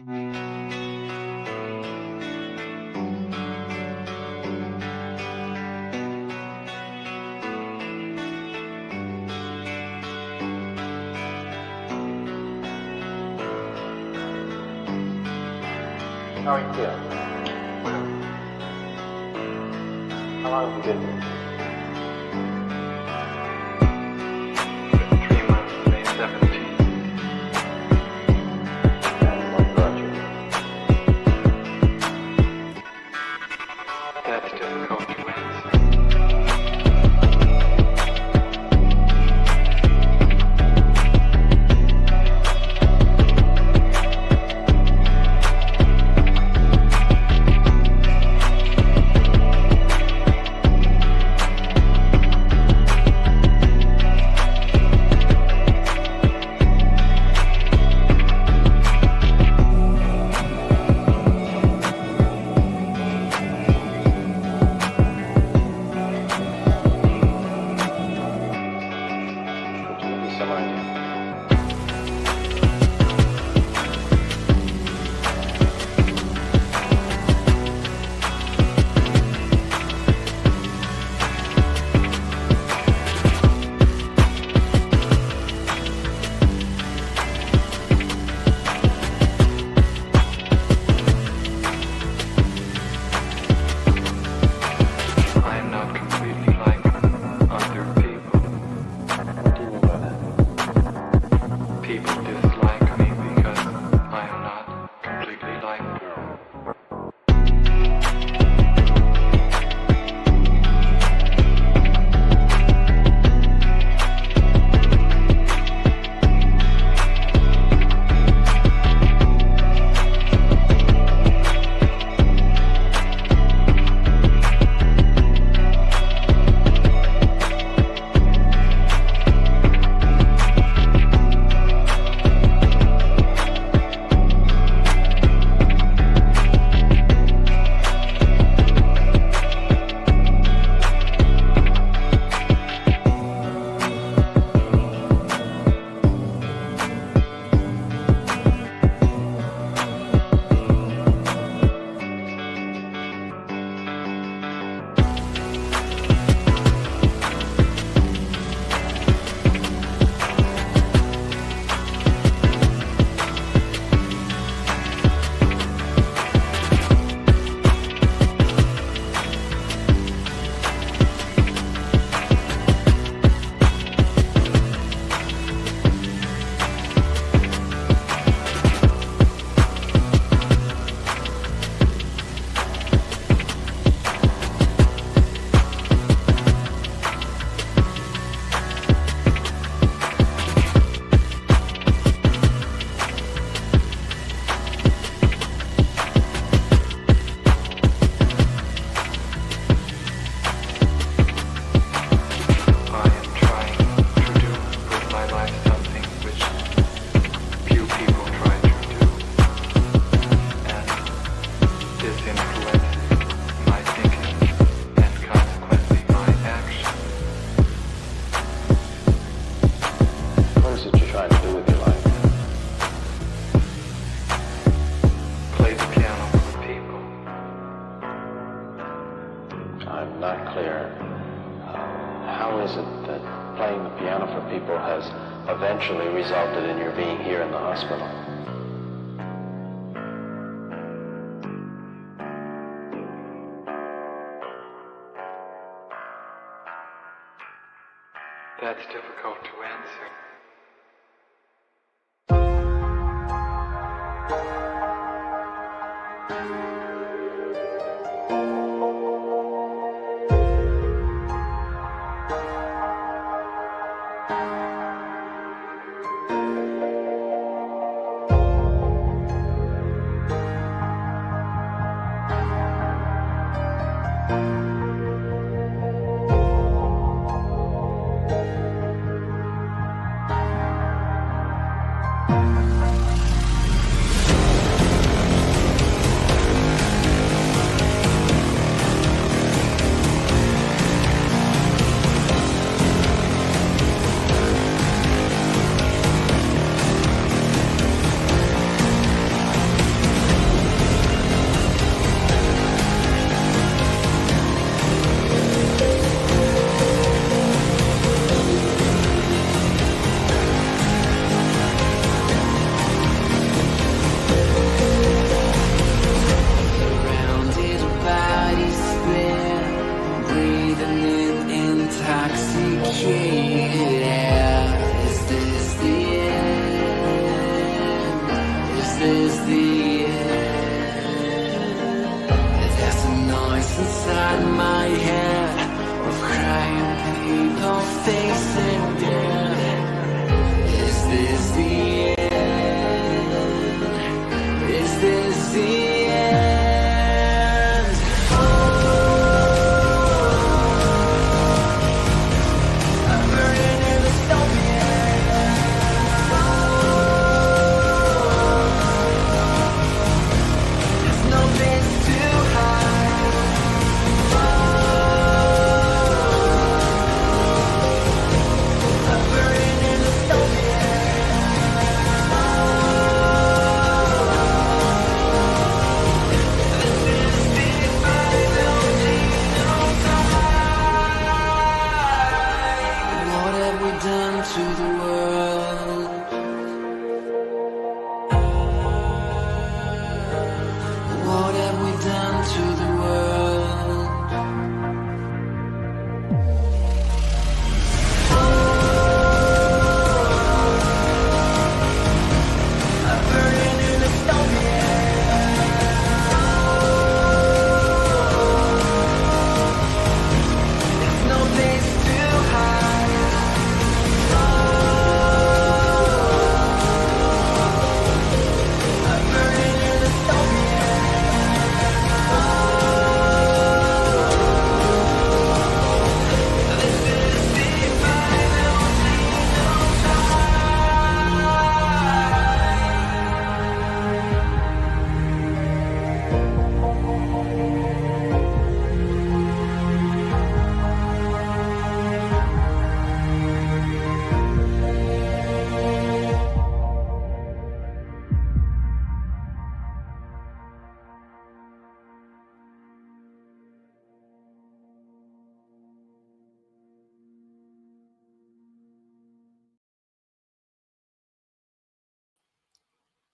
How are you feeling? How long have you been here? 3 months, May 17th. And what brought you? That's difficult to answer. Eventually resulted in your being here in the hospital. That's difficult to answer.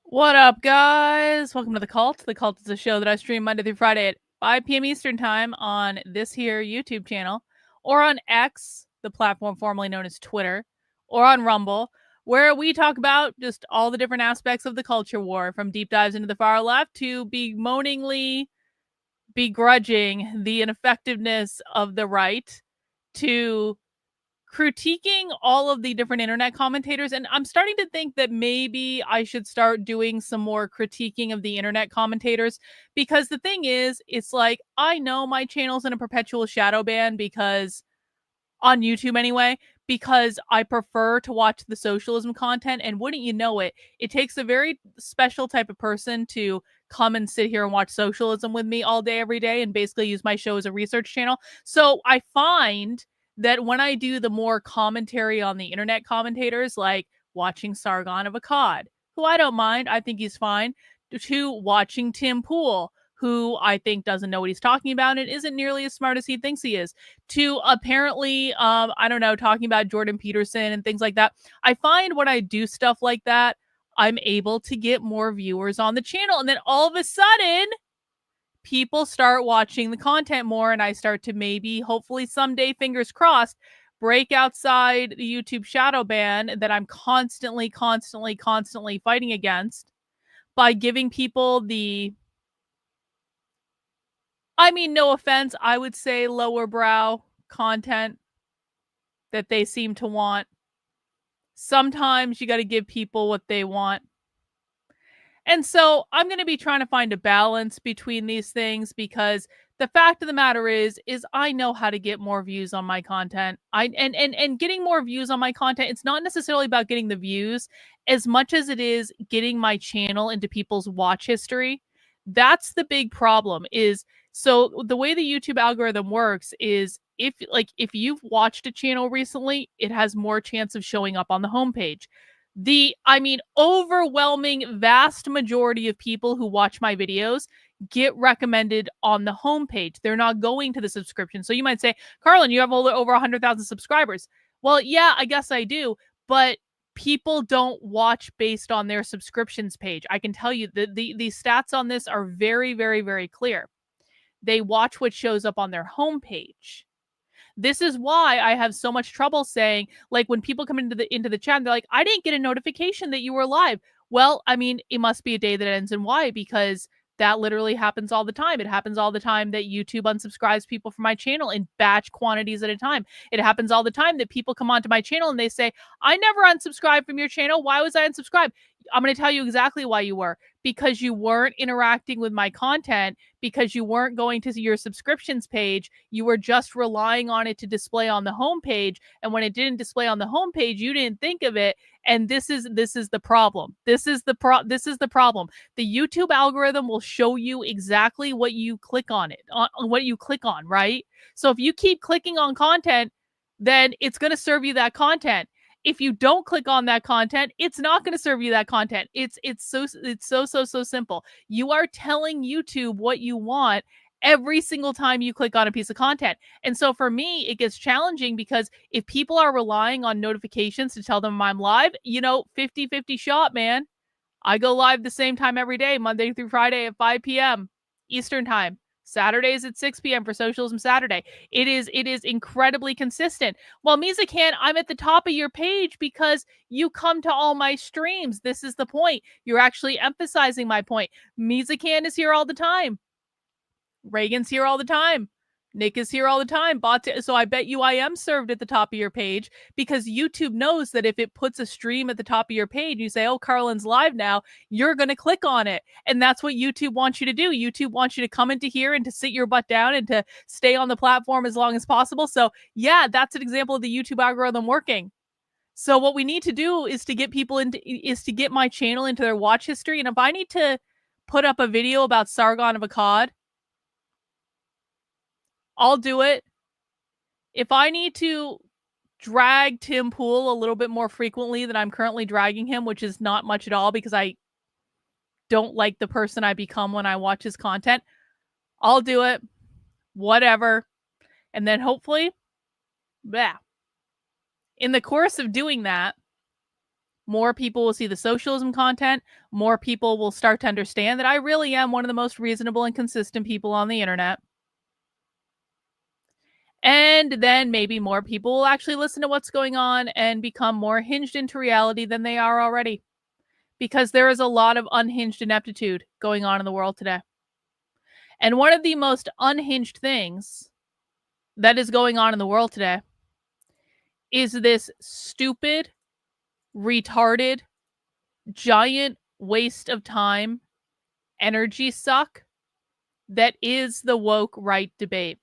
What up, guys? Welcome to The Cult. The Cult is a show that I stream Monday through Friday at 5 p.m. Eastern Time on this here YouTube channel, or on X, the platform formerly known as Twitter, or on Rumble, where we talk about just all the different aspects of the culture war, from deep dives into the far left to bemoaningly begrudging the ineffectiveness of the right, to critiquing all of the different internet commentators. And I'm starting to think that maybe I should start doing some more critiquing of the internet commentators, because the thing is, it's like, I know my channel's in a perpetual shadow ban, because on YouTube anyway, because I prefer to watch the socialism content. And wouldn't you know it, it takes a very special type of person to come and sit here and watch socialism with me all day, every day, and basically use my show as a research channel. So I find that when I do the more commentary on the internet commentators, like watching Sargon of Akkad, who I don't mind, I think he's fine, to watching Tim Pool, who I think doesn't know what he's talking about and isn't nearly as smart as he thinks he is, to apparently, I don't know, talking about Jordan Peterson and things like that. I find when I do stuff like that, I'm able to get more viewers on the channel. And then all of a sudden, people start watching the content more, and I start to maybe, hopefully someday, fingers crossed, break outside the YouTube shadow ban that I'm constantly fighting against, by giving people the, I mean, no offense, I would say lower brow content that they seem to want. Sometimes you got to give people what they want. And so I'm going to be trying to find a balance between these things, because the fact of the matter is I know how to get more views on my content. And getting more views on my content, it's not necessarily about getting the views as much as it is getting my channel into people's watch history. That's the big problem. Is so the way the YouTube algorithm works is, if you've watched a channel recently, it has more chance of showing up on the homepage. Overwhelming vast majority of people who watch my videos get recommended on the homepage. They're not going to the subscription. So you might say, Karlyn, you have over 100,000 subscribers. Well, yeah, I guess I do, but people don't watch based on their subscriptions page. I can tell you that the stats on this are very, very, very clear. They watch what shows up on their homepage. This is why I have so much trouble saying, like, when people come into the chat, they're like, I didn't get a notification that you were live. Well, I mean, it must be a day that ends in Y, because that literally happens all the time. It happens all the time that YouTube unsubscribes people from my channel in batch quantities at a time. It happens all the time that people come onto my channel and they say, I never unsubscribed from your channel. Why was I unsubscribed? I'm going to tell you exactly why you were. Because you weren't interacting with my content, because you weren't going to your subscriptions page. You were just relying on it to display on the homepage. And when it didn't display on the homepage, you didn't think of it. And this is the problem. This is the problem. The YouTube algorithm will show you exactly what you click on right? So if you keep clicking on content, then it's going to serve you that content. If you don't click on that content, it's not going to serve you that content. It's so simple. You are telling YouTube what you want every single time you click on a piece of content. And so for me, it gets challenging, because if people are relying on notifications to tell them I'm live, 50-50 shot, man. I go live the same time every day, Monday through Friday at 5 p.m. Eastern time. Saturdays at 6 p.m. for Socialism Saturday. It is incredibly consistent. Well, Mizakan, I'm at the top of your page because you come to all my streams. This is the point. You're actually emphasizing my point. Mizakan is here all the time. Reagan's here all the time. Nick is here all the time. So I bet you I am served at the top of your page, because YouTube knows that if it puts a stream at the top of your page, you say, oh, Karlyn's live now, you're going to click on it. And that's what YouTube wants you to do. YouTube wants you to come into here and to sit your butt down and to stay on the platform as long as possible. So yeah, that's an example of the YouTube algorithm working. So what we need to do is to get my channel into their watch history. And if I need to put up a video about Sargon of Akkad, I'll do it. If I need to drag Tim Pool a little bit more frequently than I'm currently dragging him, which is not much at all, because I don't like the person I become when I watch his content, I'll do it. Whatever. And then hopefully, in the course of doing that, more people will see the socialism content, more people will start to understand that I really am one of the most reasonable and consistent people on the internet. And then maybe more people will actually listen to what's going on and become more hinged into reality than they are already. Because there is a lot of unhinged ineptitude going on in the world today. And one of the most unhinged things that is going on in the world today is this stupid, retarded, giant waste of time, energy suck that is the woke right debate.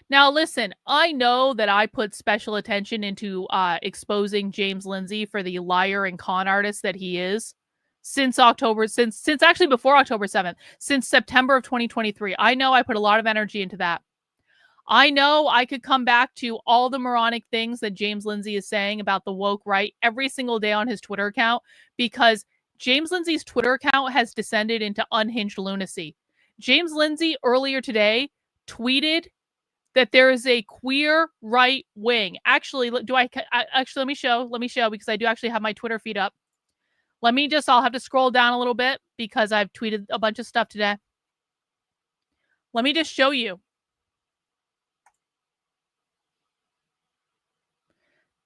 Now, listen, I know that I put special attention into exposing James Lindsay for the liar and con artist that he is since actually before October 7th, since September of 2023. I know I put a lot of energy into that. I know I could come back to all the moronic things that James Lindsay is saying about the woke right every single day on his Twitter account, because James Lindsay's Twitter account has descended into unhinged lunacy. James Lindsay earlier today tweeted that there is a queer right wing. Actually, let me show because I do actually have my Twitter feed up. I'll have to scroll down a little bit because I've tweeted a bunch of stuff today. Let me just show you.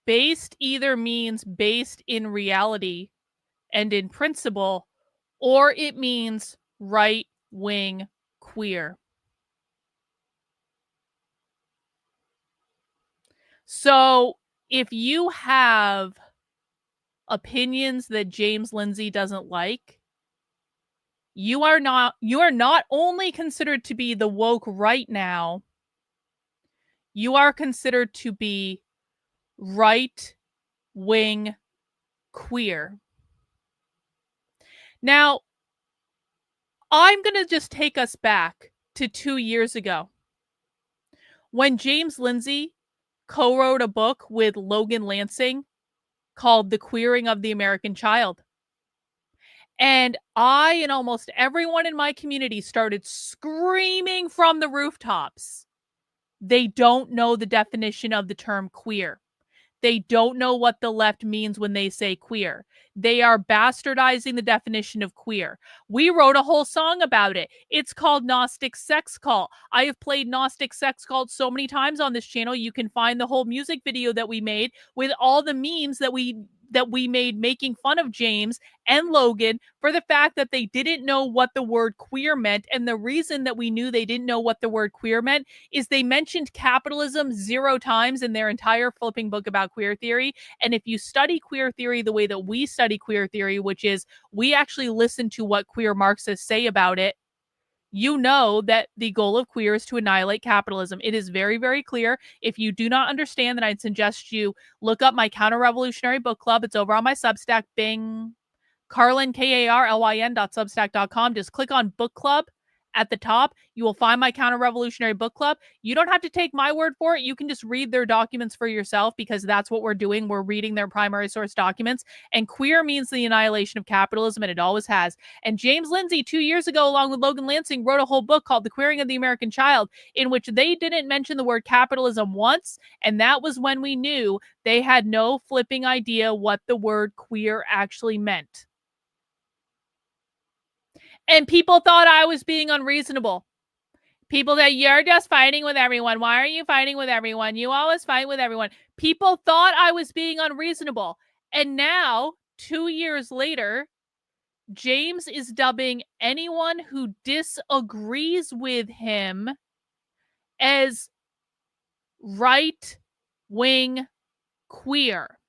Based either means based in reality and in principle, or it means right wing queer. So if you have opinions that James Lindsay doesn't like, you are not only considered to be the woke right now, you are considered to be right wing queer. Now, I'm going to just take us back to 2 years ago when James Lindsay co-wrote a book with Logan Lansing called The Queering of the American Child. And I and almost everyone in my community started screaming from the rooftops. They don't know the definition of the term queer. They don't know what the left means when they say queer. They are bastardizing the definition of queer. We wrote a whole song about it. It's called Gnostic Sex Cult. I have played Gnostic Sex Cult so many times on this channel. You can find the whole music video that we made with all the memes that we made making fun of James and Logan for the fact that they didn't know what the word queer meant. And the reason that we knew they didn't know what the word queer meant is they mentioned capitalism 0 times in their entire flipping book about queer theory. And if you study queer theory the way that we study queer theory, which is we actually listen to what queer Marxists say about it, you know that the goal of queer is to annihilate capitalism. It is very, very clear. If you do not understand, then I'd suggest you look up my counter-revolutionary book club. It's over on my Substack, Bing. Karlyn, Karlyn.substack.com. Just click on book club at the top. You will find my counter-revolutionary book club. You don't have to take my word for it. You can just read their documents for yourself, because that's what we're doing. We're reading their primary source documents. And queer means the annihilation of capitalism, and it always has. And James Lindsay, 2 years ago, along with Logan Lansing, wrote a whole book called The Queering of the American Child, in which they didn't mention the word capitalism once. And that was when we knew they had no flipping idea what the word queer actually meant. And people thought I was being unreasonable. People that you're just fighting with everyone. Why are you fighting with everyone? You always fight with everyone. People thought I was being unreasonable. And now, 2 years later, James is dubbing anyone who disagrees with him as right-wing queer.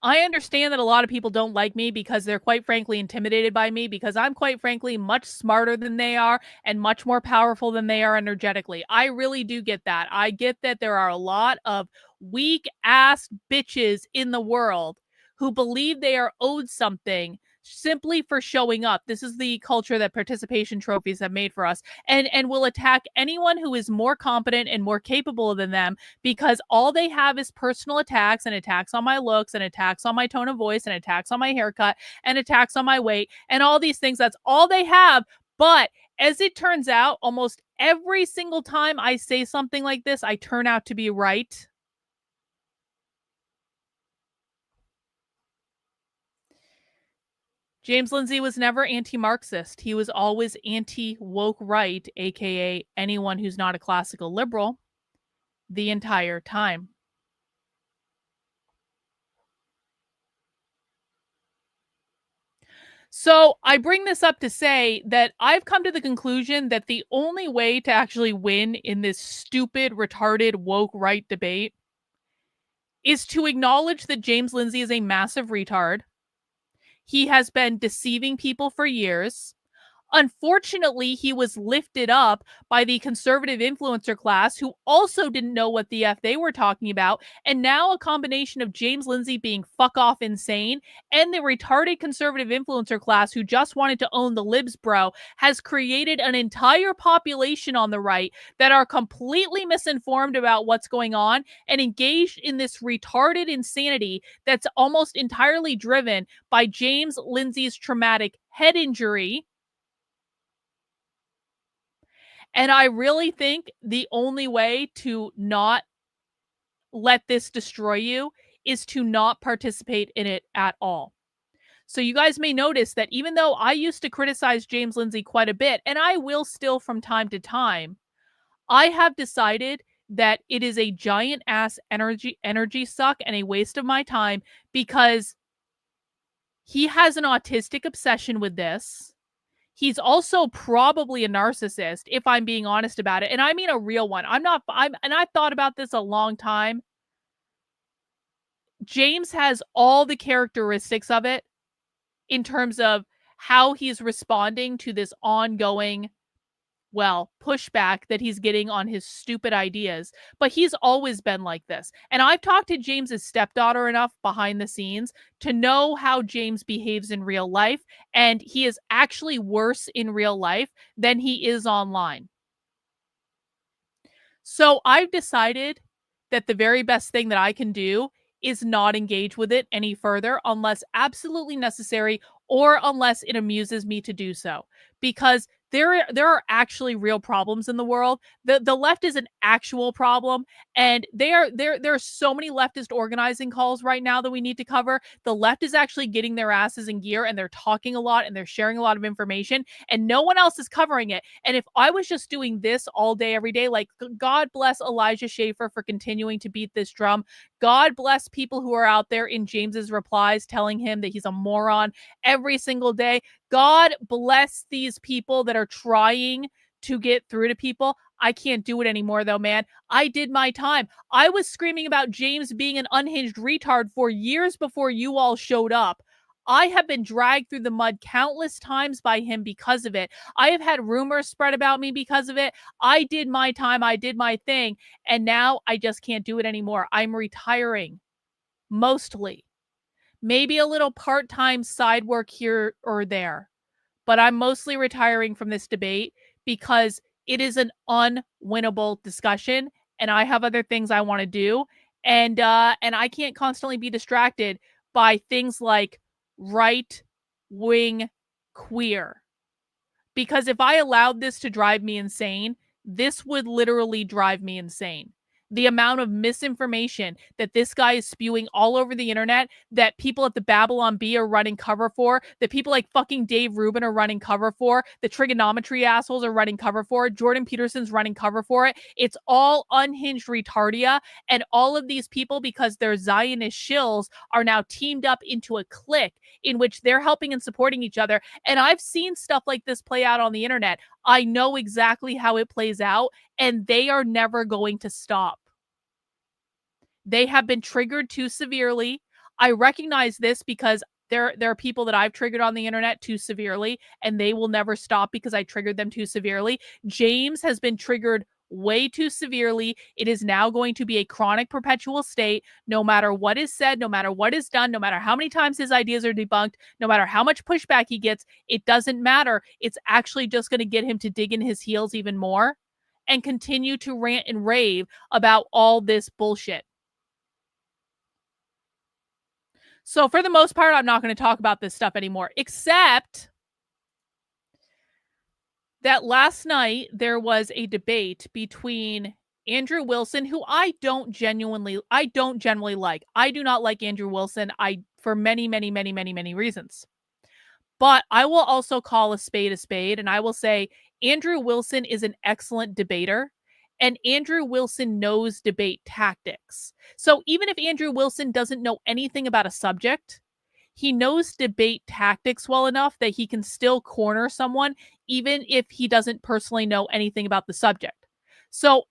I understand that a lot of people don't like me because they're quite frankly intimidated by me, because I'm quite frankly much smarter than they are and much more powerful than they are energetically. I really do get that. I get that there are a lot of weak ass bitches in the world who believe they are owed something simply for showing up. This is the culture that participation trophies have made for us, and will attack anyone who is more competent and more capable than them, because all they have is personal attacks, and attacks on my looks, and attacks on my tone of voice, and attacks on my haircut, and attacks on my weight, and all these things. That's all they have. But As it turns out, almost every single time I say something like this, I turn out to be right. James Lindsay was never anti-Marxist. He was always anti-woke right, aka anyone who's not a classical liberal, the entire time. So I bring this up to say that I've come to the conclusion that the only way to actually win in this stupid, retarded, woke right debate is to acknowledge that James Lindsay is a massive retard. He has been deceiving people for years. Unfortunately, he was lifted up by the conservative influencer class who also didn't know what the F they were talking about. And now a combination of James Lindsay being fuck off insane and the retarded conservative influencer class who just wanted to own the libs bro has created an entire population on the right that are completely misinformed about what's going on and engaged in this retarded insanity that's almost entirely driven by James Lindsay's traumatic head injury. And I really think the only way to not let this destroy you is to not participate in it at all. So you guys may notice that even though I used to criticize James Lindsay quite a bit, and I will still from time to time, I have decided that it is a giant ass energy suck and a waste of my time because he has an autistic obsession with this. He's also probably a narcissist, if I'm being honest about it. And I mean a real one. And I've thought about this a long time. James has all the characteristics of it in terms of how he's responding to this ongoing, pushback that he's getting on his stupid ideas. But he's always been like this. And I've talked to James's stepdaughter enough behind the scenes to know how James behaves in real life. And he is actually worse in real life than he is online. So I've decided that the very best thing that I can do is not engage with it any further unless absolutely necessary or unless it amuses me to do so. Because there are actually real problems in the world. The left is an actual problem, and there are so many leftist organizing calls right now that we need to cover. The left is actually getting their asses in gear, and they're talking a lot, and they're sharing a lot of information, and no one else is covering it. And if I was just doing this all day, every day, like God bless Elijah Schaffer for continuing to beat this drum. God bless people who are out there in James's replies telling him that he's a moron every single day. God bless these people that are trying to get through to people. I can't do it anymore though, man. I did my time. I was screaming about James being an unhinged retard for years before you all showed up. I have been dragged through the mud countless times by him because of it. I have had rumors spread about me because of it. I did my time. I did my thing. And now I just can't do it anymore. I'm retiring. Mostly. Maybe a little part-time side work here or there. But I'm mostly retiring from this debate because it is an unwinnable discussion and I have other things I want to do. And I can't constantly be distracted by things like right-wing queer. Because if I allowed this to drive me insane, this would literally drive me insane. The amount of misinformation that this guy is spewing all over the internet, that people at the Babylon Bee are running cover for, that people like fucking Dave Rubin are running cover for, the trigonometry assholes are running cover for, Jordan Peterson's running cover for it. It's all unhinged retardia. And all of these people, because they're Zionist shills, are now teamed up into a clique in which they're helping and supporting each other. And I've seen stuff like this play out on the internet. I know exactly how it plays out, and they are never going to stop. They have been triggered too severely. I recognize this because there are people that I've triggered on the internet too severely, and they will never stop because I triggered them too severely. James has been triggered way too severely. It is now going to be a chronic perpetual state, no matter what is said, no matter what is done, no matter how many times his ideas are debunked, no matter how much pushback he gets, it doesn't matter. It's actually just going to get him to dig in his heels even more and continue to rant and rave about all this bullshit. So for the most part, I'm not going to talk about this stuff anymore, except that last night there was a debate between Andrew Wilson, who I don't generally like. I do not like Andrew Wilson. For many, many, many, many, many reasons. But I will also call a spade, and I will say Andrew Wilson is an excellent debater, and Andrew Wilson knows debate tactics. So even if Andrew Wilson doesn't know anything about a subject, he knows debate tactics well enough that he can still corner someone, even if he doesn't personally know anything about the subject. So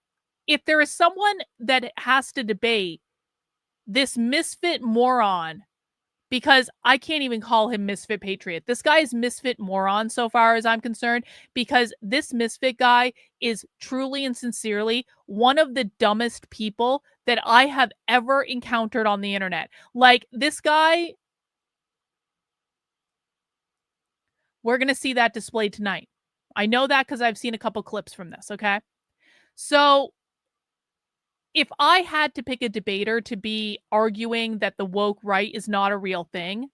if there is someone that has to debate this misfit moron, because I can't even call him Misfit Patriot. This guy is Misfit moron so far as I'm concerned, because this Misfit guy is truly and sincerely one of the dumbest people that I have ever encountered on the internet. Like, this guy, we're going to see that displayed tonight. I know that because I've seen a couple clips from this, okay? So if I had to pick a debater to be arguing that the woke right is not a real thing,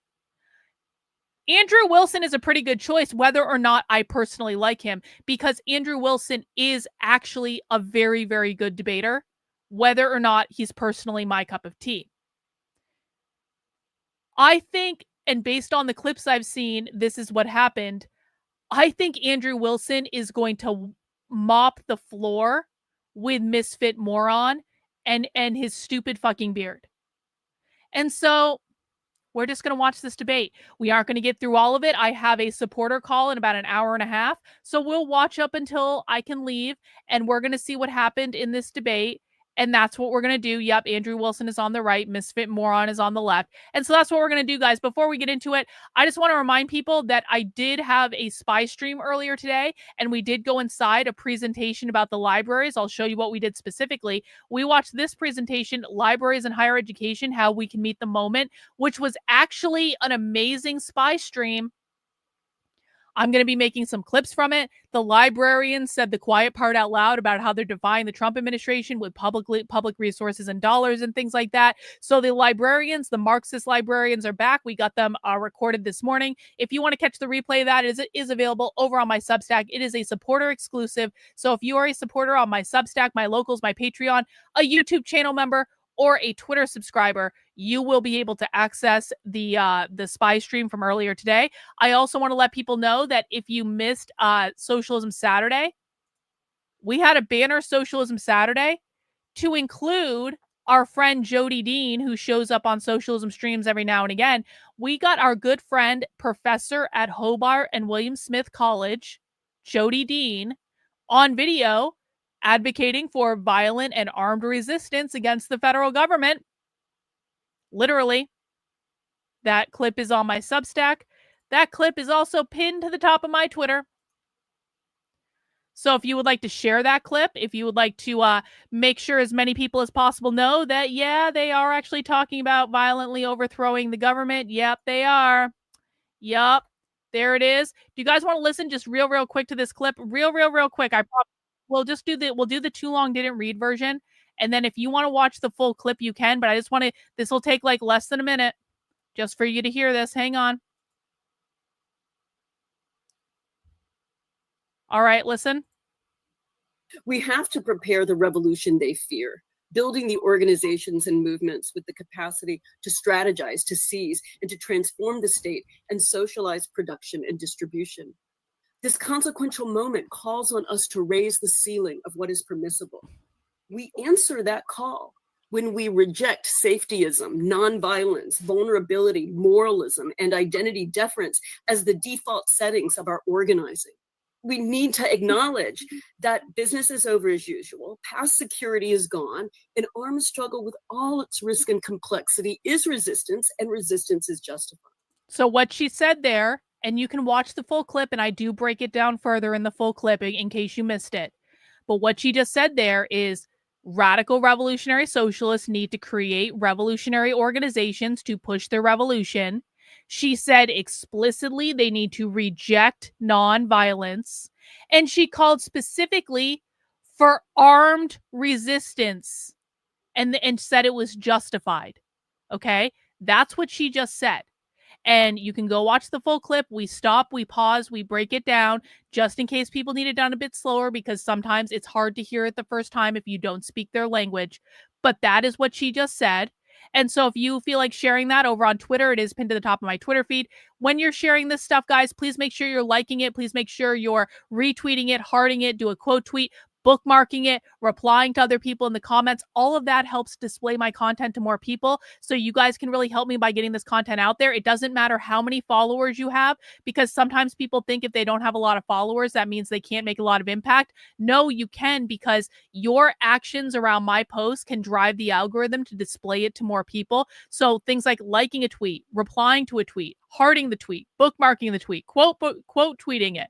Andrew Wilson is a pretty good choice, whether or not I personally like him, because Andrew Wilson is actually a very, very good debater, whether or not he's personally my cup of tea. I think, and based on the clips I've seen, this is what happened. I think Andrew Wilson is going to mop the floor with Misfit Moron and his stupid fucking beard. And so we're just going to watch this debate. We aren't going to get through all of it. I have a supporter call in about an hour and a half. So we'll watch up until I can leave, and we're going to see what happened in this debate. And that's what we're going to do. Yep, Andrew Wilson is on the right. Misfit Moron is on the left. And so that's what we're going to do, guys. Before we get into it, I just want to remind people that I did have a spy stream earlier today, and we did go inside a presentation about the libraries. I'll show you what we did specifically. We watched this presentation, Libraries and Higher Education, How We Can Meet the Moment, which was actually an amazing spy stream. I'm going to be making some clips from it. The librarians said the quiet part out loud about how they're defying the Trump administration with public resources and dollars and things like that. So the librarians, the Marxist librarians, are back. We got them recorded this morning. If you want to catch the replay of that, it is available over on my Substack. It is a supporter exclusive. So if you are a supporter on my Substack, my locals, my Patreon, a YouTube channel member, or a Twitter subscriber, you will be able to access the spy stream from earlier today. I also want to let people know that if you missed Socialism Saturday, we had a banner Socialism Saturday to include our friend Jody Dean, who shows up on socialism streams every now and again. We got our good friend, professor at Hobart and William Smith College, Jody Dean, on video advocating for violent and armed resistance against the federal government. Literally. That clip is on my Substack. That clip is also pinned to the top of my Twitter. So if you would like to share that clip, if you would like to make sure as many people as possible know that, yeah, they are actually talking about violently overthrowing the government. Yep, they are. Yep, there it is. Do you guys want to listen just real quick to this clip? Real quick. We'll do the too long didn't read version. And then if you want to watch the full clip, you can. But I just want to, this will take like less than a minute just for you to hear this. Hang on. All right, listen. We have to prepare the revolution they fear, building the organizations and movements with the capacity to strategize, to seize, and to transform the state and socialize production and distribution. This consequential moment calls on us to raise the ceiling of what is permissible. We answer that call when we reject safetyism, nonviolence, vulnerability, moralism, and identity deference as the default settings of our organizing. We need to acknowledge that business is over as usual, past security is gone, an armed struggle with all its risk and complexity is resistance, and resistance is justified. So what she said there, and you can watch the full clip, and I do break it down further in the full clip in case you missed it. But what she just said there is radical revolutionary socialists need to create revolutionary organizations to push their revolution. She said explicitly they need to reject nonviolence. And she called specifically for armed resistance and said it was justified. Okay? That's what she just said. And you can go watch the full clip. We stop, we pause, we break it down just in case people need it done a bit slower, because sometimes it's hard to hear it the first time if you don't speak their language. But that is what she just said. And so if you feel like sharing that over on Twitter, it is pinned to the top of my Twitter feed. When you're sharing this stuff, guys, please make sure you're liking it. Please make sure you're retweeting it, hearting it, do a quote tweet, bookmarking it, replying to other people in the comments. All of that helps display my content to more people. So you guys can really help me by getting this content out there. It doesn't matter how many followers you have, because sometimes people think if they don't have a lot of followers, that means they can't make a lot of impact. No, you can, because your actions around my posts can drive the algorithm to display it to more people. So things like liking a tweet, replying to a tweet, hearting the tweet, bookmarking the tweet, quote tweeting it.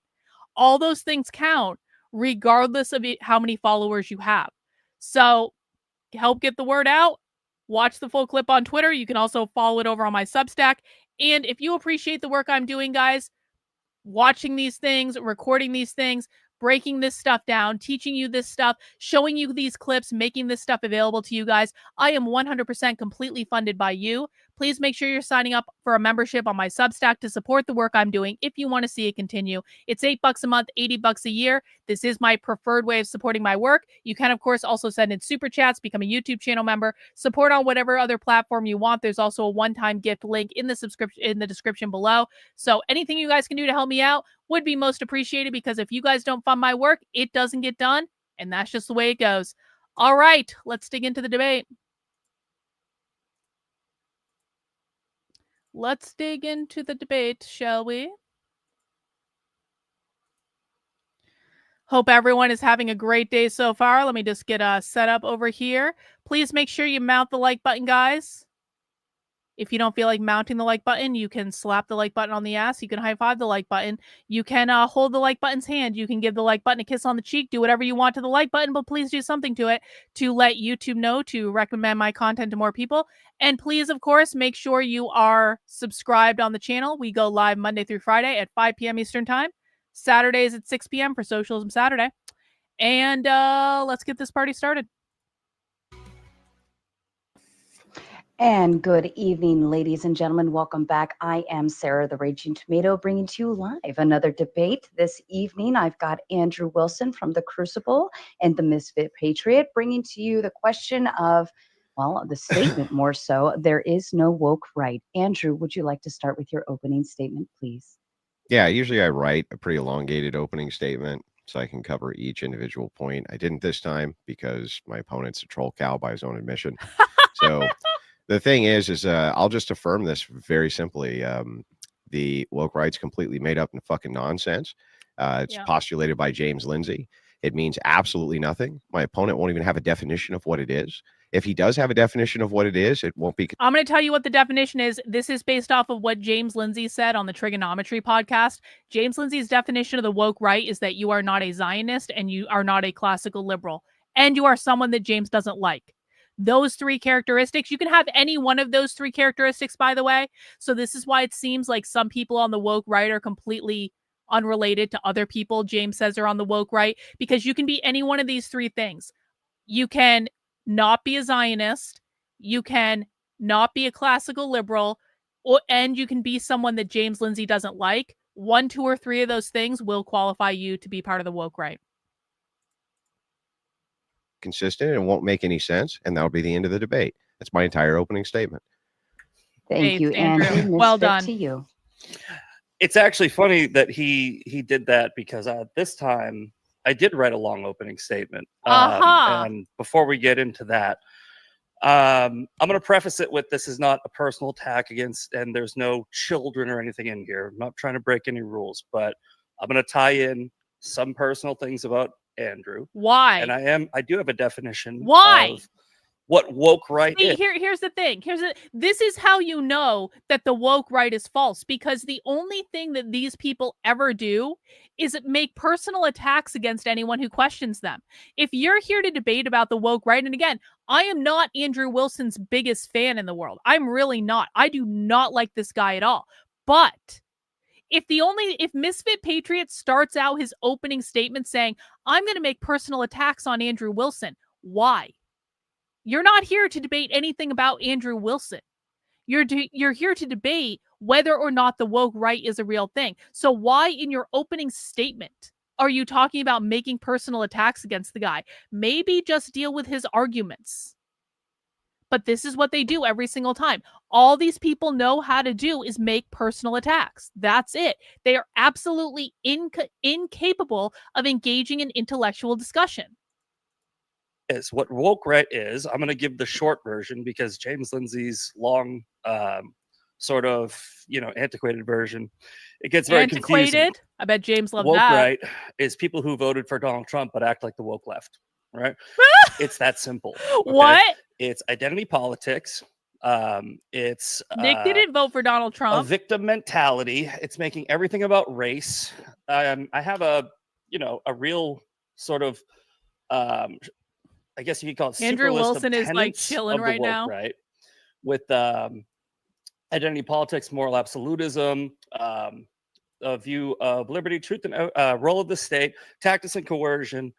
All those things count regardless of how many followers you have. So help get the word out. Watch the full clip on Twitter. You can also follow it over on my Substack. And if you appreciate the work I'm doing, guys, watching these things, recording these things, breaking this stuff down, teaching you this stuff, showing you these clips, making this stuff available to you guys, I am 100% completely funded by you. Please make sure you're signing up for a membership on my Substack to support the work I'm doing if you want to see it continue. It's $8 a month, $80 a year. This is my preferred way of supporting my work. You can, of course, also send in super chats, become a YouTube channel member, support on whatever other platform you want. There's also a one-time gift link in the description below. So anything you guys can do to help me out would be most appreciated, because if you guys don't fund my work, it doesn't get done, and that's just the way it goes. All right, let's dig into the debate. Let's dig into the debate, shall we? Hope everyone is having a great day so far. Let me just get set up over here. Please make sure you mount the like button, guys. If you don't feel like mounting the like button, you can slap the like button on the ass. You can high five the like button. You can hold the like button's hand. You can give the like button a kiss on the cheek. Do whatever you want to the like button, but please do something to it to let YouTube know to recommend my content to more people. And please, of course, make sure you are subscribed on the channel. We go live Monday through Friday at 5 p.m. Eastern Time. Saturdays at 6 p.m. for Socialism Saturday. And let's get this party started. And good evening, ladies and gentlemen. Welcome back. I am Sarah, the Raging Tomato, bringing to you live another debate this evening. I've got Andrew Wilson from The Crucible and the Misfit Patriot, bringing to you the question of, well, the statement more so, there is no woke right. Andrew, would you like to start with your opening statement, please? Yeah, usually I write a pretty elongated opening statement so I can cover each individual point. I didn't this time because my opponent's a troll cow by his own admission. So the thing is I'll just affirm this very simply. The woke right's completely made up and fucking nonsense. It's postulated by James Lindsay. It means absolutely nothing. My opponent won't even have a definition of what it is. If he does have a definition of what it is, it won't be. I'm going to tell you what the definition is. This is based off of what James Lindsay said on the Trigonometry podcast. James Lindsay's definition of the woke right is that you are not a Zionist and you are not a classical liberal, and you are someone that James doesn't like. Those three characteristics, you can have any one of those three characteristics, by the way. So this is why it seems like some people on the woke right are completely unrelated to other people James says are on the woke right, because you can be any one of these three things. You can not be a Zionist, you can not be a classical liberal, and you can be someone that James Lindsay doesn't like. 1, 2, or 3 of those things will qualify you to be part of the woke right. Consistent and won't make any sense, and that'll be the end of the debate. That's my entire opening statement. Thank you, Andrew. Well done. To you. It's actually funny that he did that, because this time I did write a long opening statement. And before we get into that, I'm going to preface it with, this is not a personal attack against, and there's no children or anything in here. I'm not trying to break any rules, but I'm going to tie in some personal things about Andrew. Why? And I do have a definition. Why? Of what woke right is. Here's the thing. This is how you know that the woke right is false, because the only thing that these people ever do is make personal attacks against anyone who questions them. If you're here to debate about the woke right, and again, I am not Andrew Wilson's biggest fan in the world. I'm really not. I do not like this guy at all. But if Misfit Patriot starts out his opening statement saying, I'm going to make personal attacks on Andrew Wilson, why? You're not here to debate anything about Andrew Wilson. You're here to debate whether or not the woke right is a real thing. So why in your opening statement are you talking about making personal attacks against the guy? Maybe just deal with his arguments. But this is what they do every single time. All these people know how to do is make personal attacks. That's it. They are absolutely incapable of engaging in intellectual discussion. Is what woke right is. I'm going to give the short version because James Lindsay's long, sort of, antiquated version, it gets very confusing. Antiquated? I bet James loved Woke that. right is people who voted for Donald Trump but act like the woke left, right? It's that simple. Okay? What? It's identity politics. It's Nick didn't vote for Donald a Trump. victim mentality. It's making everything about race. I have a real sort of, I guess you could call it Andrew super list Wilson of is like tenets chilling of the right woke, now. right? With identity politics, moral absolutism, a view of liberty, truth, and role of the state, tactics and coercion,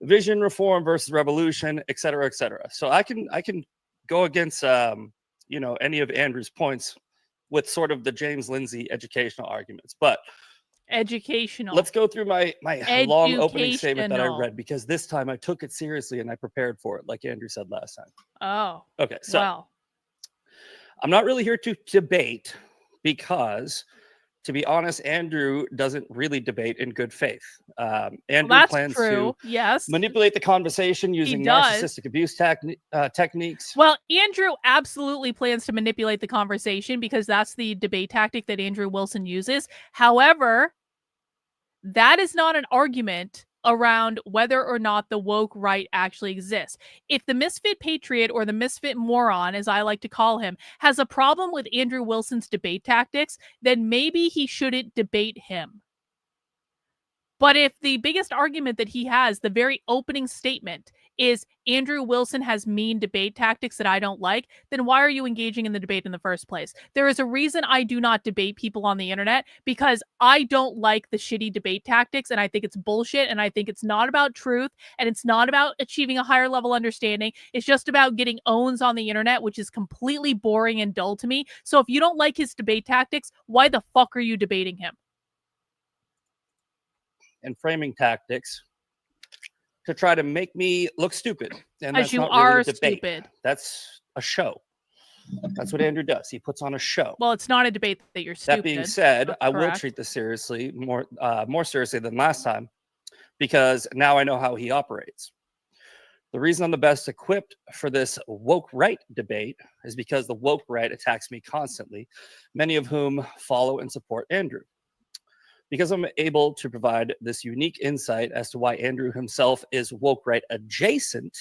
vision, reform versus revolution, et cetera, et cetera. So I can go against any of Andrew's points with sort of the James Lindsay educational arguments, but Educational. let's go through my long opening statement that I read, because this time I took it seriously and I prepared for it, like Andrew said last time. Oh. Okay, so Well. I'm not really here to debate because, to be honest, Andrew doesn't really debate in good faith. Andrew That's plans true. to Yes. manipulate the conversation using does. narcissistic abuse techniques. Well, Andrew absolutely plans to manipulate the conversation because that's the debate tactic that Andrew Wilson uses. However, that is not an argument around whether or not the woke right actually exists. If the Misfit Patriot, or the Misfit Moron, as I like to call him, has a problem with Andrew Wilson's debate tactics, then maybe he shouldn't debate him. But if the biggest argument that he has, the very opening statement, is Andrew Wilson has mean debate tactics that I don't like, then why are you engaging in the debate in the first place? There is a reason I do not debate people on the internet, because I don't like the shitty debate tactics, and I think it's bullshit, and I think it's not about truth, and it's not about achieving a higher level understanding. It's just about getting owns on the internet, which is completely boring and dull to me. So if you don't like his debate tactics, why the fuck are you debating him? And framing tactics to try to make me look stupid. And As that's you not are really a debate. stupid. That's a show. That's what Andrew does. He puts on a show. Well, it's not a debate that you're stupid. That being said, That's I will correct. treat this seriously, more seriously than last time, because now I know how he operates. The reason I'm the best equipped for this woke right debate is because the woke right attacks me constantly, many of whom follow and support Andrew. Because I'm able to provide this unique insight as to why Andrew himself is woke right adjacent.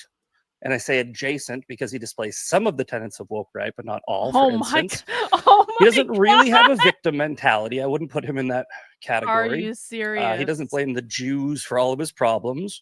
And I say adjacent because he displays some of the tenets of woke right, but not all. For instance, he doesn't really have a victim mentality. I wouldn't put him in that category. Are you serious? He doesn't blame the Jews for all of his problems,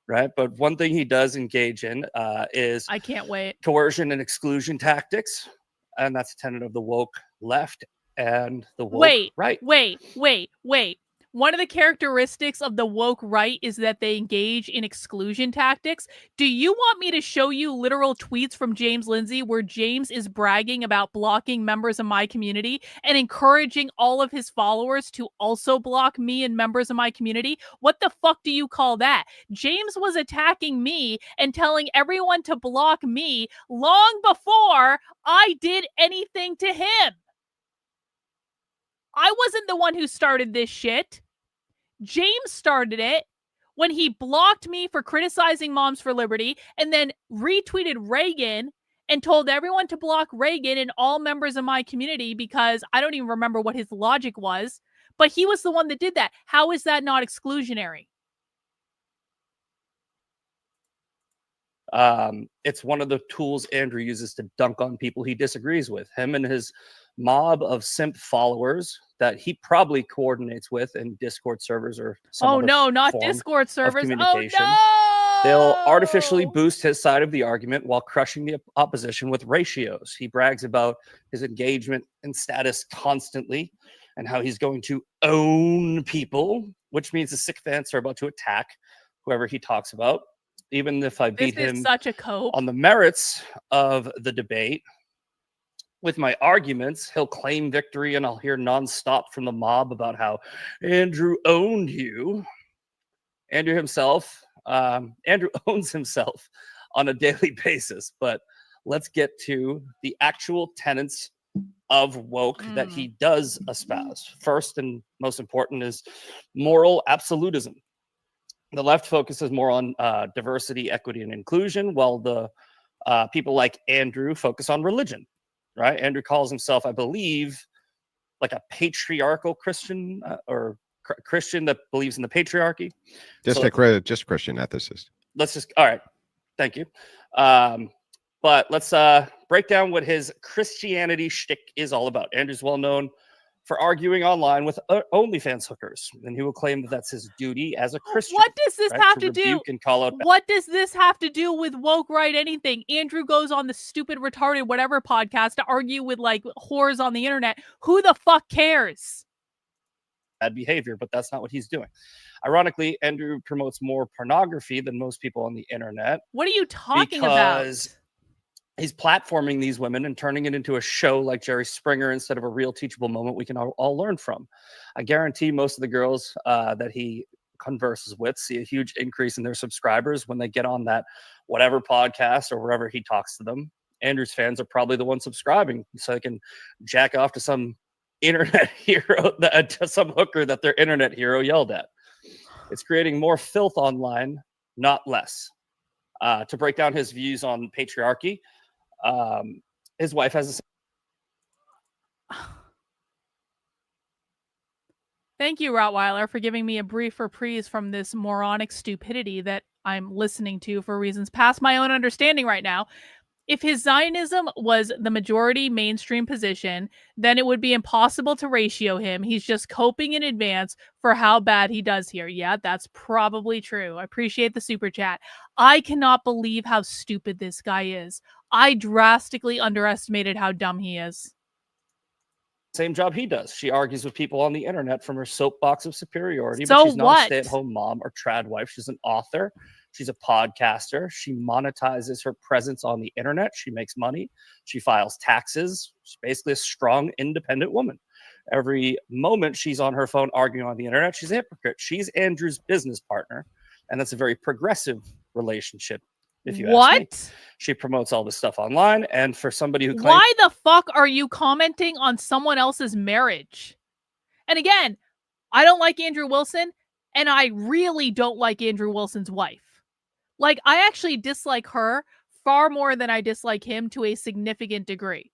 right? But one thing he does engage in is I can't wait. coercion and exclusion tactics. And that's a tenet of the woke left and the woke right. Wait. One of the characteristics of the woke right is that they engage in exclusion tactics. Do you want me to show you literal tweets from James Lindsay where James is bragging about blocking members of my community and encouraging all of his followers to also block me and members of my community? What the fuck do you call that? James was attacking me and telling everyone to block me long before I did anything to him. I wasn't the one who started this shit. James started it when he blocked me for criticizing Moms for Liberty and then retweeted Reagan and told everyone to block Reagan and all members of my community because I don't even remember what his logic was, but he was the one that did that. How is that not exclusionary? It's one of the tools Andrew uses to dunk on people he disagrees with. Him and his mob of simp followers that he probably coordinates with in Discord servers or some Oh other no, not form Discord servers. of Oh communication. no! They'll artificially boost his side of the argument while crushing the opposition with ratios. He brags about his engagement and status constantly and how he's going to own people, which means the sycophants are about to attack whoever he talks about. Even if I beat him such a cope on the merits of the debate, with my arguments, he'll claim victory, and I'll hear nonstop from the mob about how Andrew owned you. Andrew owns himself on a daily basis. But let's get to the actual tenets of woke that he does espouse. First and most important is moral absolutism. The left focuses more on diversity, equity, and inclusion, while the people like Andrew focus on religion, right? Andrew calls himself, I believe, like a patriarchal Christian or Christian that believes in the patriarchy. Just So just Christian ethicist. all right. Thank you. But let's break down what his Christianity shtick is all about. Andrew's well known for arguing online with OnlyFans hookers, and he will claim that that's his duty as a Christian. What does this have to do? rebuke and call out What does this have to do with woke right anything? Andrew goes on the stupid retarded whatever podcast to argue with like whores on the internet. Who the fuck cares? bad behavior, but that's not what he's doing. Ironically, Andrew promotes more pornography than most people on the internet. What are you talking because about? He's platforming these women and turning it into a show like Jerry Springer instead of a real teachable moment we can all learn from. I guarantee most of the girls that he converses with see a huge increase in their subscribers when they get on that whatever podcast or wherever he talks to them. Andrew's fans are probably the ones subscribing so they can jack off to some internet hero, to some hooker that their internet hero yelled at. It's creating more filth online, not less. To break down his views on patriarchy, his wife has a... Thank you, Rottweiler, for giving me a brief reprise from this moronic stupidity that I'm listening to for reasons past my own understanding right now. If his Zionism was the majority mainstream position, then it would be impossible to ratio him. He's just coping in advance for how bad he does here. Yeah, that's probably true. I appreciate the super chat. I cannot believe how stupid this guy is. I drastically underestimated how dumb he is. Same job he does. She argues with people on the internet from her soapbox of superiority, So but she's not what? a stay-at-home mom or trad wife. She's an author. She's a podcaster. She monetizes her presence on the internet. She makes money. She files taxes. She's basically a strong, independent woman. Every moment she's on her phone arguing on the internet, she's a hypocrite. She's Andrew's business partner, and that's a very progressive relationship, if you ask me. She promotes all this stuff online, and for somebody who claims... Why the fuck are you commenting on someone else's marriage? And again, I don't like Andrew Wilson, and I really don't like Andrew Wilson's wife. Like, I actually dislike her far more than I dislike him to a significant degree.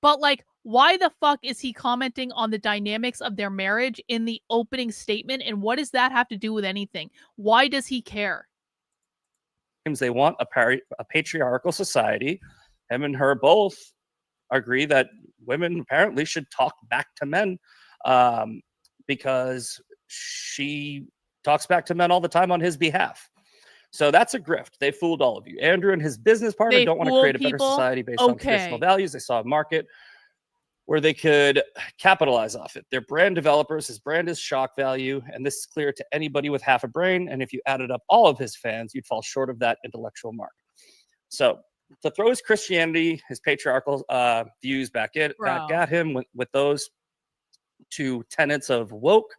But, like, why the fuck is he commenting on the dynamics of their marriage in the opening statement? And what does that have to do with anything? Why does he care? They want a patriarchal society. Him and her both agree that women apparently should talk back to men because she talks back to men all the time on his behalf. So that's a grift. They fooled all of you. Andrew and his business partner don't want to create a better society based on traditional values. They saw a market where they could capitalize off it. They're brand developers. His brand is shock value, and this is clear to anybody with half a brain. And if you added up all of his fans, you'd fall short of that intellectual mark. So to throw his Christianity, his patriarchal views back at him with those two tenets of woke,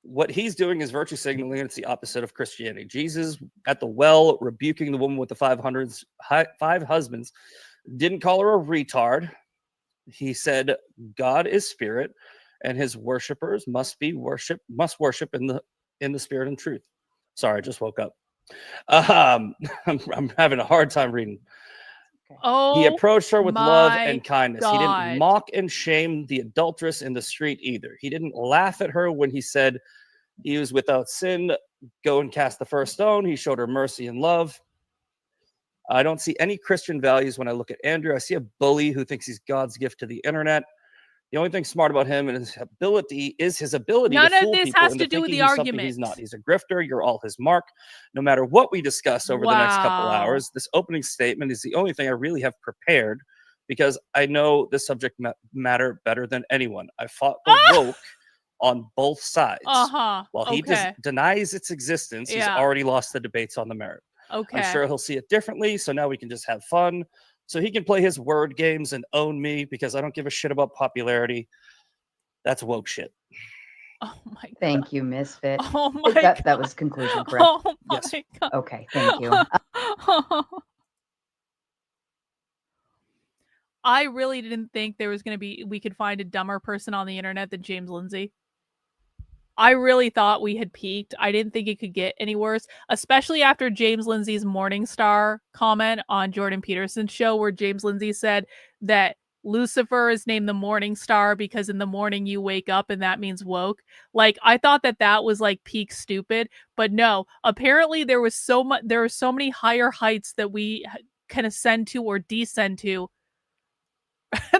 what he's doing is virtue signaling, and it's the opposite of Christianity. Jesus at the well, rebuking the woman with the five husbands, didn't call her a retard. He said, God is spirit, and his worshipers must worship in the spirit and truth. Sorry, I just woke up. I'm having a hard time reading. Oh, he approached her with love and kindness. God. He didn't mock and shame the adulteress in the street either. He didn't laugh at her when he said he was without sin. Go and cast the first stone. He showed her mercy and love. I don't see any Christian values when I look at Andrew. I see a bully who thinks he's God's gift to the internet. The only thing smart about him and his ability to fool people into thinking he's something he's not. He's a grifter. You're all his mark. No matter what we discuss over the next couple hours, this opening statement is the only thing I really have prepared because I know this subject matter better than anyone. I fought the woke on both sides. While he denies its existence, he's already lost the debates on the merit. I'm sure he'll see it differently, so now we can just have fun. So he can play his word games and own me because I don't give a shit about popularity. That's woke shit. Oh my god. Thank you, Misfit. Oh my That god. was conclusion, correct? Oh my Yes. god. Okay, thank you. I really didn't think there was going to be, we could find a dumber person on the internet than James Lindsay. I really thought we had peaked. I didn't think it could get any worse, especially after James Lindsay's Morningstar comment on Jordan Peterson's show, where James Lindsay said that Lucifer is named the Morning Star because in the morning you wake up and that means woke. Like, I thought that was like peak stupid, but no, apparently there were so many higher heights that we can ascend to or descend to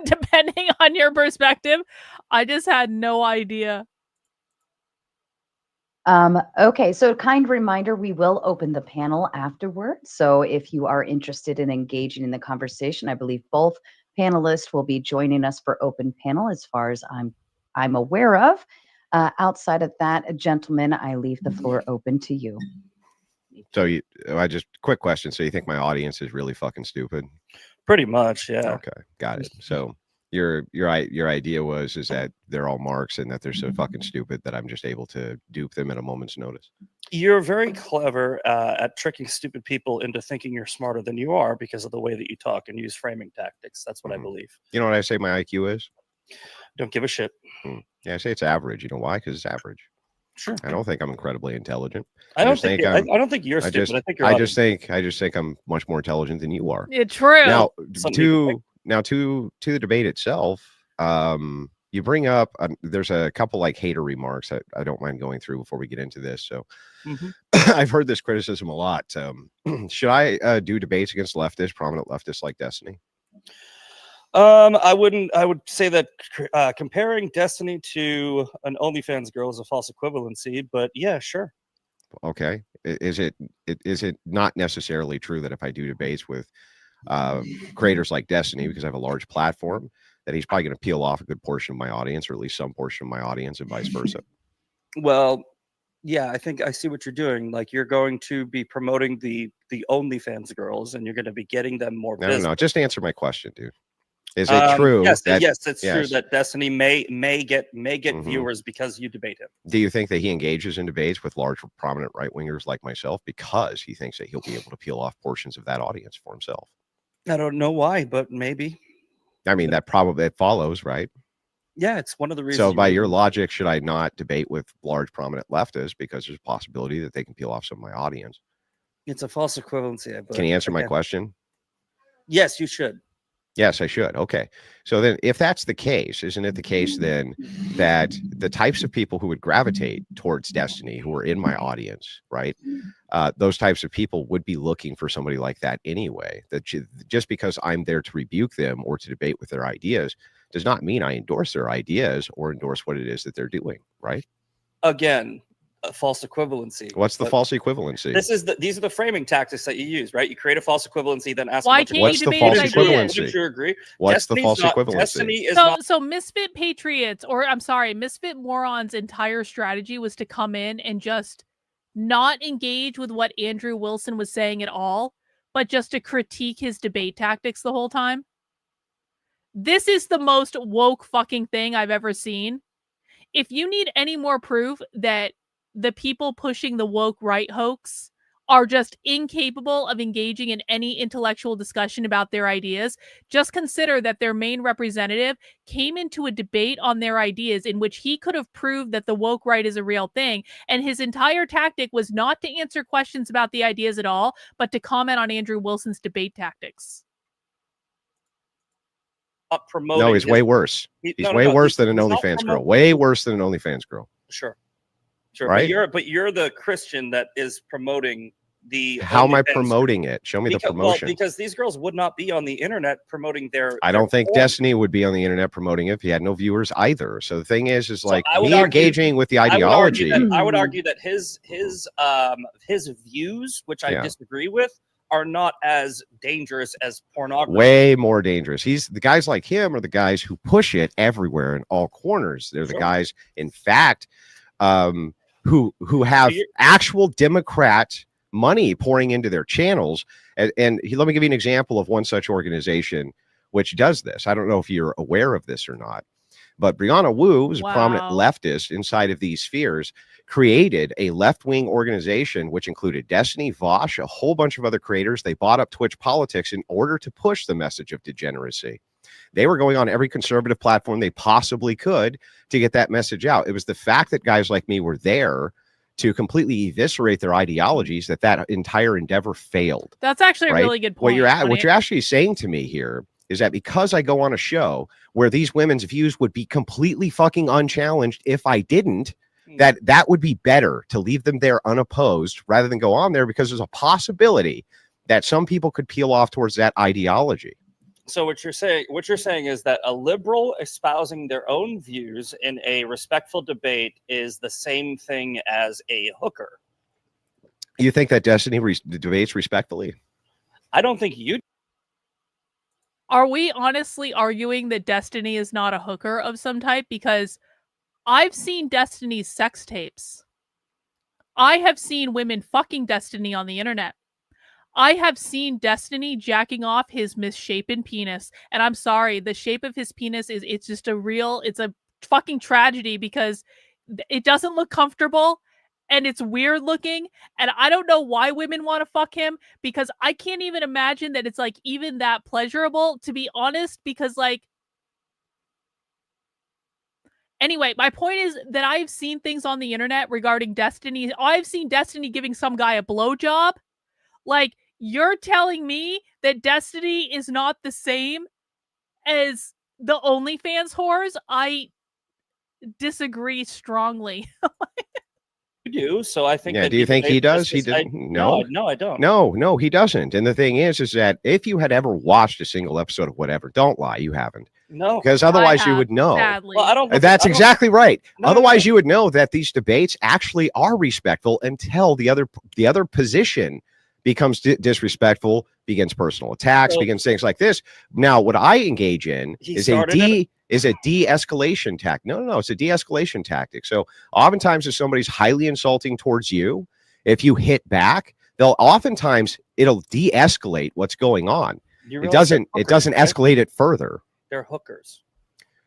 depending on your perspective. I just had no idea. Okay, so kind reminder, we will open the panel afterwards. So if you are interested in engaging in the conversation, I believe both panelists will be joining us for open panel as far as I'm aware of. Outside of that, gentlemen, I leave the floor open to you. So I just quick question. So you think my audience is really fucking stupid? Pretty much, yeah. Okay, got it. So your idea is that they're all marks and that they're so fucking stupid that I'm just able to dupe them at a moment's notice. You're very clever at tricking stupid people into thinking you're smarter than you are because of the way that you talk and use framing tactics. That's what I believe. You know what I say my IQ is? Don't give a shit. Yeah, I say it's average. You know why? Because it's average. Sure. I don't think I'm incredibly intelligent. I don't think you're stupid. I just think I'm much more intelligent than you are. Yeah, true. Now to the debate itself, you bring up there's a couple like hater remarks that I don't mind going through before we get into this. So I've heard this criticism a lot. Should I do debates against prominent leftists like Destiny? I would say that comparing Destiny to an OnlyFans girl is a false equivalency, but yeah, sure. Okay. Is it not necessarily true that if I do debates with creators like Destiny, because I have a large platform, that he's probably going to peel off a good portion of my audience, or at least some portion of my audience, and vice versa? Well, yeah, I think I see what you're doing. Like, you're going to be promoting the OnlyFans girls, and you're going to be getting them more business. No, just answer my question, dude. Is it true? Yes, it's true that Destiny may get viewers because you debate him. Do you think that he engages in debates with large, prominent right-wingers like myself because he thinks that he'll be able to peel off portions of that audience for himself? I don't know why, but maybe. I mean, that follows, right? Yeah, it's one of the reasons. So by your logic, should I not debate with large, prominent leftists because there's a possibility that they can peel off some of my audience? It's a false equivalency, I believe. Can you answer my question? Yes, you should. Yes, I should. Okay. So then if that's the case, isn't it the case then that the types of people who would gravitate towards Destiny, who are in my audience, right? Those types of people would be looking for somebody like that anyway. That just because I'm there to rebuke them or to debate with their ideas does not mean I endorse their ideas or endorse what it is that they're doing, right? Again, a false equivalency. What's the false equivalency? These are the framing tactics that you use, right? You create a false equivalency, then ask what's the false equivalency? Did you agree? What's the false equivalency? Destiny is so Misfit Patriots, or I'm sorry, Misfit Morons' entire strategy was to come in and just not engage with what Andrew Wilson was saying at all, but just to critique his debate tactics the whole time. This is the most woke fucking thing I've ever seen. If you need any more proof that the people pushing the woke right hoax are just incapable of engaging in any intellectual discussion about their ideas, just consider that their main representative came into a debate on their ideas in which he could have proved that the woke right is a real thing, and his entire tactic was not to answer questions about the ideas at all, but to comment on Andrew Wilson's debate tactics. No, he's way worse. He's way worse than an OnlyFans girl. Way worse than an OnlyFans girl. Sure. Right? But you're the Christian that is promoting the. How am I promoting it? Show me the promotion. Well, because these girls would not be on the internet promoting their. I don't think Destiny would be on the internet promoting it if he had no viewers either. So the thing is like me engaging with the ideology. I would argue that his views, which I disagree with, are not as dangerous as pornography. Way more dangerous. The guys like him are the guys who push it everywhere in all corners. They're the guys, in fact, who have actual Democrat money pouring into their channels. And let me give you an example of one such organization which does this. I don't know if you're aware of this or not, but Brianna Wu was a prominent leftist inside of these spheres, created a left-wing organization which included Destiny, Vosh, a whole bunch of other creators. They bought up Twitch politics in order to push the message of degeneracy. They were going on every conservative platform they possibly could to get that message out. It was the fact that guys like me were there to completely eviscerate their ideologies that entire endeavor failed. That's actually a really good point. What you're actually saying to me here is that because I go on a show where these women's views would be completely fucking unchallenged if I didn't, that would be better to leave them there unopposed rather than go on there, because there's a possibility that some people could peel off towards that ideology. So what you're saying is that a liberal espousing their own views in a respectful debate is the same thing as a hooker. You think that Destiny debates respectfully? I don't think you. Are we honestly arguing that Destiny is not a hooker of some type? Because I've seen Destiny's sex tapes. I have seen women fucking Destiny on the internet. I have seen Destiny jacking off his misshapen penis. And I'm sorry, the shape of his penis it's just it's a fucking tragedy, because it doesn't look comfortable and it's weird looking. And I don't know why women want to fuck him, because I can't even imagine that it's like even that pleasurable, to be honest, because like, anyway, my point is that I've seen things on the internet regarding Destiny. I've seen Destiny giving some guy a blowjob. Like, you're telling me that Destiny is not the same as the OnlyFans whores? I disagree strongly. You do, so I think. Yeah, do you think he does? He didn't. No, I don't. No, he doesn't. And the thing is that if you had ever watched a single episode of whatever, don't lie, you haven't. No, because otherwise you would know. Sadly. Well, I don't. That's exactly right. No, otherwise, you would know that these debates actually are respectful until the other position becomes disrespectful, begins personal attacks, begins things like this. Now, what I engage in is a de-escalation tactic. No, it's a de-escalation tactic. So oftentimes if somebody's highly insulting towards you, if you hit back, it'll de-escalate what's going on. It doesn't escalate it further. They're hookers.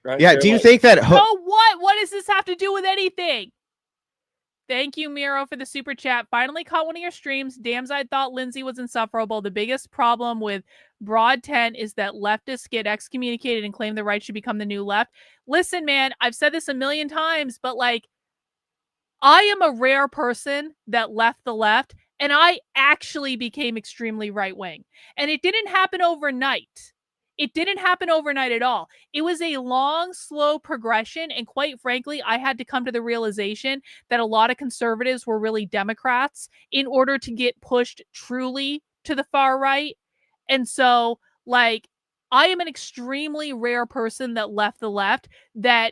Right? Yeah, do you think that what does this have to do with anything? Thank you, Miro, for the super chat. Finally caught one of your streams. Damn, I thought Lindsay was insufferable. The biggest problem with Broad 10 is that leftists get excommunicated and claim the right should become the new left. Listen, man, I've said this a million times, but like, I am a rare person that left the left, and I actually became extremely right-wing. And it didn't happen overnight. It didn't happen overnight at all. It was a long, slow progression. And quite frankly, I had to come to the realization that a lot of conservatives were really Democrats in order to get pushed truly to the far right. And so, like, I am an extremely rare person that left the left that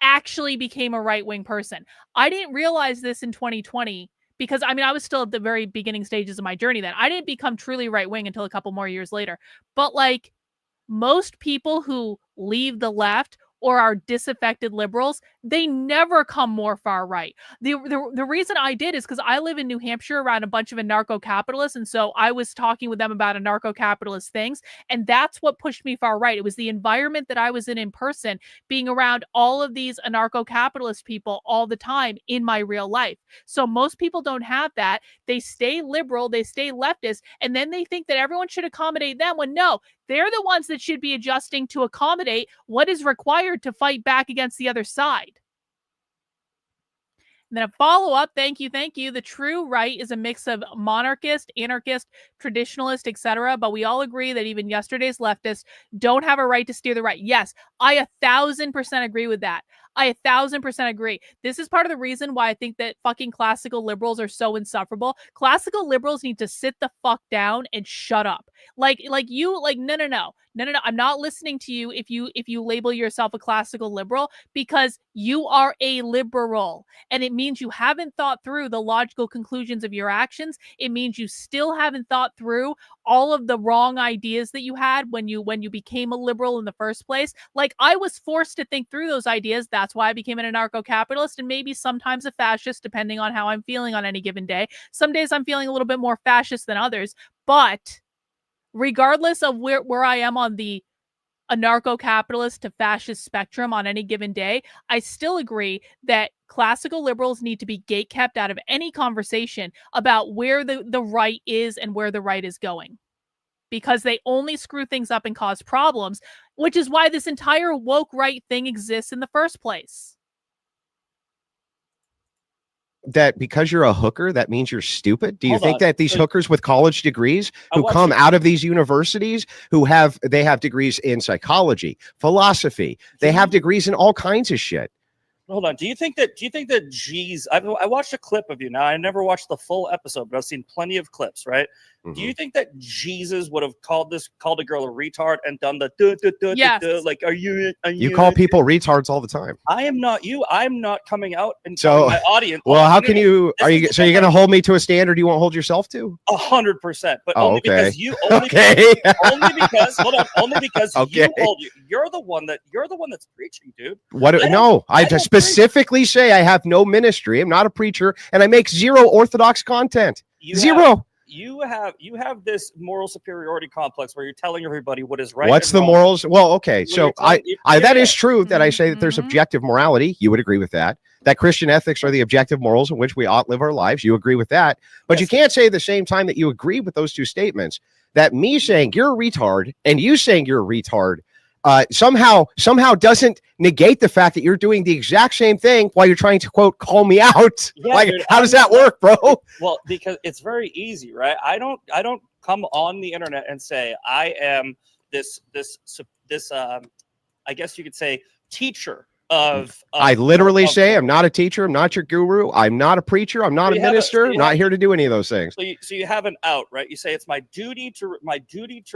actually became a right-wing person. I didn't realize this in 2020 because, I mean, I was still at the very beginning stages of my journey then. I didn't become truly right-wing until a couple more years later. But, like, most people who leave the left or are disaffected liberals, they never come more far right. The reason I did is because I live in New Hampshire around a bunch of anarcho-capitalists, and so I was talking with them about anarcho-capitalist things, and that's what pushed me far right. It was the environment that I was in person, being around all of these anarcho-capitalist people all the time in my real life. So most people don't have that. They stay liberal, they stay leftist, and then they think that everyone should accommodate them, when no, they're the ones that should be adjusting to accommodate what is required to fight back against the other side. And then a follow-up, thank you. The true right is a mix of monarchist, anarchist, traditionalist, etc. But we all agree that even yesterday's leftists don't have a right to steer the right. Yes, I 1,000% agree with that. I 1,000% agree. This is part of the reason why I think that fucking classical liberals are so insufferable. Classical liberals need to sit the fuck down and shut up. Like you, like, no. I'm not listening to you if you label yourself a classical liberal, because you are a liberal. And it means you haven't thought through the logical conclusions of your actions. It means you still haven't thought through all of the wrong ideas that you had when you became a liberal in the first place. Like, I was forced to think through those ideas. That's why I became an anarcho-capitalist, and maybe sometimes a fascist, depending on how I'm feeling on any given day. Some days I'm feeling a little bit more fascist than others, but regardless of where I am on the anarcho-capitalist to fascist spectrum on any given day, I still agree that classical liberals need to be gatekept out of any conversation about where the right is and where the right is going, because they only screw things up and cause problems, which is why this entire woke right thing exists in the first place. That because you're a hooker, that means you're stupid? Do you Hold think on. that these hookers with college degrees I who want come you- out of these universities, they have degrees in psychology, philosophy, they have degrees in all kinds of shit? Hold on. Do you think that G's? I watched a clip of you. Now I never watched the full episode, but I've seen plenty of clips. Right? Do you think that Jesus would have called a girl a retard and done the Yes. like? Are you? You call people retards all the time. I am not you. I'm not coming out and So, telling my audience. Well, how can you? This Are is you? the So you're thing, going to hold me to a standard you won't hold yourself to? 100%, but Oh, only okay. because you. Only Okay. only because hold on. Only because Okay. you're the one that's preaching, dude. What? I No, I don't specifically say I have no ministry. I'm not a preacher, and I make zero orthodox content. You Zero. You have this moral superiority complex where you're telling everybody what is right. What's and the wrong. morals? Well, okay, When so you're telling- that yeah. is true that I say that there's Mhm. objective morality. You would agree with that. That Christian ethics are the objective morals in which we ought live our lives. You agree with that. But you Yes. can't say at the same time that you agree with those two statements that me saying you're a retard and you saying you're a retard somehow doesn't negate the fact that you're doing the exact same thing while you're trying to, quote, call me out. Yeah, Like, dude, how does that work, bro? Well, because it's very easy, right? I don't come on the internet and say I am this I guess you could say teacher of I literally of- say I'm not a teacher. I'm not your guru. I'm not a preacher. I'm not So a you have a- minister. so you Not have- here to do any of those things. So you have an out, right? You say it's my duty to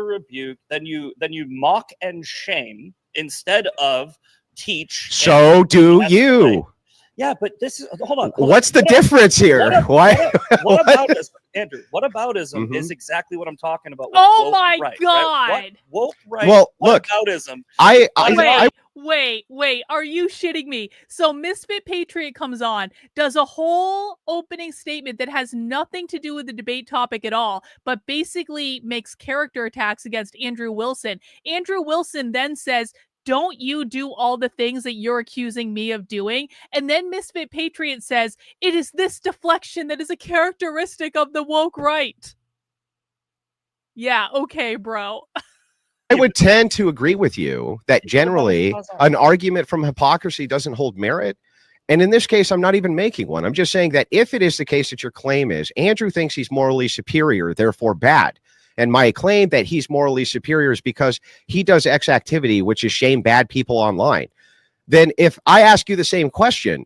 rebuke. Then you mock and shame instead of teach. So do that's you. right. Yeah, but this is hold on. What's the difference here? Why? What aboutism, Andrew? What aboutism is exactly what I'm talking about. With Oh woke my right, God. Right? What woke right? Well, what look, aboutism? Wait, are you shitting me? So Misfit Patriot comes on, does a whole opening statement that has nothing to do with the debate topic at all, but basically makes character attacks against Andrew Wilson. Andrew Wilson then says, don't you do all the things that you're accusing me of doing? And then Misfit Patriot says, it is this deflection that is a characteristic of the woke right. Yeah, okay, bro. I would tend to agree with you that generally an argument from hypocrisy doesn't hold merit. And in this case, I'm not even making one. I'm just saying that if it is the case that your claim is Andrew thinks he's morally superior, therefore bad. And my claim that he's morally superior is because he does X activity, which is shame bad people online. Then if I ask you the same question,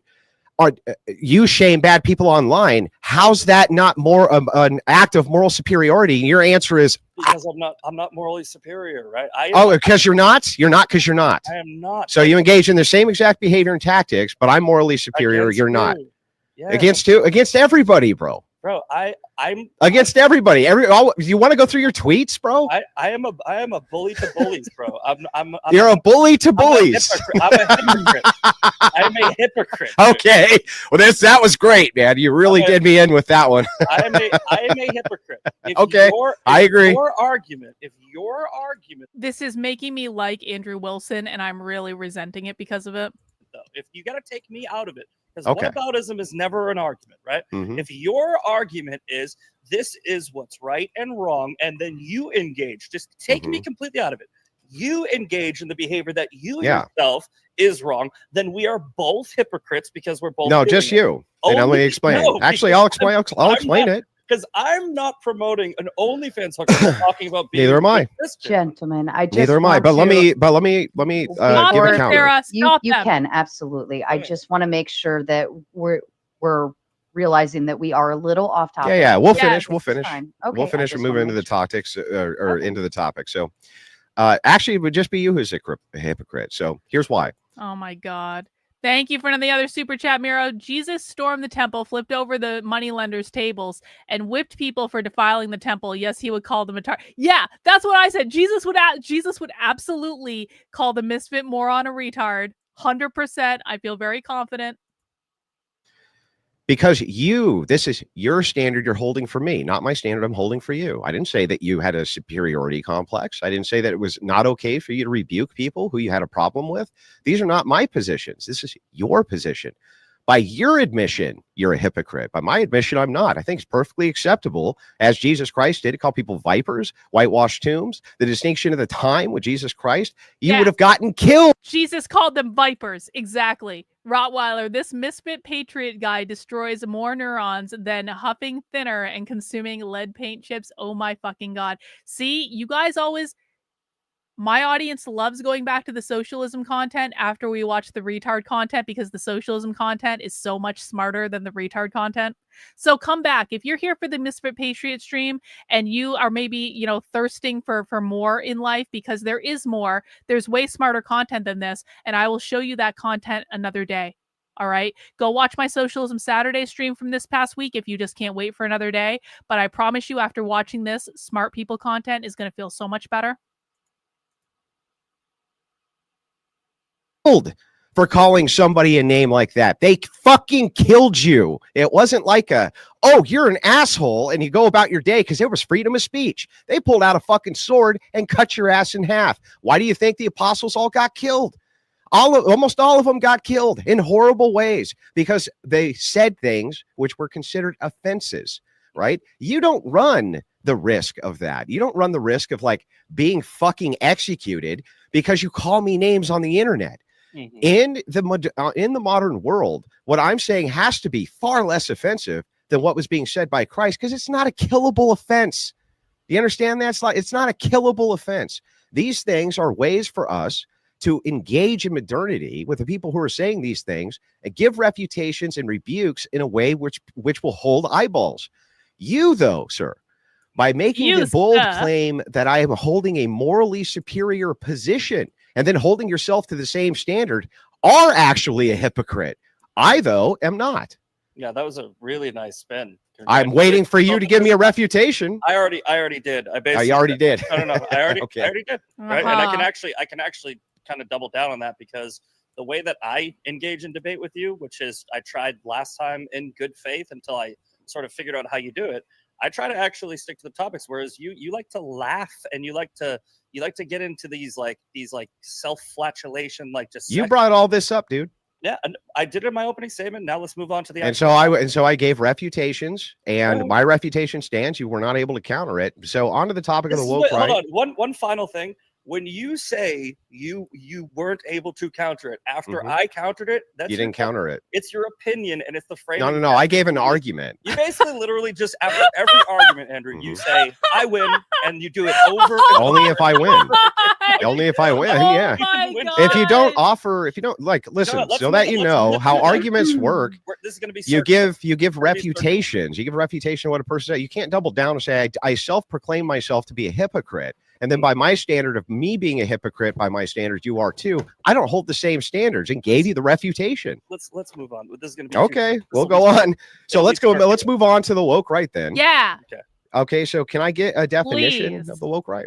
you shame bad people online, how's that not more an act of moral superiority? And your answer is Because I'm not morally superior, right? Because you're not? You're not because you're not. I am not. So you engage in the same exact behavior and tactics, but I'm morally superior. Against You're not. who? Yeah. Against everybody, bro. Bro, I'm Against everybody. You want to go through your tweets, bro? I am a bully to bullies, bro. I'm You're a bully to bullies. I'm a hypocrite. I'm a hypocrite. Okay. Well, that was great, man. You really did me in with that one. I am a hypocrite. Okay, I agree. If your argument, This is making me like Andrew Wilson, and I'm really resenting it because of it. though, if you got to take me out of it, because Okay. whataboutism is never an argument, right? Mhm. If your argument is this is what's right and wrong, and then you engage, just take me completely out of it. You engage in the behavior that you yourself is wrong, then we are both hypocrites because we're both. No, doing just it. you. And let me explain. No, Actually, I'll explain. I'll explain it. Because I'm not promoting an OnlyFans hooker. I'm talking about being Neither am I. Gentlemen, I just Neither am I. want But to- let me Stop give it, a counter. Sarah. You Stop you them. can absolutely. I just want to make sure that we're realizing that we are a little off topic. Yeah, we'll Yeah, finish. We'll It's finish. fine. Okay, We'll I finish just and move wanna into the make sure. topics or Okay. into the topic. So, actually, it would just be you who's a hypocrite. So here's why. Oh my God. Thank you for another other super chat, Miro. Jesus stormed the temple, flipped over the moneylenders' tables, and whipped people for defiling the temple. Yes, he would call them a Yeah, that's what I said. Jesus would absolutely call the misfit moron a retard. 100%. I feel very confident. Because this is your standard you're holding for me, not my standard I'm holding for you. I didn't say that you had a superiority complex. I didn't say that it was not okay for you to rebuke people who you had a problem with. These are not my positions. This is your position. By your admission, you're a hypocrite. By my admission, I'm not. I think it's perfectly acceptable, as Jesus Christ did, to call people vipers, whitewashed tombs. The distinction of the time with Jesus Christ, you would have gotten killed. Jesus called them vipers. Exactly. Rottweiler, this misfit patriot guy destroys more neurons than huffing thinner and consuming lead paint chips. Oh my fucking God. See, you guys always... My audience loves going back to the socialism content after we watch the retard content because the socialism content is so much smarter than the retard content. So come back. If you're here for the Misfit Patriot stream and you are maybe, thirsting for more in life, because there is more, there's way smarter content than this, and I will show you that content another day. All right, go watch my Socialism Saturday stream from this past week if you just can't wait for another day. But I promise you, after watching this, smart people content is going to feel so much better. For calling somebody a name like that. They fucking killed you. It wasn't like you're an asshole and you go about your day because there was freedom of speech. They pulled out a fucking sword and cut your ass in half. Why do you think the apostles all got killed? Almost all of them got killed in horrible ways because they said things which were considered offenses, right? You don't run the risk of that. You don't run the risk of being fucking executed because you call me names on the internet. Mm-hmm. In the modern world, what I'm saying has to be far less offensive than what was being said by Christ, because it's not a killable offense. Do you understand that? It's not a killable offense. These things are ways for us to engage in modernity with the people who are saying these things and give refutations and rebukes in a way which will hold eyeballs. You, though, sir, by making the bold claim that I am holding a morally superior position and then holding yourself to the same standard, are actually a hypocrite. I, though, am not. Yeah, that was a really nice spin. I'm waiting for you to give me a refutation. I already did. I basically. You already did. No. I already did. Right, Uh-huh. and I can actually kind of double down on that, because the way that I engage in debate with you, which is I tried last time in good faith until I sort of figured out how you do it. I try to actually stick to the topics, whereas you like to laugh and you like to get into these self-flatulation, You brought all this up, dude. Yeah, and I did it in my opening statement. Now let's move on to the. And so I gave refutations, and my refutation stands. You were not able to counter it. So on to the topic of the woke right. Hold on, one final thing. When you say you weren't able to counter it after I countered it, you didn't counter it. It's your opinion, and it's the frame. No. I gave an argument. You basically literally just after every argument, Andrew, you say I win, and you do it over. And Only over. if I win. Only if I win. Oh Yeah. If you don't listen, so that you know how arguments work. This is going to be. You give refutations. You give a refutation of what a person said. You can't double down and say I self-proclaim myself to be a hypocrite. And then by my standard of me being a hypocrite, by my standards, you are too. I don't hold the same standards and gave you the refutation. Let's move on. This is going to be okay. We'll go on. So let's go. Let's move on to the woke right then. Yeah. Okay. So can I get a definition Please. of the woke right?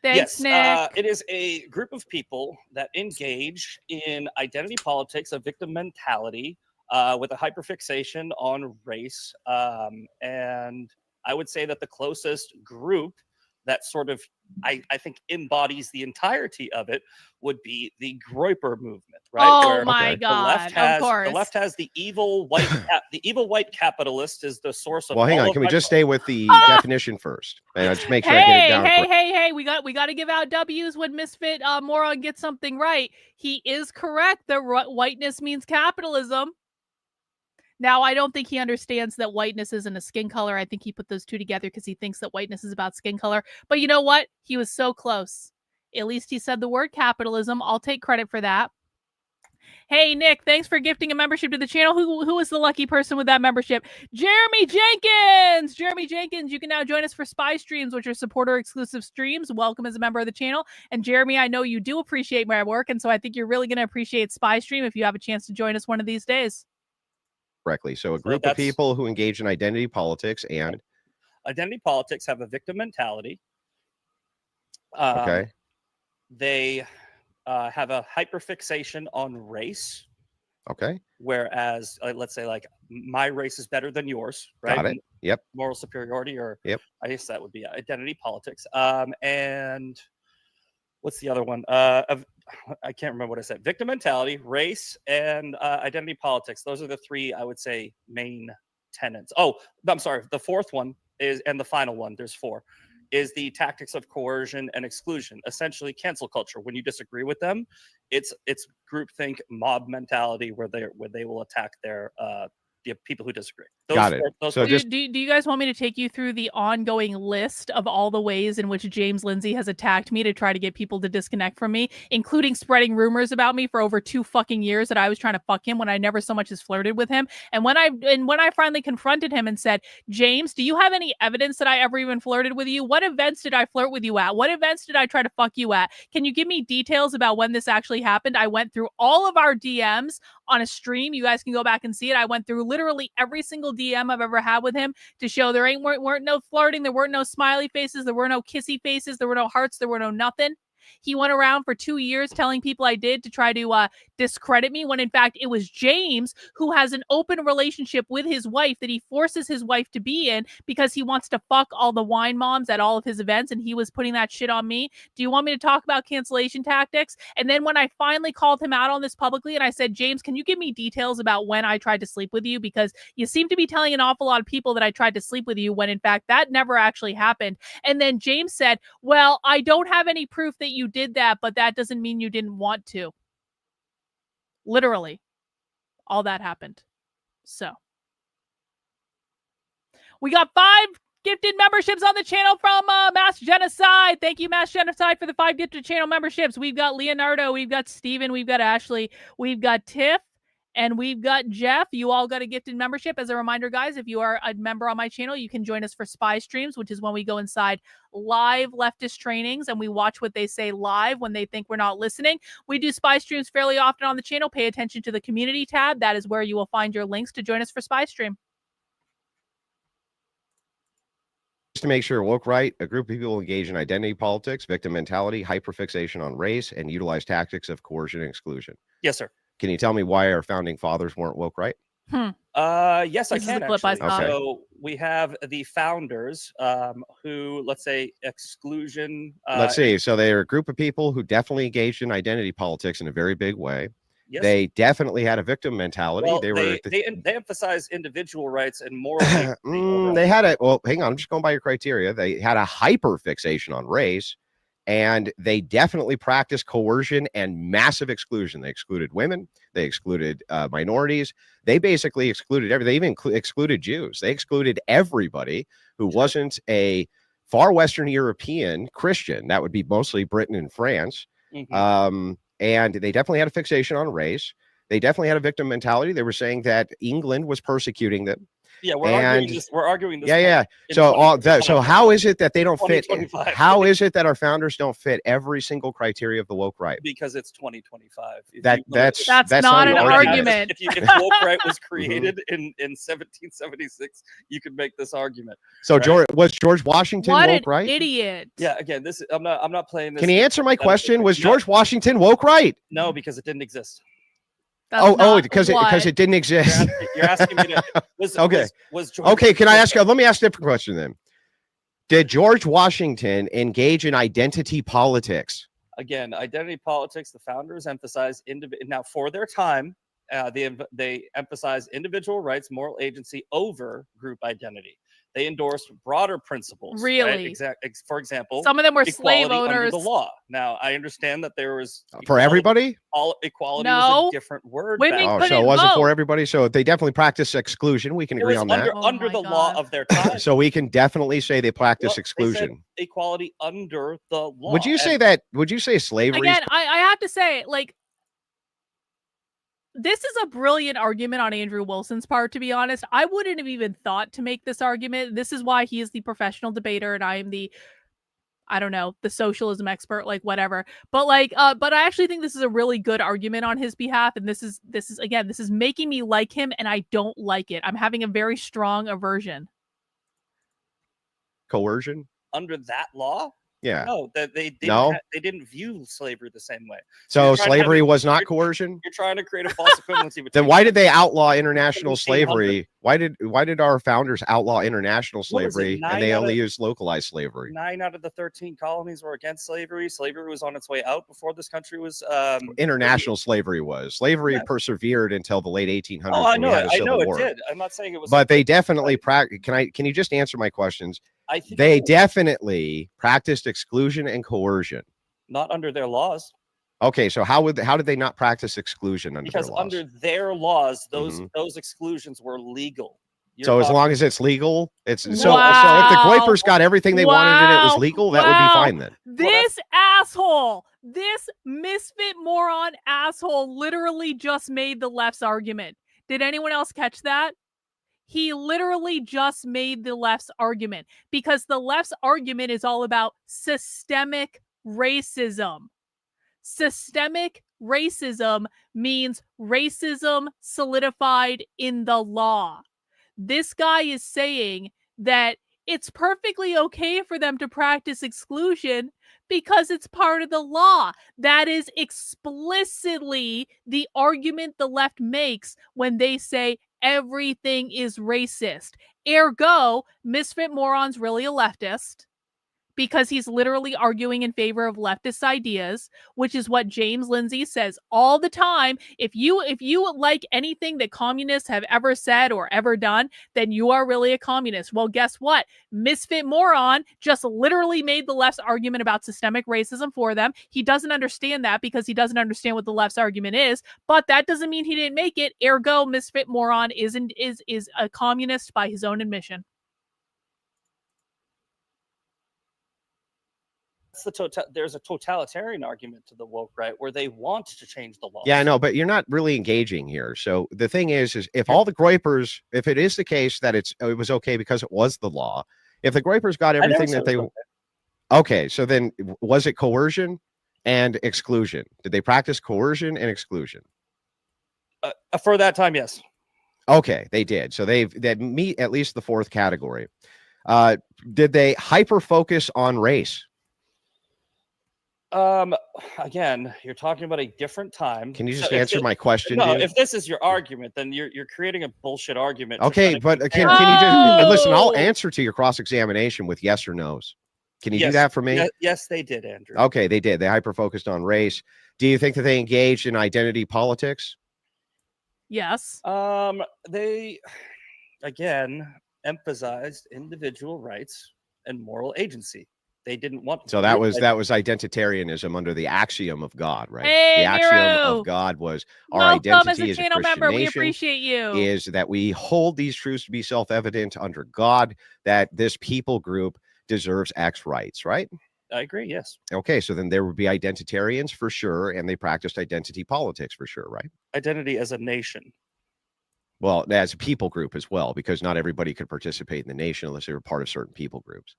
Thanks, yes, Nick. it is a group of people that engage in identity politics, a victim mentality, with a hyperfixation on race. And I would say that the closest group that sort of, I think, embodies the entirety of it would be the Groyper movement, right? Oh my God! Of course, the left has the evil white, the evil white capitalist is the source of. Well, hang on. Can we just stay with the definition first? And just make sure I get it down. Hey! We got to give out W's when Misfit Moron gets something right. He is correct that whiteness means capitalism. Now, I don't think he understands that whiteness isn't a skin color. I think he put those two together because he thinks that whiteness is about skin color. But you know what? He was so close. At least he said the word capitalism. I'll take credit for that. Hey, Nick, thanks for gifting a membership to the channel. Who is the lucky person with that membership? Jeremy Jenkins! Jeremy Jenkins, you can now join us for Spy Streams, which are supporter-exclusive streams. Welcome as a member of the channel. And Jeremy, I know you do appreciate my work, and so I think you're really going to appreciate Spy Stream if you have a chance to join us one of these days. Correctly. So a group of people who engage in identity politics and... Identity politics have a victim mentality. Okay. They have a hyperfixation on race. Okay. Whereas, let's say, like, my race is better than yours, right? Got it. Yep. Moral superiority, or I guess that would be identity politics. And what's the other one? I can't remember what I said. Victim mentality, race, and identity politics. Those are the three, I would say, main tenets. Oh, I'm sorry. The fourth one is, and the final one, there's four, is the tactics of coercion and exclusion. Essentially, cancel culture. When you disagree with them, it's groupthink, mob mentality, where they will attack the people who disagree. Got it. So do you guys want me to take you through the ongoing list of all the ways in which James Lindsay has attacked me to try to get people to disconnect from me, including spreading rumors about me for over 2 fucking years that I was trying to fuck him when I never so much as flirted with him? And when I finally confronted him and said, James, do you have any evidence that I ever even flirted with you? What events did I flirt with you at? What events did I try to fuck you at? Can you give me details about when this actually happened? I went through all of our DMs on a stream. You guys can go back and see it. I went through literally every single DM I've ever had with him to show there weren't no flirting, there weren't no smiley faces, there were no kissy faces, there were no hearts, there were no nothing. He went around for 2 years telling people I did to try to discredit me, when in fact it was James who has an open relationship with his wife that he forces his wife to be in because he wants to fuck all the wine moms at all of his events, and he was putting that shit on me. Do you want me to talk about cancellation tactics? And then when I finally called him out on this publicly and I said, James, can you give me details about when I tried to sleep with you? Because you seem to be telling an awful lot of people that I tried to sleep with you, when in fact that never actually happened. And then James said, well, I don't have any proof that you did that, but that doesn't mean you didn't want to. Literally, all that happened. So we got 5 gifted memberships on the channel from Mass Genocide. Thank you, Mass Genocide, for the 5 gifted channel memberships. We've got Leonardo, we've got Steven, we've got Ashley, we've got Tiff, and we've got Jeff. You all got a gifted membership. As a reminder, guys, if you are a member on my channel, you can join us for Spy Streams, which is when we go inside live leftist trainings and we watch what they say live when they think we're not listening. We do Spy Streams fairly often on the channel. Pay attention to the community tab. That is where you will find your links to join us for Spy Stream. Just to make sure, woke right, a group of people engage in identity politics, victim mentality, hyperfixation on race, and utilize tactics of coercion and exclusion. Yes, sir. Can you tell me why our founding fathers weren't woke right? Yes, I This is can the clip actually. I saw. So we have the founders who, let's say, exclusion. Let's see. So they're a group of people who definitely engaged in identity politics in a very big way. Yes. They definitely had a victim mentality. Well, they they emphasize individual rights and moral. they had a, well, hang on, I'm just going by your criteria. They had a hyper fixation on race, and they definitely practiced coercion and massive exclusion. They excluded women. They excluded minorities. They basically excluded everything. They even excluded Jews. They excluded everybody who wasn't a far Western European Christian. That would be mostly Britain and France. And they definitely had a fixation on race. They definitely had a victim mentality. They were saying that England was persecuting them. Yeah, we're arguing this. Yeah. So how is it that they don't fit? How is it that our founders don't fit every single criteria of the woke right? Because it's 2025. That's not an argument. If woke right was created in 1776, you could make this argument. So right? Was George Washington woke right? Idiot. Yeah. Again, this I'm not playing this. Can you answer my question? Was George Washington woke right? No, because it didn't exist. Because it didn't exist. You're asking me to. Was George okay, can I ask? Let me ask a different question then. Did George Washington engage in identity politics? Again, identity politics. The founders emphasized now for their time. They emphasized individual rights, moral agency over group identity. They endorsed broader principles. Really? Right? For example, some of them were slave owners. Under the law. Now, I understand that there was for everybody. All equality was a different word. So it wasn't for everybody. So they definitely practiced exclusion. We can agree on that. Under the law of their time. So we can definitely say they practice exclusion. They said equality under the law. Would you say that? Would you say slavery? Again, I have to say, like, this is a brilliant argument on Andrew Wilson's part, to be honest. I wouldn't have even thought to make this argument. This is why he is the professional debater and I am the, I don't know, the socialism expert, like whatever. But but I actually think this is a really good argument on his behalf. And this is again, this is making me like him, and I don't like it. I'm having a very strong aversion. Coercion? Under that law? Yeah. No, that they didn't view slavery the same way. So slavery was not coercion? You're trying to create a false equivalency between. Then why did they outlaw international slavery? Why did our founders outlaw international slavery and they only used localized slavery? 9 out of the 13 colonies were against slavery. Slavery was on its way out before this country was international slavery was. Slavery persevered until the late 1800s. Oh, I know, War. It did. I'm not saying it was. But they definitely Can you just answer my questions? I think they definitely practiced exclusion and coercion. Not under their laws. Okay, so how did they not practice exclusion under their laws? Under their laws, those exclusions were legal. So as long as it's legal, it's so if the Quakers got everything they wanted and it was legal, that would be fine then. This asshole, this misfit moron asshole literally just made the left's argument. Did anyone else catch that? He literally just made the left's argument, because the left's argument is all about systemic racism. Systemic racism means racism solidified in the law. This guy is saying that it's perfectly okay for them to practice exclusion because it's part of the law. That is explicitly the argument the left makes when they say everything is racist. Ergo, Misfit Moron's really a leftist, because he's literally arguing in favor of leftist ideas, which is what James Lindsay says all the time. If you like anything that communists have ever said or ever done, then you are really a communist. Well, guess what? Misfit Moron just literally made the left's argument about systemic racism for them. He doesn't understand that because he doesn't understand what the left's argument is, but that doesn't mean he didn't make it. Ergo, Misfit Moron is a communist by his own admission. There's a totalitarian argument to the woke right where they want to change the law. Yeah, I know, but you're not really engaging here. So the thing is if all the Groypers, if it is the case that it was okay because it was the law, if the Groypers got everything that they okay, so then was it coercion and exclusion? Did they practice coercion and exclusion? For that time, yes. Okay, they did. So they meet at least the fourth category. Did they hyper focus on race? Again, you're talking about a different time. Can you just answer my question? No, if this is your argument, then you're creating a bullshit argument. Okay, but can you just listen? I'll answer to your cross-examination with yes or no's. Can you do that for me? Yes, they did, Andrew. Okay, they did. They hyper-focused on race. Do you think that they engaged in identity politics? Yes. They, again, emphasized individual rights and moral agency. They didn't want. So that was identitarianism under the axiom of God, right? Hey, the axiom of God was our identity as a Christian member. nation. We appreciate you. Is that we hold these truths to be self-evident under God, that this people group deserves X rights, right? I agree. Yes. Okay, so then there would be identitarians for sure, and they practiced identity politics for sure, right? Identity as a nation. Well, as a people group as well, because not everybody could participate in the nation unless they were part of certain people groups.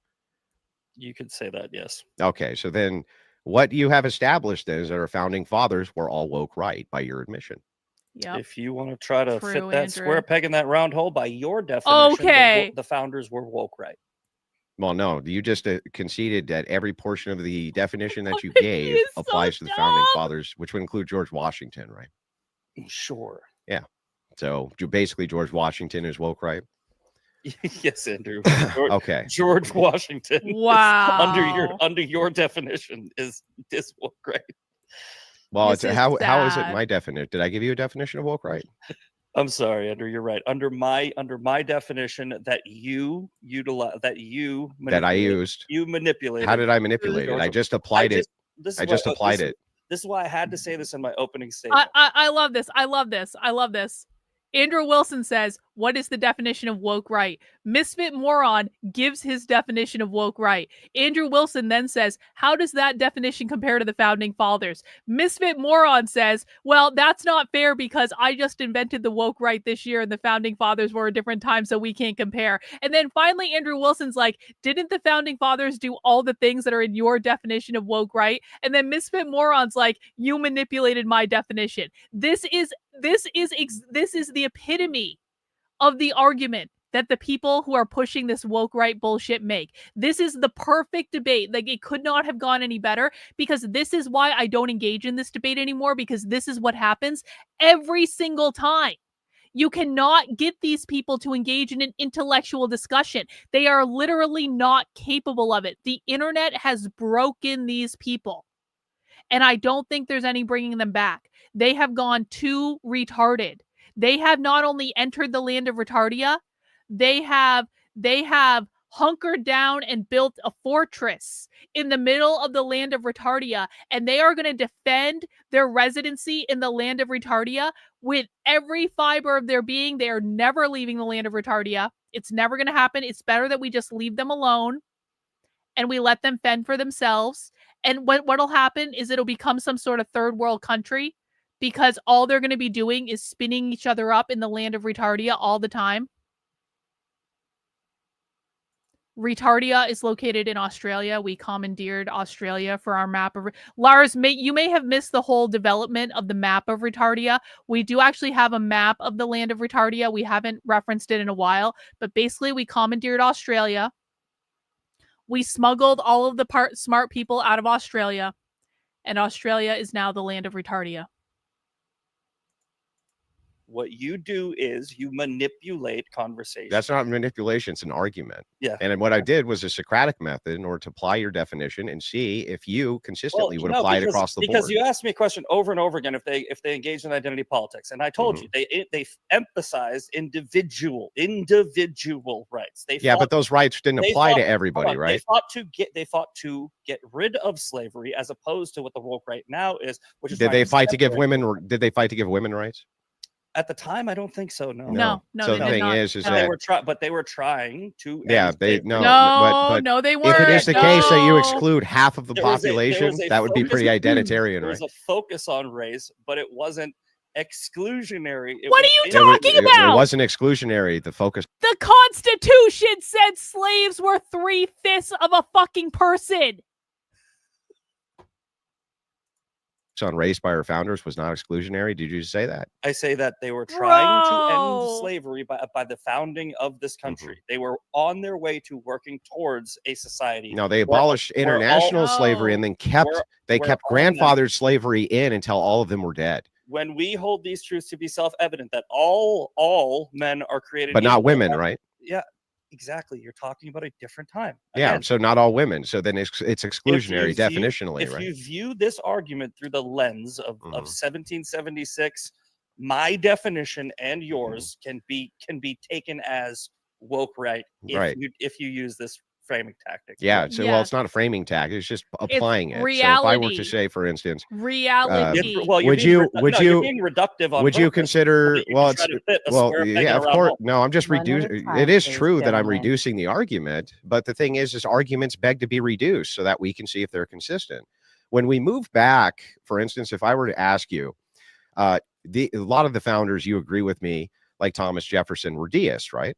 You could say that, yes. Okay, so then what you have established is that our founding fathers were all woke right by your admission. Yeah. If you want to try to True, fit that Andrew. square peg in that round hole by your definition, okay, the founders were woke right. Well, no, you just conceded that every portion of the definition that you gave applies to the founding fathers, which would include George Washington, right? Sure. Yeah. So basically George Washington is woke right? Yes, Andrew. Okay. George Washington. Wow. Under your definition is woke right. Well, how is it my definition? Did I give you a definition of woke right? I'm sorry, Andrew. You're right. Under my definition that you manipulated. How did I manipulate it? I just applied it. I just applied it. This is why I had to say this in my opening statement. I love this. I love this. Andrew Wilson says, what is the definition of woke right? Misfit Moron gives his definition of woke right. Andrew Wilson then says, how does that definition compare to the founding fathers? Misfit Moron says, well, that's not fair because I just invented the woke right this year and the founding fathers were a different time, so we can't compare. And then finally, Andrew Wilson's like, didn't the founding fathers do all the things that are in your definition of woke right? And then Misfit Moron's like, you manipulated my definition. This is the epitome of the argument that the people who are pushing this woke right bullshit make. This is the perfect debate. Like, it could not have gone any better, because this is why I don't engage in this debate anymore, because this is what happens every single time. You cannot get these people to engage in an intellectual discussion. They are literally not capable of it. The internet has broken these people. And I don't think there's any bringing them back. They have gone too retarded. They have not only entered the land of retardia, they have hunkered down and built a fortress in the middle of the land of retardia, and they are going to defend their residency in the land of retardia with every fiber of their being. They are never leaving the land of retardia. It's never going to happen. It's better that we just leave them alone and we let them fend for themselves. And what'll happen is it'll become some sort of third world country, because all they're going to be doing is spinning each other up in the land of retardia all the time. Retardia is located in Australia. We commandeered Australia for our map of... Lars, you may have missed the whole development of the map of retardia. We do actually have a map of the land of retardia. We haven't referenced it in a while, but basically we commandeered Australia. We smuggled all of the smart people out of Australia, and Australia is now the land of retardia. What you do is you manipulate conversation. That's not manipulation. It's an argument. Yeah. And what I did was a Socratic method in order to apply your definition and see if you consistently would apply it across the board. Because you asked me a question over and over again if they engage in identity politics, and I told you they emphasize individual rights. But those rights didn't apply to everybody, right? They fought to get rid of slavery, as opposed to what the woke right now is, which is did they fight to give women rights? At the time, I don't think so. No. So the thing is that they were trying to. No, they weren't. If it is the case that you exclude half of the population, that would be pretty identitarian, there right? was a focus on race, but it wasn't exclusionary. What are you talking about? It wasn't exclusionary. The focus. The Constitution said slaves were 3/5 of a fucking person. On race by our founders was not exclusionary. Did you say that? I say that they were trying to end slavery by the founding of this country. They were on their way to working towards a society. No, they abolished international slavery and then kept grandfathered slavery in until all of them were dead. When we hold these truths to be self-evident that all men are created, but not women, right? Yeah. Exactly. You're talking about a different time. Again, so not all women. So then it's exclusionary definitionally, if right? If you view this argument through the lens of 1776, my definition and yours can be taken as woke right if you use this framing tactic. Yeah. So well, it's not a framing tactic. It's just applying it. Reality. So if I were to say, for instance, reality. You're being reductive on would you consider? Well, of course. Hole. No, I'm just reducing. It is true that I'm reducing the argument, but the thing is arguments beg to be reduced so that we can see if they're consistent. When we move back, for instance, if I were to ask you, a lot of the founders, you agree with me, like Thomas Jefferson, were deists, right?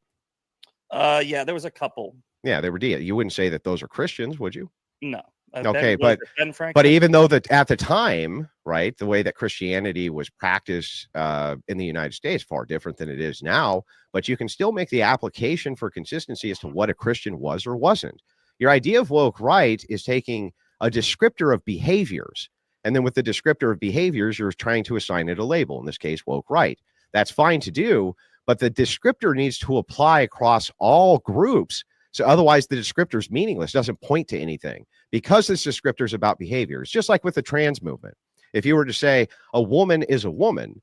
Yeah, there was a couple. Yeah, they were deists. You wouldn't say that those are Christians, would you? No. Okay, but even though that at the time, right, the way that Christianity was practiced in the United States, far different than it is now, but you can still make the application for consistency as to what a Christian was or wasn't. Your idea of woke right is taking a descriptor of behaviors, and then with the descriptor of behaviors, you're trying to assign it a label, in this case, woke right. That's fine to do, but the descriptor needs to apply across all groups. So otherwise the descriptor is meaningless, doesn't point to anything, because this descriptor is about behavior. It's just like with the trans movement. If you were to say a woman is a woman,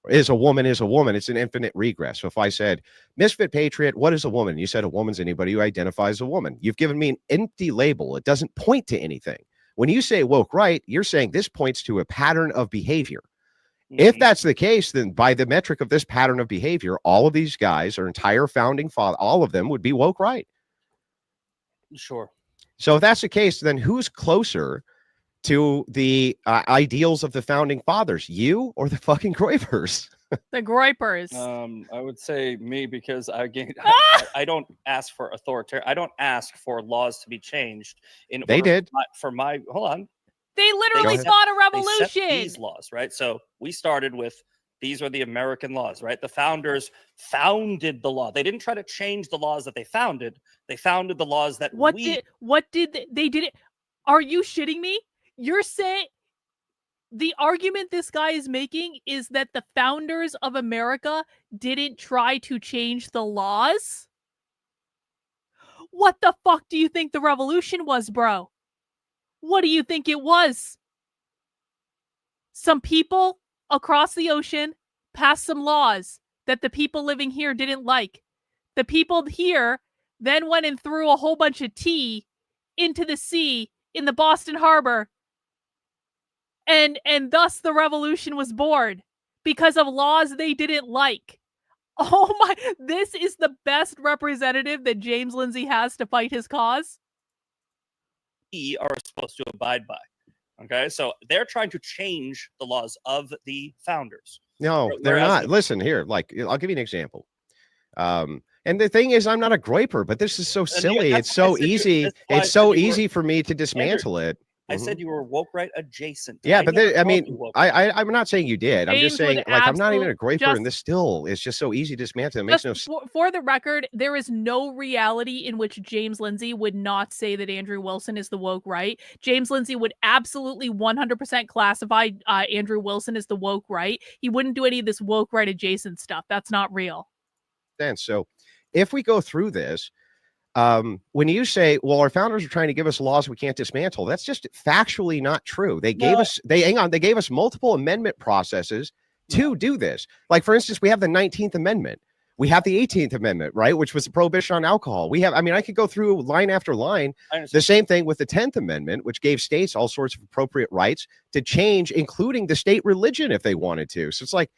it's an infinite regress. So if I said, Misfit Patriot, what is a woman? You said a woman's anybody who identifies as a woman. You've given me an empty label. It doesn't point to anything. When you say woke right, you're saying this points to a pattern of behavior. If Mhm. that's the case, then by the metric of this pattern of behavior, all of these guys, our entire founding father, all of them would be woke right. Sure. So if that's the case, then who's closer to the ideals of the founding fathers, you or the fucking Groypers? The Groypers. I would say me, because again, Ah! I don't ask for I don't ask for laws to be changed in They order did. for my hold on. They literally set- fought a They set revolution. these laws, right? So we started with these are the American laws, right? The founders founded the law. They didn't try to change the laws that they founded. They founded the laws that What did they did it? Are you shitting me? You're saying the argument this guy is making is that the founders of America didn't try to change the laws? What the fuck do you think the revolution was, bro? What do you think it was? Some people across the ocean passed some laws that the people living here didn't like. The people here then went and threw a whole bunch of tea into the sea in the Boston Harbor. And thus the revolution was born because of laws they didn't like. Oh my, this is the best representative that James Lindsay has to fight his cause. we are supposed to abide by. Okay, so they're trying to change the laws of the founders. No, they're Whereas not. Listen here, like I'll give you an example. And the thing is, I'm not a Groyper, but this is so silly. that's It's why I so said you- easy. that's why I It's said so you were- easy for me to dismantle it. I Mhm. said you were woke right adjacent. Yeah, but never I called mean, you woke. I'm not saying you did. I'm James just would saying, like, I'm not even a absolute- Groyper, and this still is just so easy to dismantle. It makes no Just sense. for the record, there is no reality in which James Lindsay would not say that Andrew Wilson is the woke right. James Lindsay would absolutely 100% classify Andrew Wilson as the woke right. He wouldn't do any of this woke right adjacent stuff. That's not real. So if we go through this, when you say, well, our founders are trying to give us laws we can't dismantle, that's just factually not true. They gave they gave us multiple amendment processes to do this. Like, for instance, we have the 19th Amendment. We have the 18th Amendment, right? Which was the prohibition on alcohol. We have, I mean, I could go through line after line. The same thing with the 10th Amendment, which gave states all sorts of appropriate rights to change, including the state religion if they wanted to. So it's like,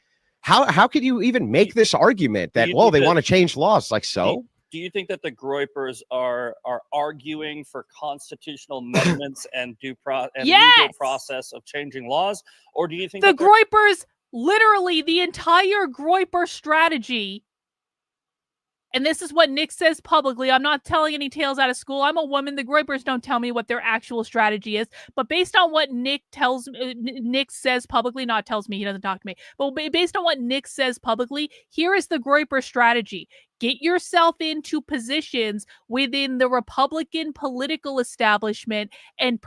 how could you even make this argument that, well, they want to change laws? Like, so? Do you think that the Groypers are arguing for constitutional amendments and legal process of changing laws, or do you think the Groypers, literally the entire Groyper strategy? And this is what Nick says publicly. I'm not telling any tales out of school. I'm a woman. The Groypers don't tell me what their actual strategy is. But based on what Nick says publicly, not tells me, he doesn't talk to me. But based on what Nick says publicly, here is the Groyper strategy. Get yourself into positions within the Republican political establishment and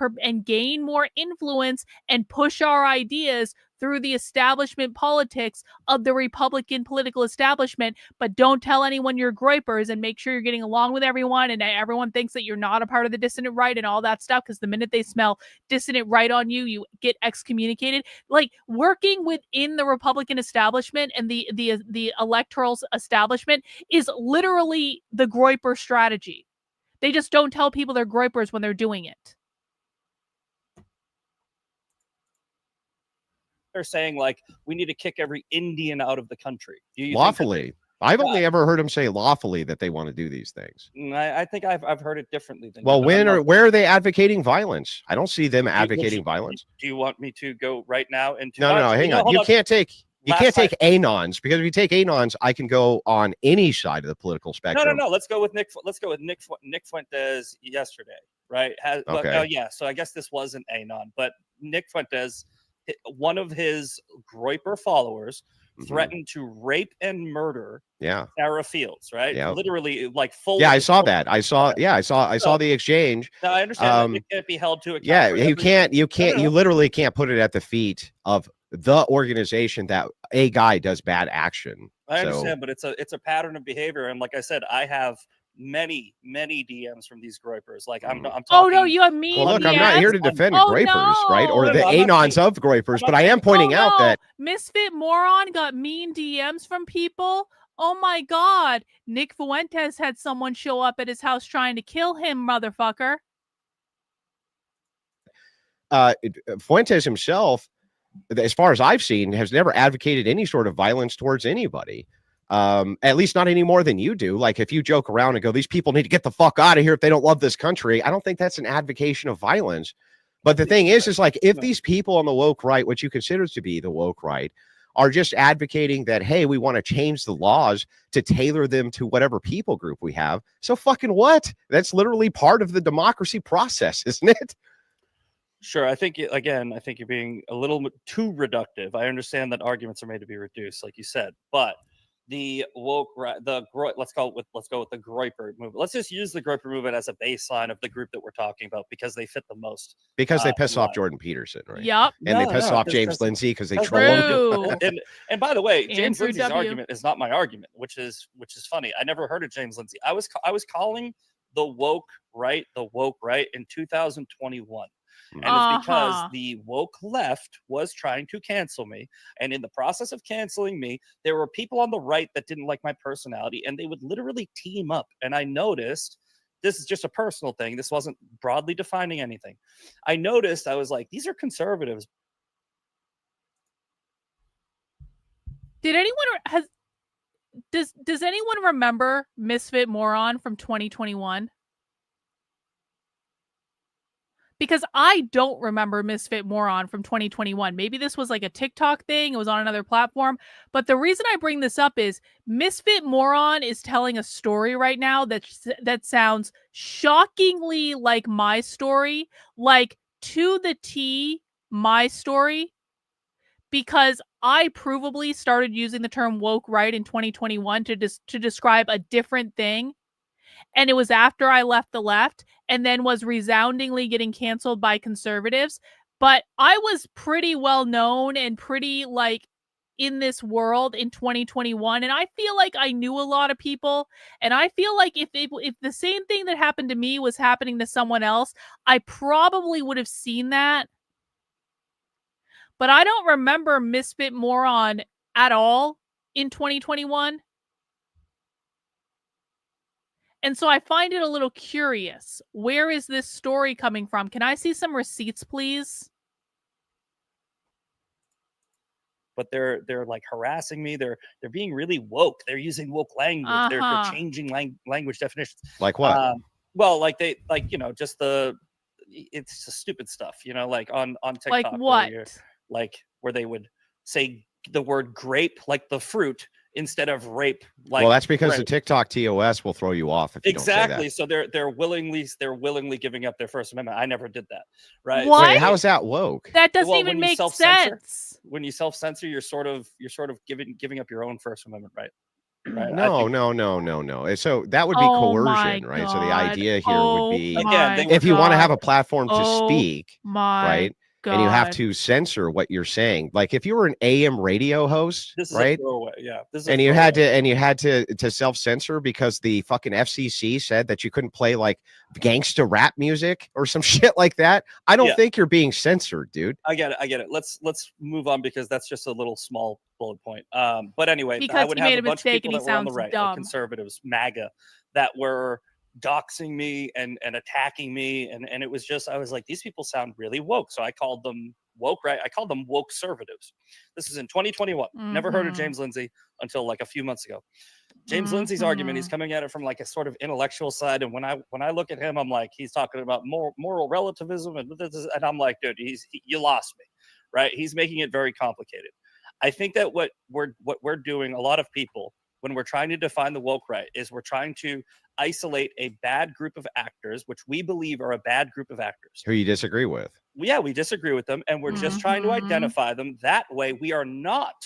gain more influence and push our ideas through the establishment politics of the Republican political establishment, but don't tell anyone you're Groypers, and make sure you're getting along with everyone and everyone thinks that you're not a part of the dissident right and all that stuff, because the minute they smell dissident right on you, you get excommunicated. Like, working within the Republican establishment and the electoral establishment is literally the Groyper strategy. They just don't tell people they're Groypers when they're doing it. they're saying, like, we need to kick every Indian out of the country? Do you lawfully? I've only ever heard them say lawfully that they want to do these things. I think I've heard it differently than well, you, where are they advocating violence? I don't see them advocating violence. Do you want me to go right now into No, hang on. You can't take anons, because if you take anons, I can go on any side of the political spectrum. No. Let's go with Nick Fuentes yesterday, right? Okay. Yeah. So I guess this was an anon, but Nick Fuentes, one of his Groyper followers, threatened to rape and murder Sarah Fields, right? Yeah. Literally, like, full. Yeah, I saw that. I saw the exchange. Now, I understand that it can't be held to account. Yeah, you literally can't put it at the feet of the organization that a guy does bad action. I understand, but it's a pattern of behavior, and like I said, I have many DMs from these Groypers. Like, I'm talking. Oh no, you have me. Well, look, I'm not here to defend Groypers, right, or the anons of Groypers, but I am pointing out that Misfit Moron got mean DMs from people. Oh my God, Nick Fuentes had someone show up at his house trying to kill him, motherfucker. Fuentes himself as far as I've seen, has never advocated any sort of violence towards anybody. At least not any more than you do. Like if you joke around and go, these people need to get the fuck out of here if they don't love this country, I don't think that's an advocation of violence. But the thing is like, if these people on the woke right, what you consider to be the woke right, are just advocating that, hey, we want to change the laws to tailor them to whatever people group we have. So fucking what? That's literally part of the democracy process, isn't it? Sure. I think, again, I think you're being a little too reductive. I understand that arguments are made to be reduced, like you said, but the woke, let's go with the Groyper movement. Let's just use the Groyper movement as a baseline of the group that we're talking about because they fit the most. Because they piss off Jordan Peterson, right? Yep. And they piss off James Lindsay because they troll him. And by the way, James Andrew Lindsay's W. argument is not my argument, which is funny. I never heard of James Lindsay. I was calling the woke right in 2021. And it's because the woke left was trying to cancel me. And in the process of canceling me, there were people on the right that didn't like my personality, and they would literally team up. And I noticed, this is just a personal thing, this wasn't broadly defining anything. I noticed, I was like, these are conservatives. Does anyone remember Misfit Moron from 2021? Because I don't remember Misfit Moron from 2021. Maybe this was like a TikTok thing. It was on another platform. But the reason I bring this up is Misfit Moron is telling a story right now that sounds shockingly like my story, like to the T, my story. Because I provably started using the term woke right in 2021 to describe a different thing. And it was after I left the left and then was resoundingly getting canceled by conservatives. But I was pretty well known and pretty like in this world in 2021. And I feel like I knew a lot of people. And I feel like if the same thing that happened to me was happening to someone else, I probably would have seen that. But I don't remember Misfit Moron at all in 2021. And so I find it a little curious. Where is this story coming from? Can I see some receipts, please? But they're like harassing me. They're being really woke. They're using woke language. They're changing language definitions. Like what? Well, like just it's stupid stuff. Like on TikTok. Like what? Where they would say the word grape like the fruit instead of rape. Well, that's because the TikTok TOS will throw you off if you don't say that. So they're willingly giving up their First Amendment. I never did that. Right? What? Wait, how is that woke? That doesn't even make sense. When you self-censor, you're sort of giving up your own First Amendment right. Right? No. So that would be coercion, right? So the idea here would be, again, if you want to have a platform to speak, right? God. And you have to censor what you're saying. Like if you were an AM radio host, this is right? A throwaway. Yeah. And you had to self-censor because the fucking FCC said that you couldn't play like gangsta rap music or some shit like that. I don't think you're being censored, dude. I get it. Let's move on because that's just a little small bullet point. But anyway, because I would have a bunch of people and that were on the right, like conservatives, MAGA, that were doxing me and attacking me, and it was just, I was like, these people sound really woke, so I called them woke, right? I called them woke conservatives. This is in 2021. Never heard of James Lindsay until like a few months ago. James Lindsay's argument, he's coming at it from like a sort of intellectual side, and when I look at him, I'm like, he's talking about moral relativism, and I'm like, dude, you lost me, right? He's making it very complicated. I think that what we're doing, a lot of people, when we're trying to define the woke right, is we're trying to isolate a bad group of actors, which we believe are a bad group of actors. Who you disagree with. Yeah, we disagree with them, and we're just trying to identify them. That way, we are not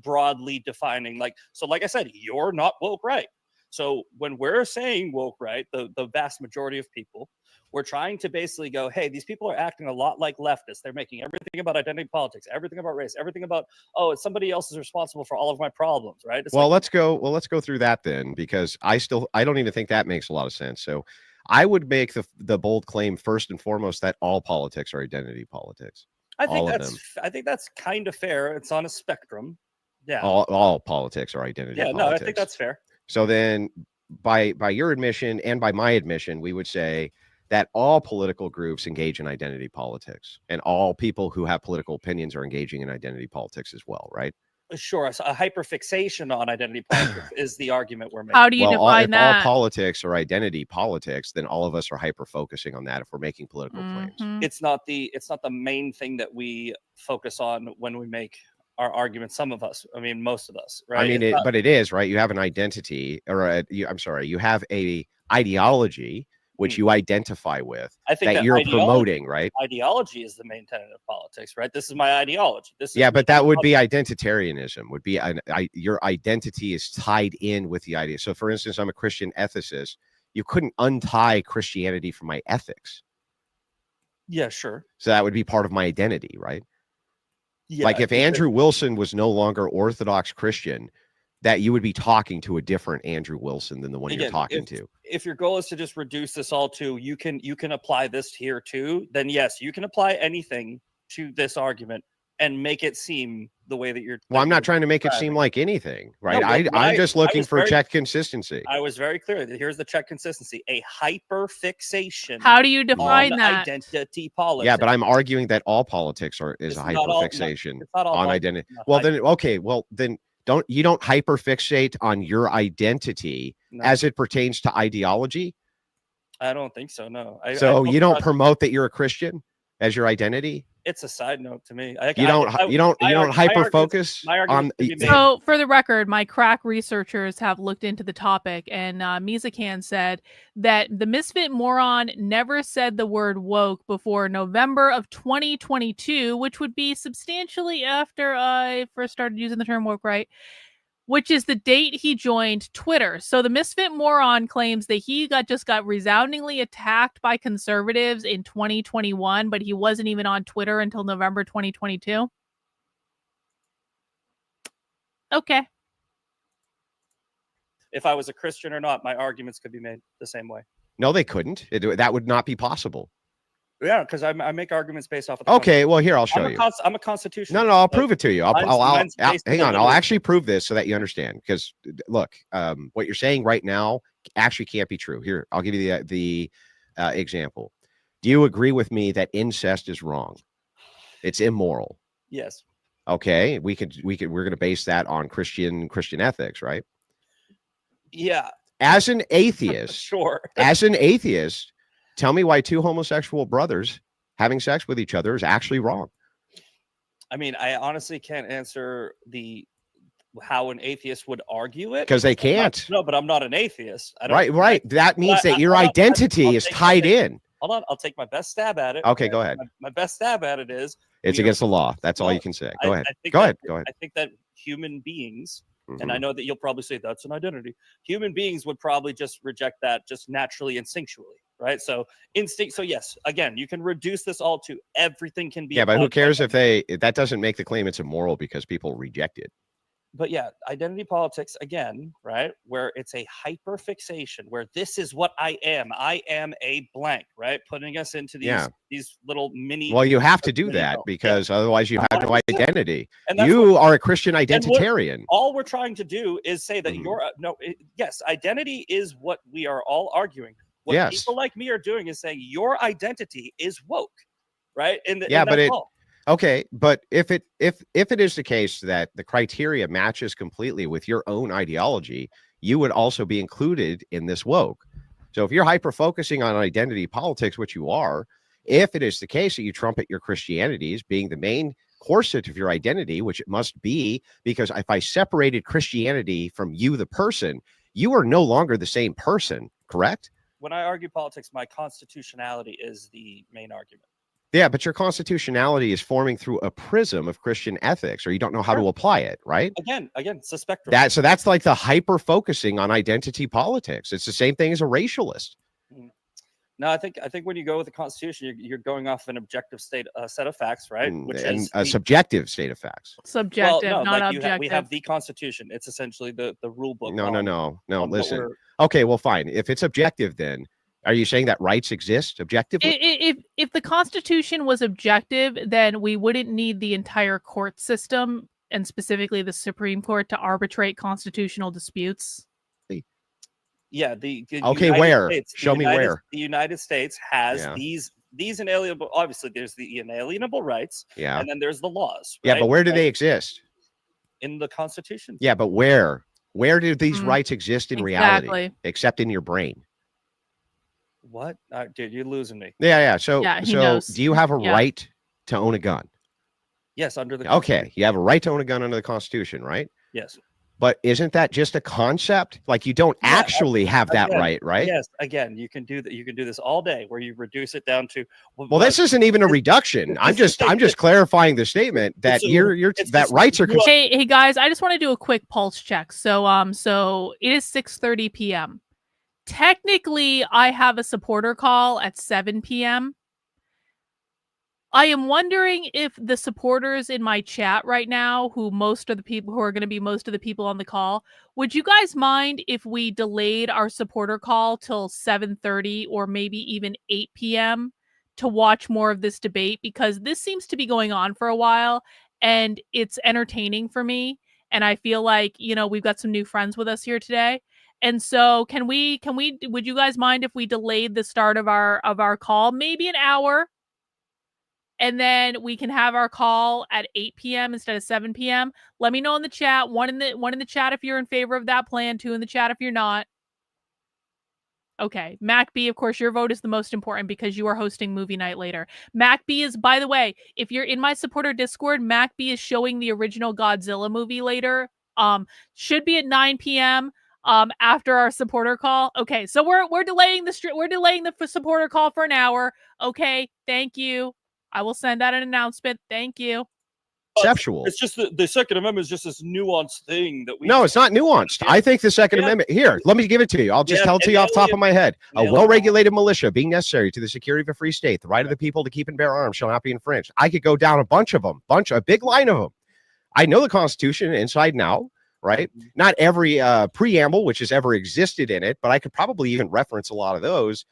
broadly defining, like I said, you're not woke right. So when we're saying woke right, the vast majority of people, we're trying to basically go, hey, these people are acting a lot like leftists. They're making everything about identity politics, everything about race, everything about, oh, it's somebody else is responsible for all of my problems, right? It's let's go through that then, because I don't even think that makes a lot of sense. So I would make the bold claim first and foremost that all politics are identity politics. I think that's kind of fair. It's on a spectrum. Yeah. All politics are identity politics. No, I think that's fair. So then by your admission and by my admission, we would say that all political groups engage in identity politics, and all people who have political opinions are engaging in identity politics as well, right? Sure. So a hyperfixation on identity politics is the argument we're making. How do you Well, define if that? all politics are identity politics, then all of us are hyper focusing on that if we're making political claims. It's not the main thing that we focus on when we make our arguments. Some of us, I mean, most of us, right? I mean, but it is, right? You have an identity, or you have a ideology which you identify with, I think that you're promoting, right? Ideology is the main tenet of politics, right? This is my ideology. This is Yeah, but that would be identitarianism. Would be your identity is tied in with the idea. So, for instance, I'm a Christian ethicist. You couldn't untie Christianity from my ethics. Yeah, sure. So that would be part of my identity, right? Yeah, like if Andrew Wilson was no longer Orthodox Christian, that you would be talking to a different Andrew Wilson than the one you're talking to. If your goal is to just reduce this all to you can apply this here too, then yes, you can apply anything to this argument and make it seem the way that you're. Well, I'm not trying to make it seem like anything, right? No, I'm just looking for check consistency. I was very clear. Here's the check consistency: a hyperfixation. How do you define that? Identity politics. Yeah, but I'm arguing that all politics is a hyperfixation on identity. Well, then, okay, well then. You don't hyperfixate on your identity as it pertains to ideology? I don't think so, no. So you don't promote that you're a Christian as your identity? It's a side note to me. You don't hyper focus on. So for the record, my crack researchers have looked into the topic, and Mizakan said that the Misfit moron never said the word woke before November of 2022, which would be substantially after I first started using the term woke, right? Which is the date he joined Twitter. So the Misfit moron claims that he just got resoundingly attacked by conservatives in 2021, but he wasn't even on Twitter until November 2022. Okay. If I was a Christian or not, my arguments could be made the same way. No, they couldn't. That would not be possible. Yeah, because I make arguments based off of. Okay, well, here I'll show you. I'm a constitutional. No, I'll prove it to you. Hang on. I'll literally. actually prove this so that you understand. Because look, what you're saying right now actually can't be true. Here, I'll give you the example. Do you agree with me that incest is wrong? It's immoral. Yes. Okay, we're going to base that on Christian ethics, right? Yeah. As an atheist, sure. As an atheist. Tell me why two homosexual brothers having sex with each other is actually wrong. I mean, I honestly can't answer how an atheist would argue it. Because they can't. But I'm not an atheist. Right. That means that your identity is tied in. Hold on. I'll take my best stab at it. Okay, go ahead. My best stab at it is. It's against the law. That's all you can say. Go ahead. Go ahead. I think that human beings, and I know that you'll probably say that's an identity. Human beings would probably just reject that just naturally, instinctually. Right. So instinct. So yes, again, you can reduce this all to everything can be. Yeah, but who cares if that doesn't make the claim it's immoral because people reject it. But yeah, identity politics again, right? Where it's a hyperfixation, where this is what I am. I am a blank, right? Putting us into these little mini. Well, you have to do that because otherwise you have no identity. You are a Christian identitarian. All we're trying to do is say that yes, identity is what we are all arguing. What people like me are doing is saying your identity is woke, right? Okay, but if it is the case that the criteria matches completely with your own ideology, you would also be included in this woke. So if you're hyper focusing on identity politics, which you are, if it is the case that you trumpet your Christianity as being the main corset of your identity, which it must be, because if I separated Christianity from you, the person, you are no longer the same person, correct? When I argue politics, my constitutionality is the main argument. Yeah, but your constitutionality is forming through a prism of Christian ethics, or you don't know how to apply it, right? Again, it's a spectrum. So that's like the hyper focusing on identity politics. It's the same thing as a racialist. No, I think when you go with the Constitution, you're going off an objective set of facts, right? Which is a subjective state of facts. Subjective, not objective. We have the Constitution. It's essentially the rule book. No. Listen. Okay, well, fine. If it's objective, then are you saying that rights exist objectively? If the Constitution was objective, then we wouldn't need the entire court system, and specifically the Supreme Court, to arbitrate constitutional disputes. Yeah, the Okay, United where? States, Show me where. The United States has Yeah. these inalienable. Obviously, there's the inalienable rights, Yeah. and then there's the laws. Yeah, right? but where do they exist? In the Constitution. Yeah, but where? Where do these rights exist in reality? Except in your brain. What? Dude, you're losing me. Yeah. So, he knows. do you have a right to own a gun? Yes, under the Okay, you have a right to own a gun under the Constitution, right? Yes. But isn't that just a concept? Like you don't actually have that right? Yes. Again, you can do that. You can do this all day, where you reduce it down to. Well, this isn't even a reduction. I'm just clarifying the statement that that rights are. Hey guys, I just want to do a quick pulse check. So it is 6:30 p.m. Technically, I have a supporter call at 7 p.m. I am wondering if the supporters in my chat right now, who are going to be most of the people on the call, would you guys mind if we delayed our supporter call till 7:30 or maybe even 8 p.m. to watch more of this debate? Because this seems to be going on for a while and it's entertaining for me. And I feel like, we've got some new friends with us here today. And so would you guys mind if we delayed the start of our call, maybe an hour? And then we can have our call at 8 p.m. instead of 7 p.m. Let me know in the chat. One in the chat if you're in favor of that plan. 2 in the chat if you're not. Okay. Mac B, of course, your vote is the most important because you are hosting movie night later. Mac B is, by the way, if you're in my supporter Discord, Mac B is showing the original Godzilla movie later. Should be at 9 p.m. After our supporter call. Okay. So we're delaying the supporter call for an hour. Okay. Thank you. I will send out an announcement. Thank you. Conceptual. It's just the Second Amendment is just this nuanced thing that we. No, it's not nuanced. I think the Second Amendment. Here, let me give it to you. I'll just tell it to you off the top of my head. A well-regulated militia being necessary to the security of a free state, the right of the people to keep and bear arms shall not be infringed. I could go down a bunch of them, a big line of them. I know the Constitution inside and out, right? Not every preamble which has ever existed in it, but I could probably even reference a lot of those.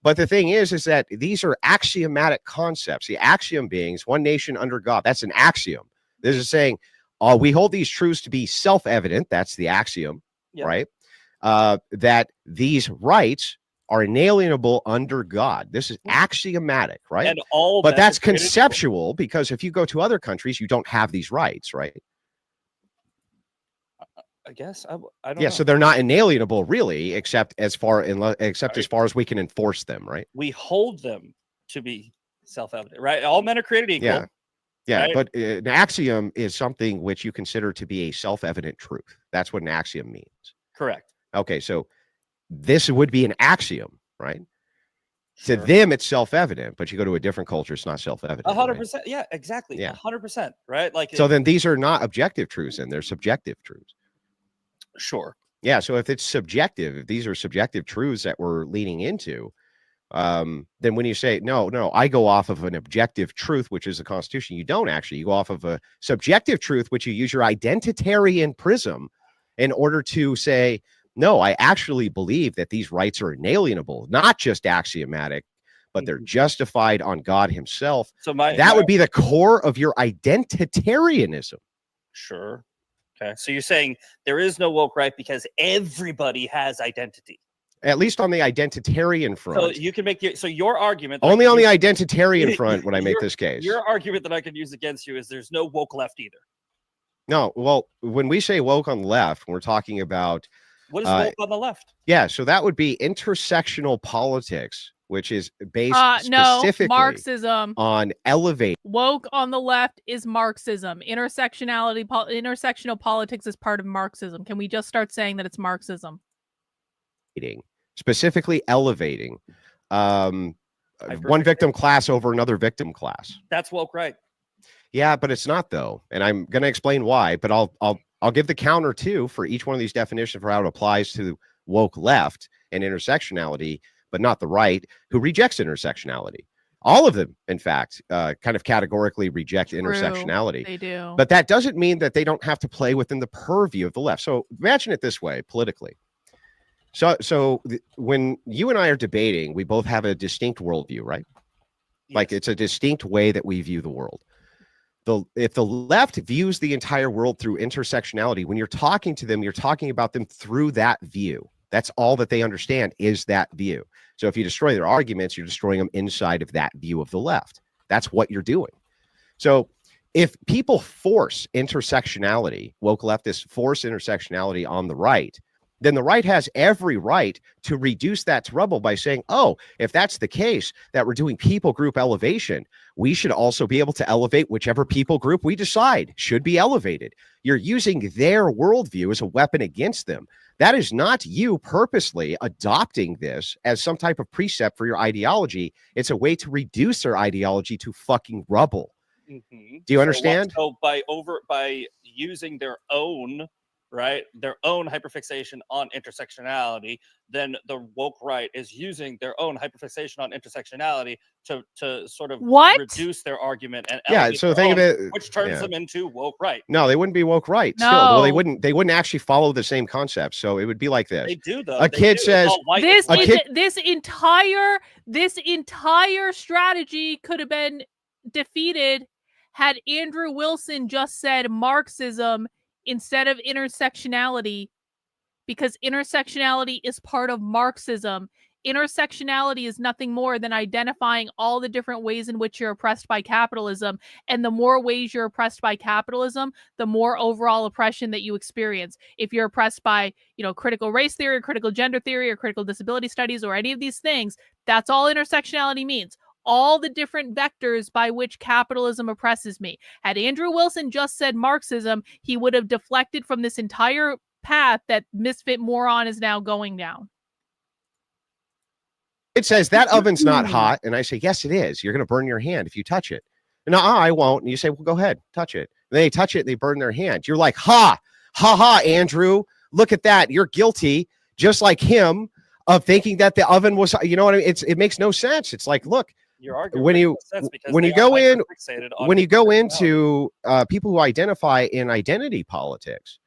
But the thing is that these are axiomatic concepts. The axiom being one nation under God. That's an axiom. This is saying we hold these truths to be self-evident. That's the axiom, right? That these rights are inalienable under God. This is axiomatic, right? And but that's conceptual because if you go to other countries, you don't have these rights, right? I guess I don't. Yeah, know. so they're not inalienable, really, except as far as we can enforce them, right? We hold them to be self-evident, right? All men are created equal. Yeah, right? But an axiom is something which you consider to be a self-evident truth. That's what an axiom means. Correct. Okay, so this would be an axiom, right? Sure. To them, it's self-evident, but you go to a different culture, it's not self-evident. 100%. Yeah, exactly. Yeah. 100%. Right? Like so. Then these are not objective truths, and they're subjective truths. Sure. Yeah. So if it's subjective, if these are subjective truths that we're leaning into, then when you say no, I go off of an objective truth, which is the Constitution. You don't actually. You go off of a subjective truth, which you use your identitarian prism in order to say, no, I actually believe that these rights are inalienable, not just axiomatic, but they're justified on God Himself. So that would be the core of your identitarianism. Sure. Okay. So you're saying there is no woke right because everybody has identity. At least on the identitarian front. So you can make your argument. Only on the identitarian front would I make this case. Your argument that I could use against you is there's no woke left either. No. Well, when we say woke on the left, we're talking about. What is woke on the left? Yeah. So that would be intersectional politics, which is based specifically Marxism on elevate. Woke on the left is Marxism. Intersectional politics is part of Marxism. Can we just start saying that it's Marxism? Specifically elevating one victim class over another victim class. That's woke right. Yeah, but it's not though, and I'm going to explain why. But I'll give the counter too for each one of these definitions for how it applies to woke left and intersectionality, but not the right, who rejects intersectionality. All of them, in fact, kind of categorically reject intersectionality. They do. But that doesn't mean that they don't have to play within the purview of the left. So imagine it this way, politically. So when you and I are debating, we both have a distinct worldview, right? Yes. Like it's a distinct way that we view the world. If the left views the entire world through intersectionality, when you're talking to them, you're talking about them through that view. That's all that they understand is that view. So if you destroy their arguments, you're destroying them inside of that view of the left. That's what you're doing. So if people force intersectionality, woke leftists force intersectionality on the right, then the right has every right to reduce that to rubble by saying, oh, if that's the case, that we're doing people group elevation, we should also be able to elevate whichever people group we decide should be elevated. You're using their worldview as a weapon against them. That is not you purposely adopting this as some type of precept for your ideology. It's a way to reduce their ideology to fucking rubble. Mm-hmm. Do you understand? So by using their own hyperfixation on intersectionality, then the woke right is using their own hyperfixation on intersectionality to sort of reduce their argument and so think of it, which turns them into woke right. No, they wouldn't be woke right. No. Still, well, they wouldn't actually follow the same concept. So it would be like this. They do though. A kid says this entire strategy could have been defeated had Andrew Wilson just said Marxism instead of intersectionality, because intersectionality is part of Marxism. Intersectionality is nothing more than identifying all the different ways in which you're oppressed by capitalism. And the more ways you're oppressed by capitalism, the more overall oppression that you experience. If you're oppressed by, critical race theory, or critical gender theory, or critical disability studies, or any of these things, that's all intersectionality means. All the different vectors by which capitalism oppresses me. Had Andrew Wilson just said Marxism, he would have deflected from this entire path that Misfit moron is now going down. It says that oven's not hot. And I say, yes, it is. You're going to burn your hand if you touch it. No, I won't. And you say, well, go ahead, touch it. And they touch it, and they burn their hand. You're like, ha, Andrew, look at that. You're guilty, just like him, of thinking that the oven was, you know what I mean? It makes no sense. It's like, look, when you go into people who identify in identity politics,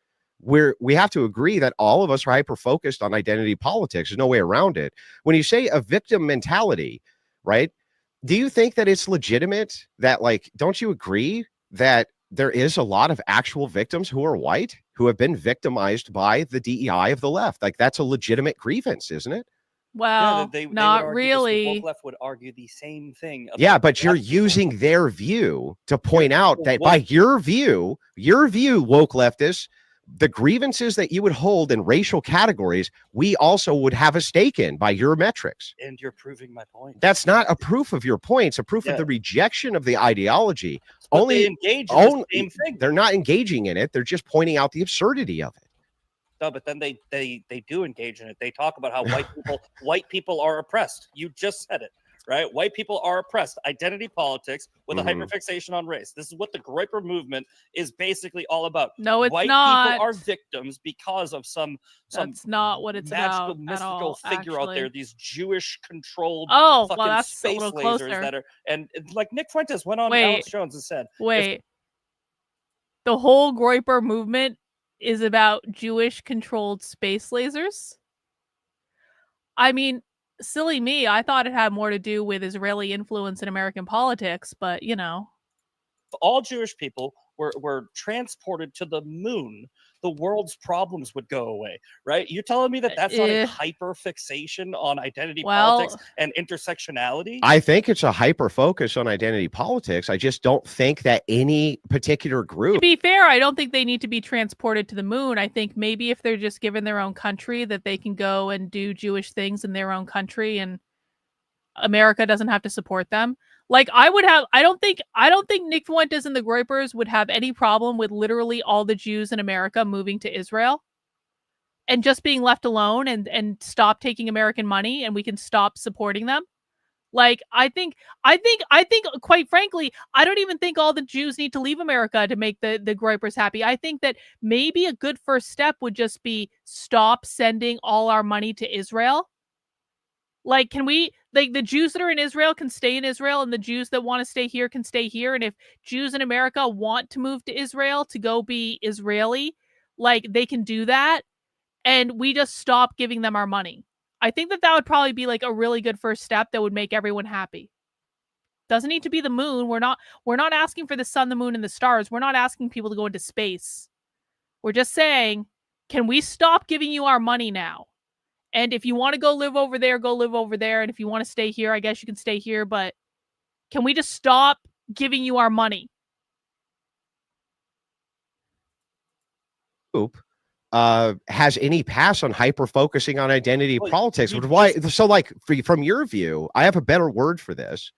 we have to agree that all of us are hyper focused on identity politics. There's no way around it. When you say a victim mentality, right? Do you think that it's legitimate that, like, don't you agree that there is a lot of actual victims who are white who have been victimized by the DEI of the left? Like, that's a legitimate grievance, isn't it? Well, they not would really. The woke left would argue the same thing. Yeah, but you're using their view to point out that by your view, woke leftists, the grievances that you would hold in racial categories, we also would have a stake in by your metrics. And you're proving my point. That's not a proof of your point. It's a proof of the rejection of the ideology. But they engage in the same thing. They're not engaging in it. They're just pointing out the absurdity of it. No, but then they do engage in it. They talk about how white people are oppressed. You just said it, right? White people are oppressed. Identity politics with a hyperfixation on race. This is what the Groyper movement is basically all about. No, it's white not. People are victims because of some That's not what it's magical, about mystical at all, figure out there. These Jewish controlled fucking that's space lasers that are, and like Nick Fuentes went on Alex Jones and said, the whole Groyper movement is about Jewish controlled space lasers. I mean, silly me, I thought it had more to do with Israeli influence in American politics, but all Jewish people were transported to the moon, the world's problems would go away, right? You're telling me that that's not a hyper fixation on identity politics and intersectionality? I think it's a hyper focus on identity politics. I just don't think that any particular group. To be fair, I don't think they need to be transported to the moon. I think maybe if they're just given their own country, that they can go and do Jewish things in their own country, and America doesn't have to support them. Like, I don't think Nick Fuentes and the Groypers would have any problem with literally all the Jews in America moving to Israel and just being left alone and stop taking American money, and we can stop supporting them. Like, I think quite frankly, I don't even think all the Jews need to leave America to make the Groypers happy. I think that maybe a good first step would just be stop sending all our money to Israel. Like, can we, like, the Jews that are in Israel can stay in Israel, and the Jews that want to stay here can stay here. And if Jews in America want to move to Israel to go be Israeli, like, they can do that. And we just stop giving them our money. I think that would probably be like a really good first step that would make everyone happy. Doesn't need to be the moon. We're not asking for the sun, the moon, and the stars. We're not asking people to go into space. We're just saying, can we stop giving you our money now? And if you want to go live over there, go live over there. And if you want to stay here, I guess you can stay here. But can we just stop giving you our money? Has any pass on hyper focusing on identity politics? Why? So, like, from your view, I have a better word for this.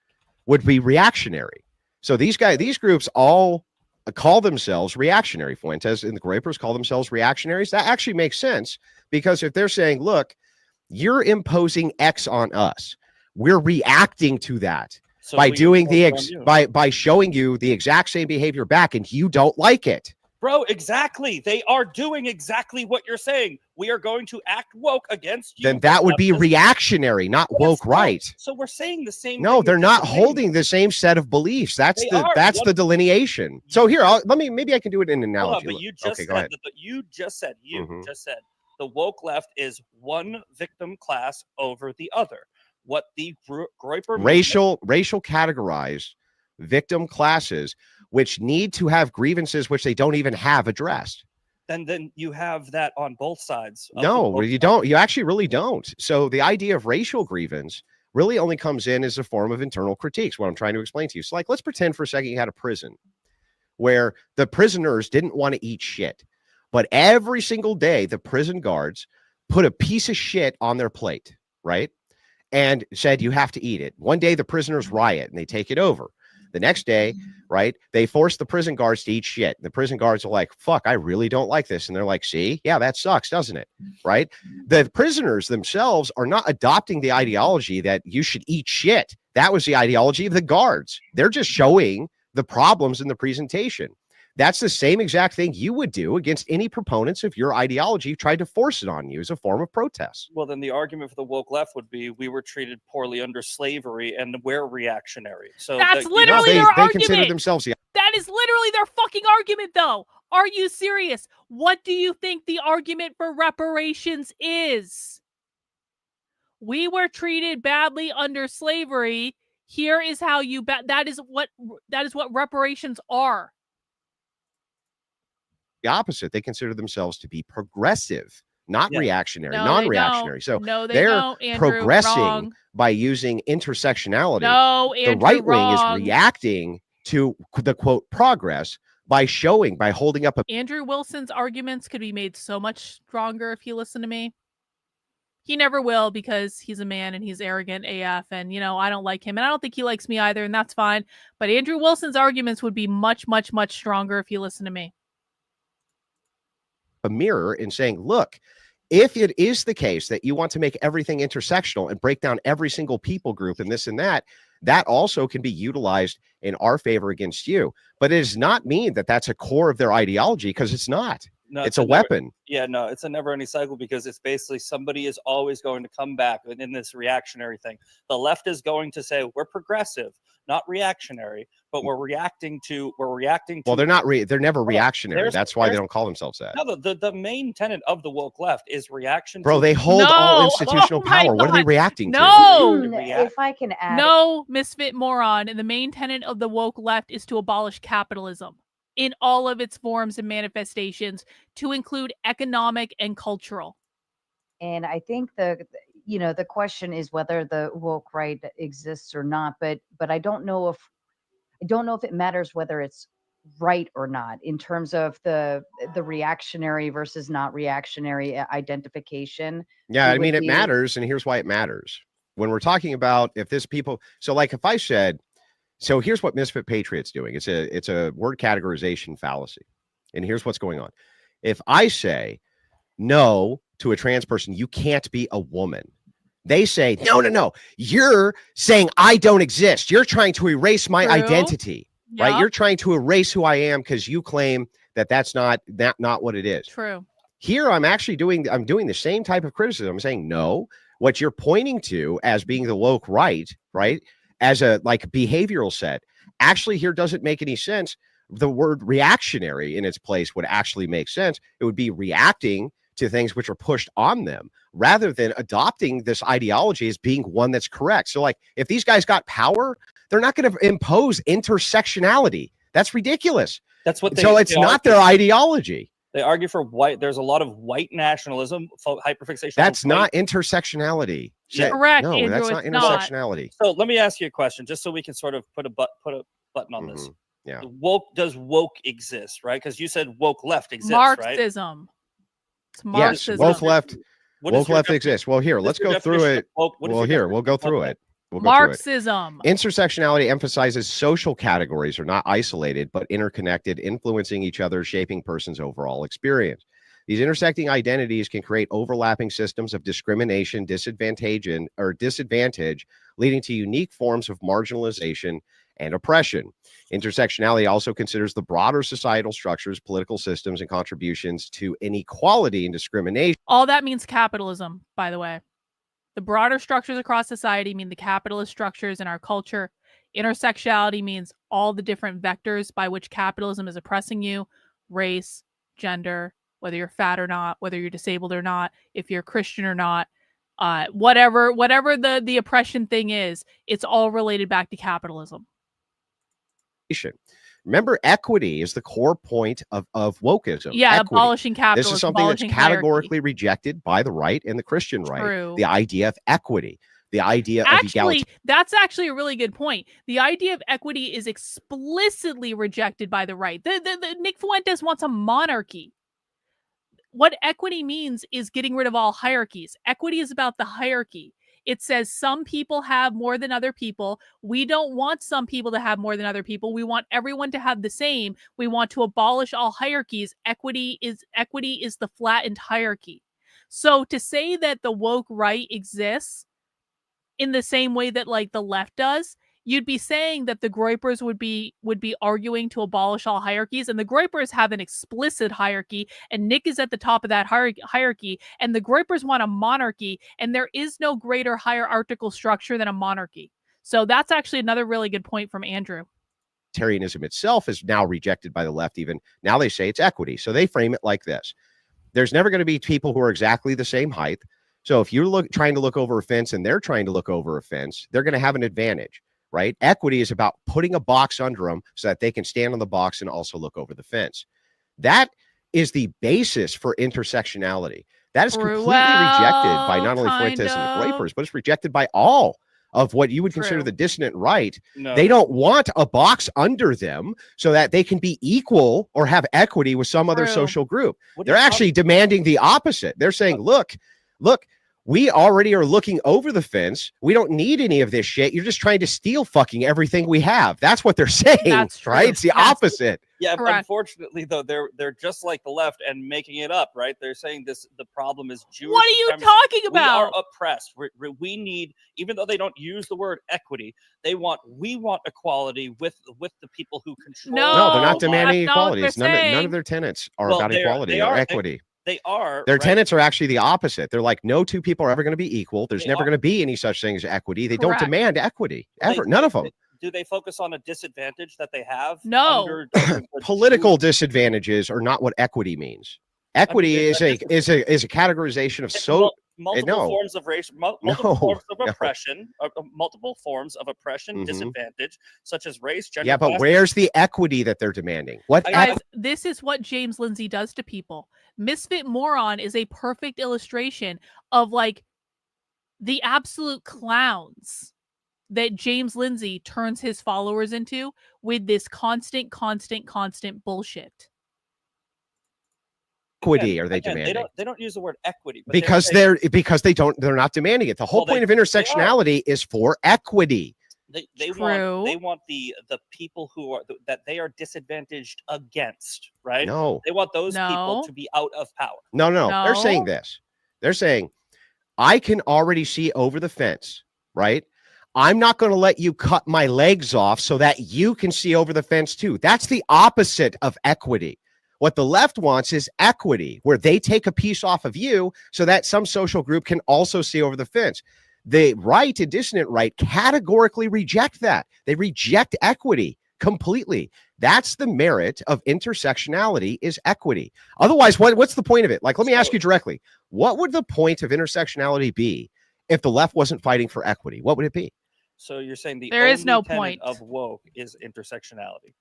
Would be reactionary. So these groups all call themselves reactionary. Fuentes and the Groypers call themselves reactionaries. That actually makes sense, because if they're saying, look, you're imposing X on us, we're reacting to that by doing by showing you the exact same behavior back, and you don't like it. Bro, exactly. They are doing exactly what you're saying. We are going to act woke against you. Then that would be reactionary, not woke right. So we're saying the same. No, they're not holding the same set of beliefs. That's the delineation. So here, maybe I can do it in an analogy. But you just said you just said the woke left is one victim class over the other. What the Groyper racial categorized victim classes, which need to have grievances which they don't even have addressed. Then you have that on both sides. No, you don't. You actually really don't. So the idea of racial grievance really only comes in as a form of internal critiques, what I'm trying to explain to you. So, like, let's pretend for a second you had a prison where the prisoners didn't want to eat shit, but every single day the prison guards put a piece of shit on their plate, right? And said, you have to eat it. One day the prisoners riot and they take it over. The next day, right, they force the prison guards to eat shit. The prison guards are like, fuck, I really don't like this. And they're like, see, yeah, that sucks, doesn't it? Right? The prisoners themselves are not adopting the ideology that you should eat shit. That was the ideology of the guards. They're just showing the problems in the presentation. That's the same exact thing you would do against any proponents of your ideology who tried to force it on you as a form of protest. Well, then the argument for the woke left would be we were treated poorly under slavery and we're reactionary. So that's literally their argument. They consider themselves. That is literally their fucking argument, though. Are you serious? What do you think the argument for reparations is? We were treated badly under slavery. Here is how you that is what reparations are. The opposite. They consider themselves to be progressive, not reactionary, non-reactionary. So they're progressing by using intersectionality. No, Andrew, the right wing is reacting to the quote progress by holding up a. Andrew Wilson's arguments could be made so much stronger if he listened to me. He never will, because he's a man and he's arrogant AF, and I don't like him, and I don't think he likes me either, and that's fine. But Andrew Wilson's arguments would be much, much, much stronger if he listened to me. A mirror and saying, look, if it is the case that you want to make everything intersectional and break down every single people group and this and that also can be utilized in our favor against you. But it does not mean that that's a core of their ideology, because it's not. No, it's a weapon. It's a never-ending cycle, because it's basically somebody is always going to come back in this reactionary thing. The left is going to say we're progressive, not reactionary, but we're reacting to. Well, they're not. They're never reactionary. That's why they don't call themselves that. No, the main tenet of the woke left is reaction. Bro, they hold all institutional power. What are they reacting to? No, if I can add. No, misfit moron. And the main tenet of the woke left is to abolish capitalism in all of its forms and manifestations, to include economic and cultural. And I think the question is whether the woke right exists or not, but I don't know if it matters whether it's right or not in terms of the reactionary versus not reactionary identification. Yeah, I mean, it matters, and here's why it matters. When we're talking about if I said, so here's what Misfit Patriot's doing. It's a word categorization fallacy. And here's what's going on. If I say no to a trans person, you can't be a woman. They say, no. You're saying I don't exist. You're trying to erase my identity, right? You're trying to erase who I am because you claim that that's not what it is. True. Here, I'm doing the same type of criticism. I'm saying, no, what you're pointing to as being the woke right, as a behavioral set, actually here doesn't make any sense. The word reactionary in its place would actually make sense. It would be reacting to things which are pushed on them rather than adopting this ideology as being one that's correct. So if these guys got power, they're not going to impose intersectionality. That's ridiculous. That's what it's not their ideology. They argue for white. There's a lot of white nationalism, hyperfixation. That's on not white. intersectionality. Yeah. Correct, No, Andrew, that's not it's not. intersectionality. So let me ask you a question, just so we can sort of put a button on this. Yeah. Does woke exist, right? Because you said woke left exists, right? Marxism. It's Yes, Marxism. woke left. What is Woke your left definition? exists. Well, here, What is let's your go through definition it. of woke? What is Well, your here, we'll definition go of through woke? it. We'll go through it. Marxism. Intersectionality emphasizes social categories are not isolated, but interconnected, influencing each other, shaping person's overall experience. These intersecting identities can create overlapping systems of discrimination, disadvantage, leading to unique forms of marginalization and oppression. Intersectionality also considers the broader societal structures, political systems, and contributions to inequality and discrimination. All that means capitalism, by the way. The broader structures across society mean the capitalist structures in our culture. Intersectionality means all the different vectors by which capitalism is oppressing you: race, gender, whether you're fat or not, whether you're disabled or not, if you're Christian or not, whatever the oppression thing is, it's all related back to capitalism. Remember, equity is the core point of wokeism. Yeah, equity. abolishing capitalism. This is something that's abolishing categorically hierarchy. rejected by the right and the Christian right. True. The idea of equity, the idea of equality. That's actually a really good point. The idea of equity is explicitly rejected by the right. The Nick Fuentes wants a monarchy. What equity means is getting rid of all hierarchies. Equity is about the hierarchy. It says some people have more than other people. We don't want some people to have more than other people. We want everyone to have the same. We want to abolish all hierarchies. Equity is the flattened hierarchy. So to say that the woke right exists in the same way that like the left does, you'd be saying that the Groypers would be arguing to abolish all hierarchies, and the Groypers have an explicit hierarchy, and Nick is at the top of that hierarchy, and the Groypers want a monarchy, and there is no greater hierarchical structure than a monarchy. So that's actually another really good point from Andrew. Tarianism itself is now rejected by the left. Even now they say it's equity. So they frame it like this. There's never going to be people who are exactly the same height. So if you're trying to look over a fence and they're trying to look over a fence, they're going to have an advantage. Right? Equity is about putting a box under them so that they can stand on the box and also look over the fence. That is the basis for intersectionality. That is completely rejected by not only Fuentes and the Groypers, but it's rejected by all of what you would consider the dissident right. No. They don't want a box under them so that they can be equal or have equity with some other social group. They're actually demanding the opposite. They're saying, look, we already are looking over the fence. We don't need any of this shit. You're just trying to steal fucking everything we have. That's what they're saying, right? It's the opposite. Yeah, Correct. Unfortunately, though, they're just like the left and making it up, right? They're saying the problem is Jewish. What are you talking about? We are oppressed. We need, even though they don't use the word equity, we want equality with the people who control. No, they're not demanding equality. None of their tenets are about equality or equity. They are. Their tenets are actually the opposite. They're like, no two people are ever going to be equal. There's never going to be any such thing as equity. They don't demand equity ever. None of them. Do they focus on a disadvantage that they have? No. Political disadvantages are not what equity means. Equity is a categorization of multiple forms of race, multiple forms of oppression, multiple forms of oppression, disadvantage, such as race, gender. Yeah, but where's the equity that they're demanding? Guys, this is what James Lindsay does to people. Misfit Moron is a perfect illustration of like the absolute clowns that James Lindsay turns his followers into with this constant bullshit. Equity are they demanding? They don't use the word equity because they're not demanding it. The whole point of intersectionality is for equity. They want the people who are that they are disadvantaged against, right? No, they want those people to be out of power. No. They're saying this. They're saying, I can already see over the fence, right? I'm not going to let you cut my legs off so that you can see over the fence too. That's the opposite of equity. What the left wants is equity, where they take a piece off of you so that some social group can also see over the fence. The right and dissident right categorically reject that. They reject equity completely. That's the merit of intersectionality, is equity. Otherwise, what's the point of it? Like, let me ask you directly. What would the point of intersectionality be if the left wasn't fighting for equity? What would it be? So you're saying there is no tenet point of woke is intersectionality.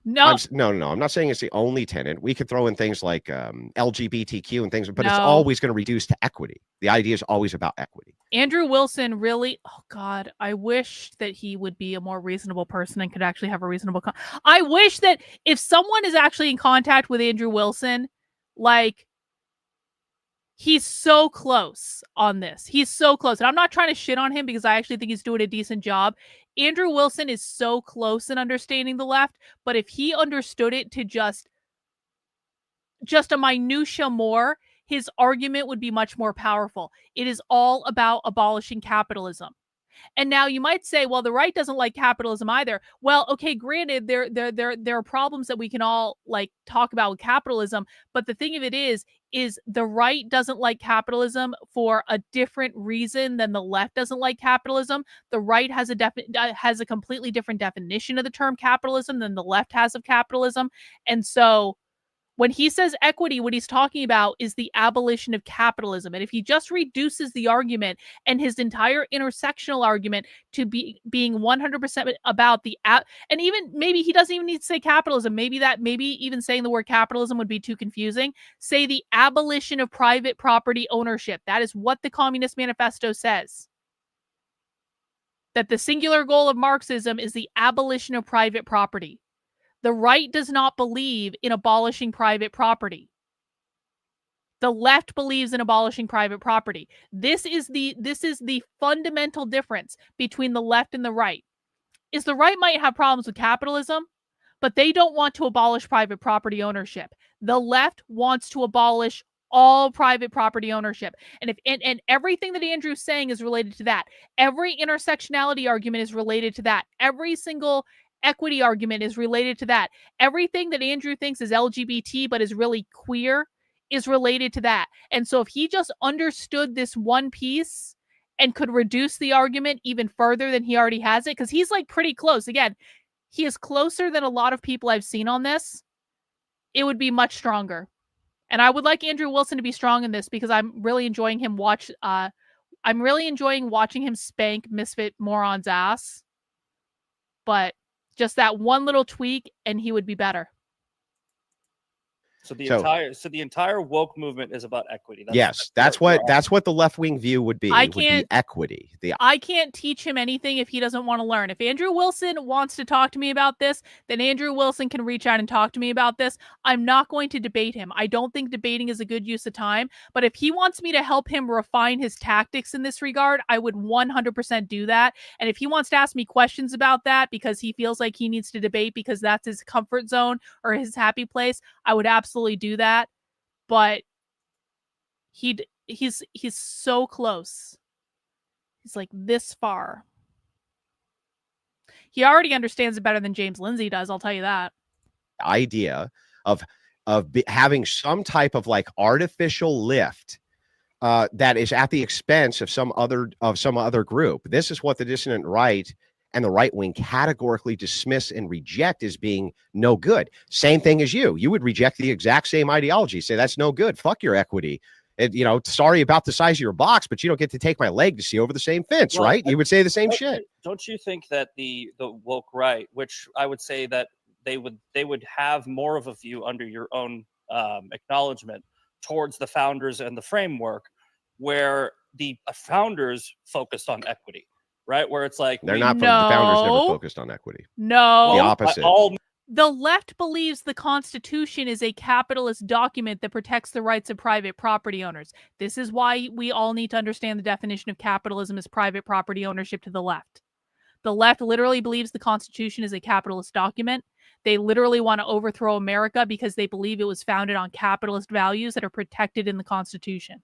No, no. I'm not saying it's the only tenet. We could throw in things like LGBTQ and things, but it's No. always going to reduce to equity. The idea is always about equity. Andrew Wilson really, oh God, I wish that he would be a more reasonable person and could actually have a reasonable. I wish that if someone is actually in contact with Andrew Wilson, like, he's so close on this. He's so close. And I'm not trying to shit on him because I actually think he's doing a decent job. Andrew Wilson is so close in understanding the left, but if he understood it to just a minutia more, his argument would be much more powerful. It is all about abolishing capitalism. And now you might say, well, the right doesn't like capitalism either. Well, okay, granted, there are problems that we can all like talk about with capitalism, but the thing of it is the right doesn't like capitalism for a different reason than the left doesn't like capitalism. The right has a completely different definition of the term capitalism than the left has of capitalism. And so when he says equity, what he's talking about is the abolition of capitalism. And if he just reduces the argument and his entire intersectional argument to being 100% about and even maybe he doesn't even need to say capitalism. Maybe even saying the word capitalism would be too confusing. Say the abolition of private property ownership. That is what the Communist Manifesto says. That the singular goal of Marxism is the abolition of private property. The right does not believe in abolishing private property. The left believes in abolishing private property. This is the fundamental difference between the left and the right. Is the right might have problems with capitalism, but they don't want to abolish private property ownership. The left wants to abolish all private property ownership. And everything that Andrew's saying is related to that. Every intersectionality argument is related to that. Every single equity argument is related to that. Everything that Andrew thinks is LGBT but is really queer is related to that. And so if he just understood this one piece and could reduce the argument even further than he already has it, because he's like pretty close. Again, he is closer than a lot of people I've seen on this. It would be much stronger. And I would like Andrew Wilson to be strong in this because I'm really enjoying him watching him spank Misfit moron's ass. But just that one little tweak and he would be better. So the entire woke movement is about equity. That's what the left-wing view would be. Equity. I can't teach him anything if he doesn't want to learn. If Andrew Wilson wants to talk to me about this, then Andrew Wilson can reach out and talk to me about this. I'm not going to debate him. I don't think debating is a good use of time. But if he wants me to help him refine his tactics in this regard, I would 100% do that. And if he wants to ask me questions about that because he feels like he needs to debate because that's his comfort zone or his happy place, I would absolutely do that. But he's so close. He's like this far. He already understands it better than James Lindsay does, I'll tell you that. Idea of having some type of like artificial lift that is at the expense of some other group. This is what the dissident right and the right wing categorically dismiss and reject as being no good. Same thing as you. You would reject the exact same ideology. Say that's no good. Fuck your equity. Sorry about the size of your box, but you don't get to take my leg to see over the same fence, right? You would say the same shit. Don't you think that the woke right, which I would say that they would have more of a view under your own acknowledgement towards the founders and the framework, where the founders focused on equity, right? Where it's like the founders never focused on equity. No, the opposite. The left believes the Constitution is a capitalist document that protects the rights of private property owners. This is why we all need to understand the definition of capitalism as private property ownership to the left. The left literally believes the Constitution is a capitalist document. They literally want to overthrow America because they believe it was founded on capitalist values that are protected in the Constitution.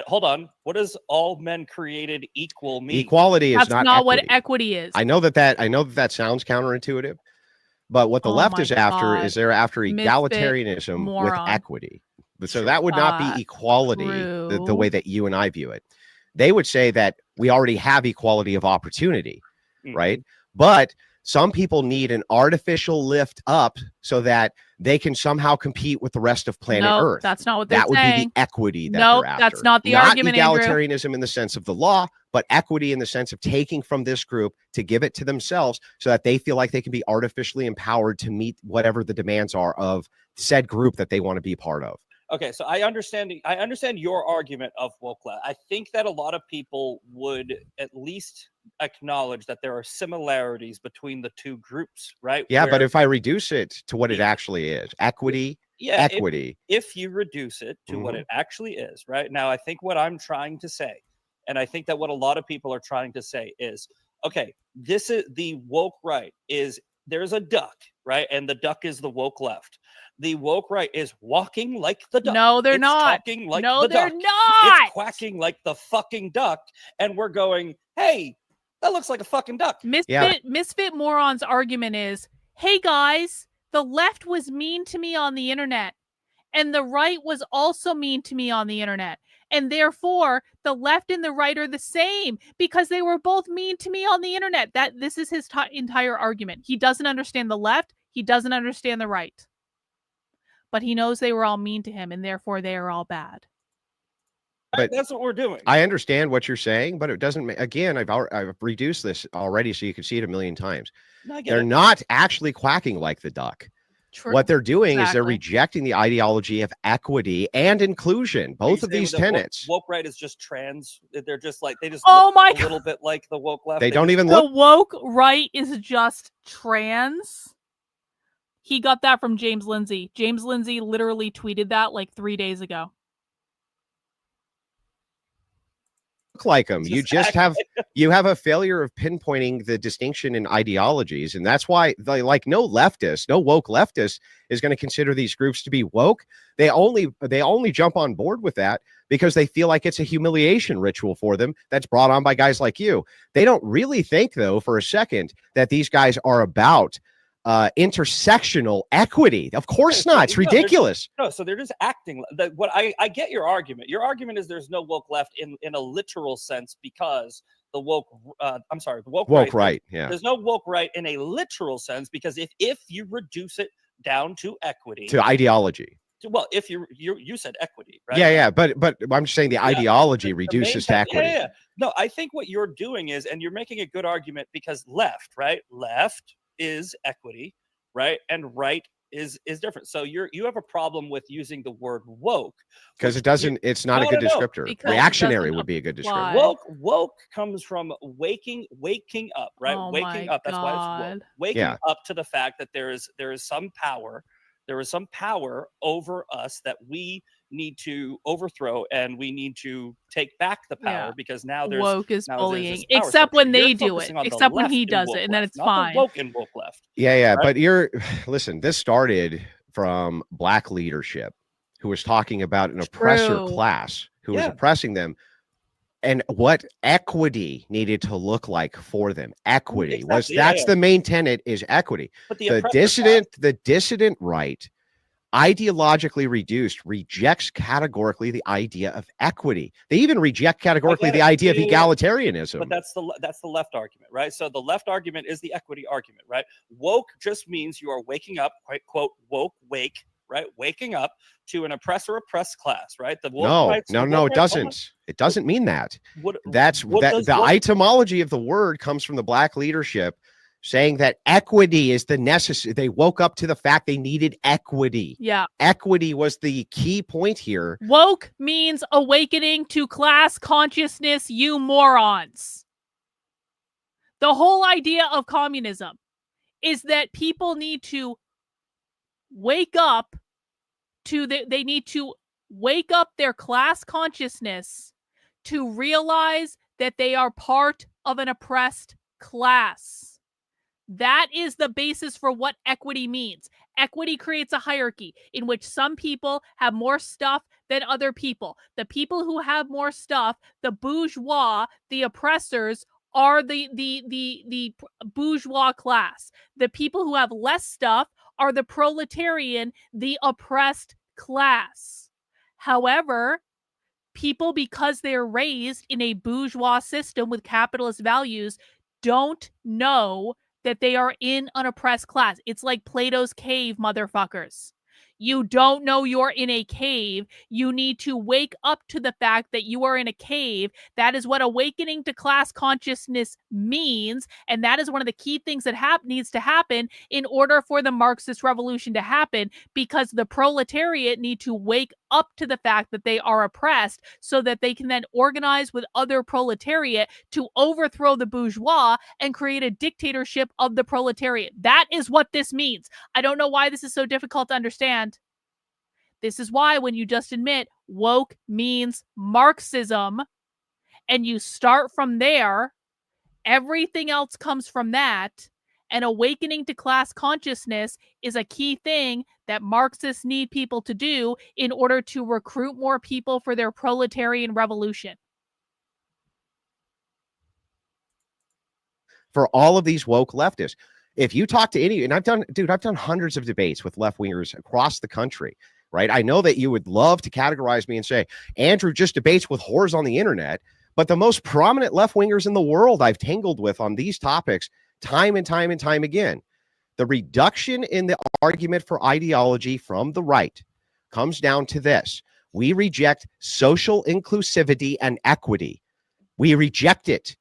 Hold on. What does all men created equal mean? Equality is not equity. What equity is. I know that sounds counterintuitive, but what the left is after is they're after egalitarianism with equity. So that would not be equality the way that you and I view it. They would say that we already have equality of opportunity, right? But some people need an artificial lift up so that they can somehow compete with the rest of planet No, Earth. that's not what they're That would saying. be the equity that Nope, they're after. that's not the argument, Andrew. egalitarianism in the sense of the law, but equity in the sense of taking from this group to give it to themselves so that they feel like they can be artificially empowered to meet whatever the demands are of said group that they want to be part of. Okay, so I understand your argument of woke left. I think that a lot of people would at least acknowledge that there are similarities between the two groups, right? Yeah, but if I reduce it to what it actually is, equity, equity. If you reduce it to what it actually is, right? Now, I think what I'm trying to say, and I think that what a lot of people are trying to say is, okay, this is the woke right is there's a duck, right? And the duck is the woke left. The woke right is walking like the duck. No, they're it's not. Talking like No, the they're duck. not. It's quacking like the fucking duck. And we're going, hey, that looks like a fucking duck. Misfit Moron's argument is, hey guys, the left was mean to me on the internet. And the right was also mean to me on the internet. And therefore, the left and the right are the same because they were both mean to me on the internet. This is his entire argument. He doesn't understand the left. He doesn't understand the right. But he knows they were all mean to him, and therefore they are all bad. But that's what we're doing. I understand what you're saying, but it doesn't. Again, I've reduced this already, so you can see it a million times. They're not actually quacking like the duck. True. What they're doing is they're rejecting the ideology of equity and inclusion. Both of these tenets. Woke right is just trans. They're just like they just look a little bit like the woke left. They don't even the look. The woke right is just trans. He got that from James Lindsay. James Lindsay literally tweeted that like 3 days ago. Look like them. You just have a failure of pinpointing the distinction in ideologies, and that's why no woke leftist is going to consider these groups to be woke. They only jump on board with that because they feel like it's a humiliation ritual for them that's brought on by guys like you. They don't really think, though, for a second that these guys are about intersectional equity. Of course not. It's ridiculous. So they're just acting. What I get your argument. Your argument is there's no woke left in a literal sense because the woke. The woke right. Yeah. There's no woke right in a literal sense because if you reduce it down to equity, to ideology. Well, if you said equity, right? Yeah, but I'm just saying the ideology reduces to equity. Yeah. No, I think what you're doing is, and you're making a good argument because left is equity, right? And right is different. So you have a problem with using the word woke because it's not a good descriptor. Reactionary would be a good descriptor. Woke comes from waking up, right? Waking up. That's why it's woke. Waking up to the fact that there is some power. There is some power over us that we need to overthrow, and we need to take back the power because now there's woke is bullying, except except when they do it, except when he does it, and then it's fine. Woke and woke left. Yeah, right? But listen. This started from black leadership, who was talking about an oppressor class who was oppressing them. And what equity needed to look like for them. Equity that's the main tenet is equity. But the dissident right, ideologically rejects categorically the idea of equity. They even reject categorically the idea of egalitarianism. But that's the left argument, right? So the left argument is the equity argument, right? Woke just means you are waking up, quote, woke, wake, right? Waking up to an oppressed class, right? The no, it doesn't. It doesn't mean that. The etymology of the word comes from the black leadership saying that equity is the necessary. They woke up to the fact they needed equity. Yeah. Equity was the key point here. Woke means awakening to class consciousness, you morons. The whole idea of communism is that people need to wake up they need to wake up their class consciousness to realize that they are part of an oppressed class. That is the basis for what equity means. Equity creates a hierarchy in which some people have more stuff than other people. The people who have more stuff, the bourgeois, the oppressors, are the bourgeois class. The people who have less stuff are the proletarian, the oppressed class. However, people, because they're raised in a bourgeois system with capitalist values, don't know that they are in an oppressed class. It's like Plato's cave, motherfuckers. You don't know you're in a cave. You need to wake up to the fact that you are in a cave. That is what awakening to class consciousness means. And that is one of the key things that needs to happen in order for the Marxist revolution to happen, because the proletariat need to wake up to the fact that they are oppressed so that they can then organize with other proletariat to overthrow the bourgeois and create a dictatorship of the proletariat. That is what this means. I don't know why this is so difficult to understand. This is why when you just admit woke means Marxism and you start from there, everything else comes from that. And awakening to class consciousness is a key thing that Marxists need people to do in order to recruit more people for their proletarian revolution. For all of these woke leftists, if you talk to any, and I've done hundreds of debates with left-wingers across the country, right? I know that you would love to categorize me and say, Andrew just debates with whores on the internet, but the most prominent left-wingers in the world I've tangled with on these topics time and time and time again. The reduction in the argument for ideology from the right comes down to this. We reject social inclusivity and equity. We reject it.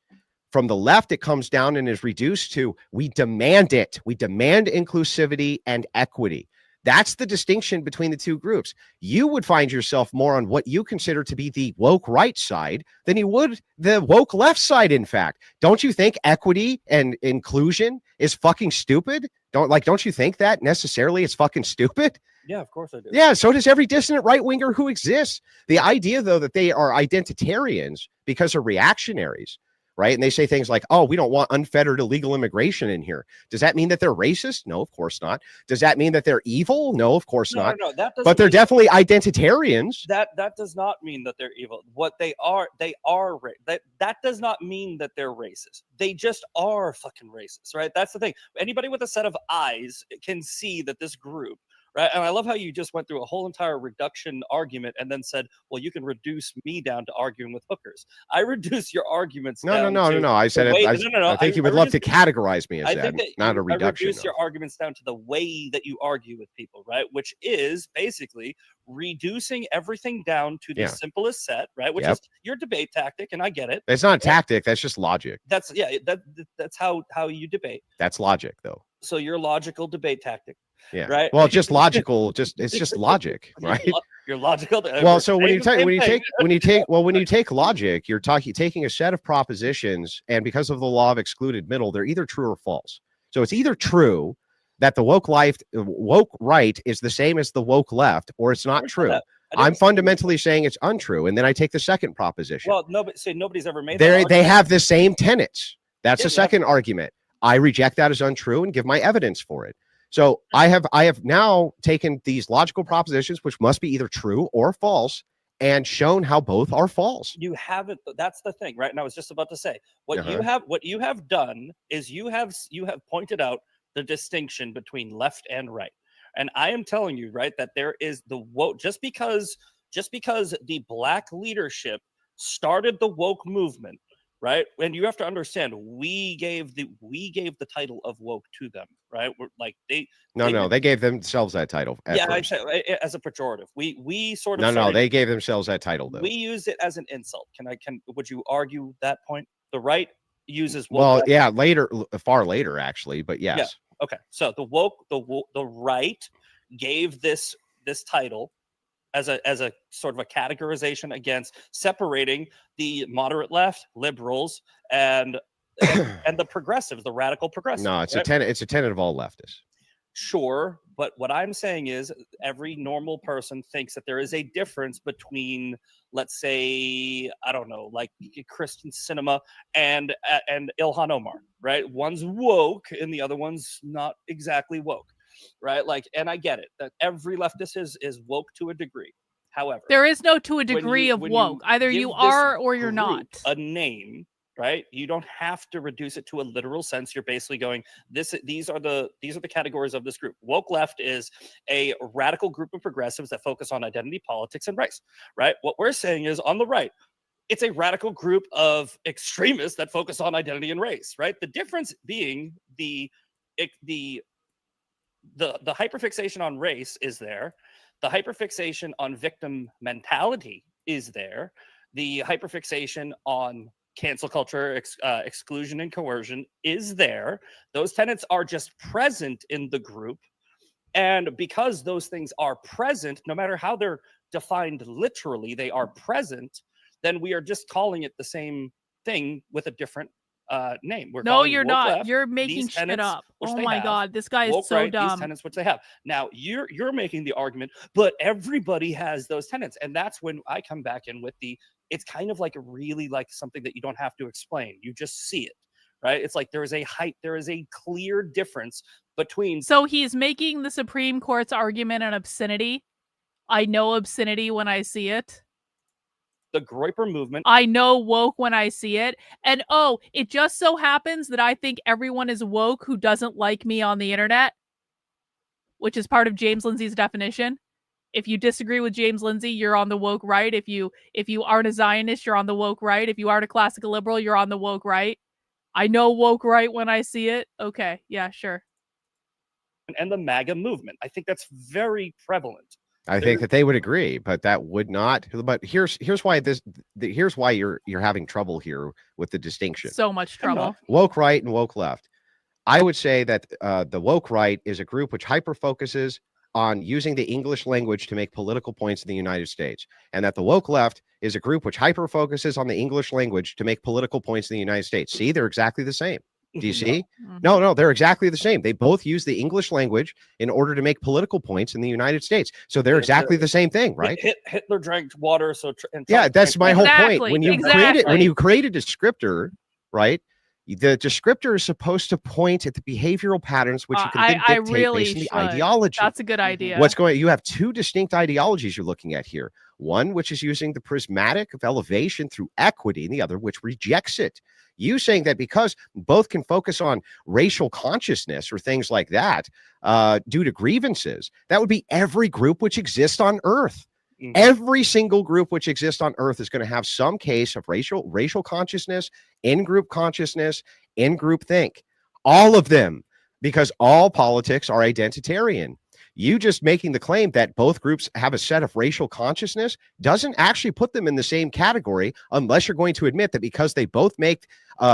From the left, it comes down and is reduced to we demand it. We demand inclusivity and equity. That's the distinction between the two groups. You would find yourself more on what you consider to be the woke right side than you would the woke left side, in fact. Don't you think equity and inclusion is fucking stupid? Don't you think that necessarily is fucking stupid? Yeah, of course I do. Yeah, so does every dissident right-winger who exists. The idea, though, that they are identitarians because they're reactionaries, right? And they say things like, oh, we don't want unfettered illegal immigration in here. Does that mean that they're racist? No, of course not. Does that mean that they're evil? No, of course not. No, that doesn't but they're mean definitely identitarians. That does not mean that they're evil. What they are that does not mean that they're racist. They just are fucking racist, right? That's the thing. Anybody with a set of eyes can see that this group, right? And I love how you just went through a whole entire reduction argument and then said, well, you can reduce me down to arguing with hookers. I reduce your arguments down No. I said way, I think you would love to categorize me as that, not a reduction. I reduce your arguments down to the way that you argue with people, right? Which is basically reducing everything down to the simplest set, right? Which is your debate tactic, and I get it. It's not a tactic, that's just logic. That's how you debate. That's logic, though. So your logical debate tactic. Yeah. Right. Well, just logical. It's just logic, right? You're logical. Well, so when you take logic, you're taking a set of propositions, and because of the law of excluded middle, they're either true or false. So it's either true that the woke right is the same as the woke left, or it's not true. I'm fundamentally saying it's untrue, and then I take the second proposition. Well, nobody's ever made that. They have the same tenets. That's the second argument. I reject that as untrue and give my evidence for it. So I have now taken these logical propositions, which must be either true or false, and shown how both are false. You haven't. That's the thing, right? And I was just about to say what you have done is you have pointed out the distinction between left and right. And I am telling you, right, that there is the woke. Just because the black leadership started the woke movement, right? And you have to understand, we gave the title of woke to them, right? We're like they gave themselves that title. I say as a pejorative. We sort of they gave themselves that title though. We use it as an insult. Would you argue that point? The right uses woke. Well, far later actually, but yes. Yeah. Okay, so the right gave this title as a sort of a categorization against separating the moderate left, liberals, and the progressives, the radical progressives. No, it's a tenet of all leftists. Sure, but what I'm saying is every normal person thinks that there is a difference between, let's say, I don't know, like Christian Cinema and Ilhan Omar, right? One's woke and the other one's not exactly woke, right? Like, and I get it that every leftist is woke to a degree. However, there is no to a degree of woke. Either you are or you're not. A name. Right, you don't have to reduce it to a literal sense. You're basically going, these are the categories of this group. Woke left is a radical group of progressives that focus on identity politics and race. Right, what we're saying is on the right, it's a radical group of extremists that focus on identity and race, right? The difference being the hyperfixation on race is there. The hyperfixation on victim mentality is there. The hyperfixation on cancel culture, exclusion and coercion is there. Those tenets are just present in the group. And because those things are present, no matter how they're defined literally, they are present, then we are just calling it the same thing with a different name. We're No, calling you're woke not. left You're making these shit tenets, up. which Oh they my have, God, this guy is woke so right, these dumb. tenets which they have. Now you're making the argument, but everybody has those tenets, and that's when I come back in with it's kind of like really like something that you don't have to explain. You just see it, right? It's like there is a clear difference between. So he's making the Supreme Court's argument on obscenity. I know obscenity when I see it. The Groyper movement. I know woke when I see it. And oh, it just so happens that I think everyone is woke who doesn't like me on the internet, which is part of James Lindsay's definition. If you disagree with James Lindsay, you're on the woke right. If you aren't a Zionist, you're on the woke right. If you aren't a classical liberal, you're on the woke right. I know woke right when I see it. Okay, yeah, sure. And the MAGA movement. I think that's very prevalent. I think that they would agree, but that would not. But here's why here's why you're having trouble here with the distinction. So much trouble. Woke right and woke left. I would say that the woke right is a group which hyper focuses on using the English language to make political points in the United States, and that the woke left is a group which hyper focuses on the English language to make political points in the United States. See, they're exactly the same. Do you see? No, they're exactly the same. They both use the English language in order to make political points in the United States. So they're exactly the same thing, right? Hitler drank water, yeah, that's my whole point. When you create a descriptor, right? The descriptor is supposed to point at the behavioral patterns which you can dictate based on the ideology. That's a good idea. You have two distinct ideologies you're looking at here. One which is using the prismatic of elevation through equity, and the other which rejects it. You saying that because both can focus on racial consciousness or things like that due to grievances, that would be every group which exists on Earth. Mm-hmm. Every single group which exists on Earth is going to have some case of racial consciousness, in-group consciousness, in-group think. All of them, because all politics are identitarian. You just making the claim that both groups have a set of racial consciousness doesn't actually put them in the same category unless you're going to admit that because they both make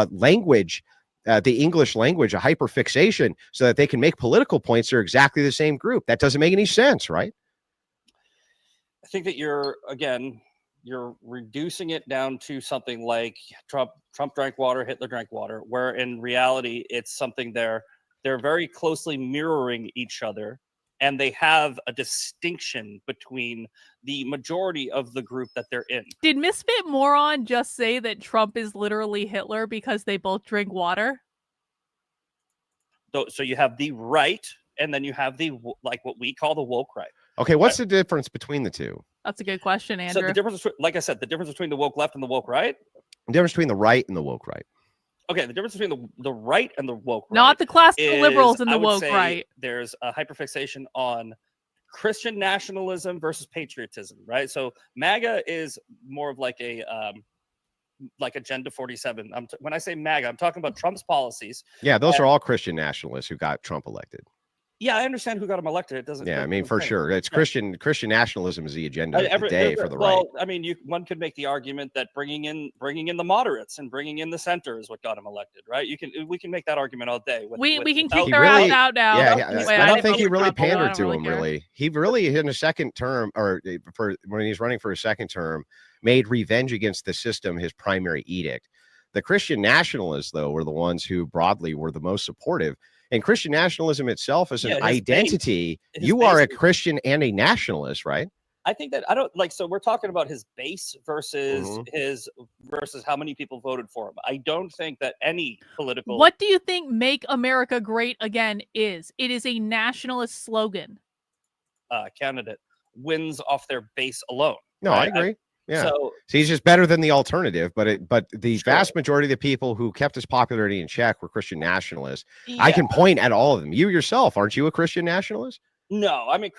language, the English language, a hyperfixation so that they can make political points, they're exactly the same group. That doesn't make any sense, right? I think that you're reducing it down to something like Trump drank water, Hitler drank water, where in reality it's something they're very closely mirroring each other. And they have a distinction between the majority of the group that they're in. Did Misfit Moron just say that Trump is literally Hitler because they both drink water? So you have the right, and then you have the what we call the woke right. Okay, what's the difference between the two? That's a good question, Andrew. So the difference, like I said, the difference between the woke left and the woke right? The difference between the right and the woke right. Okay, the difference between the right and the woke right. Not the classical liberals and the woke right. There's a hyperfixation on Christian nationalism versus patriotism, right? So MAGA is more of like a Agenda 47. When I say MAGA, I'm talking about Trump's policies. Yeah, those are all Christian nationalists who got Trump elected. Yeah, I understand who got him elected. It doesn't. Yeah, I mean, for sure, it's Christian nationalism is the agenda of the day for the right. Well, I mean, one could make the argument that bringing in the moderates and bringing in the center is what got him elected, right? We can make that argument all day. We can kick their ass out now. Yeah, I don't think he really pandered to him. Really, he really in a second term, or when he's running for a second term, made revenge against the system his primary edict. The Christian nationalists, though, were the ones who broadly were the most supportive. And Christian nationalism itself is an identity. You are a Christian and a nationalist, right? I think that so we're talking about his base versus versus how many people voted for him. I don't think that any political. What do you think "Make America Great Again" is? It is a nationalist slogan. Candidate wins off their base alone. No, right? I agree. Yeah. So he's just better than the alternative, but the vast majority of the people who kept his popularity in check were Christian nationalists. Yeah. I can point at all of them. You yourself, aren't you a Christian nationalist? No, I mean,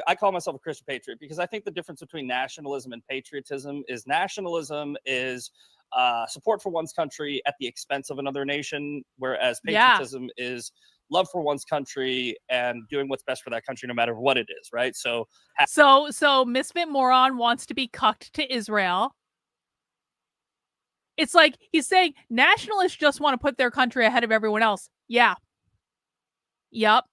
I call myself a Christian patriot because I think the difference between nationalism and patriotism is nationalism is support for one's country at the expense of another nation, whereas patriotism is love for one's country and doing what's best for that country, no matter what it is, right? So Misfit Moron wants to be cucked to Israel. It's like he's saying nationalists just want to put their country ahead of everyone else. Yeah. Yep.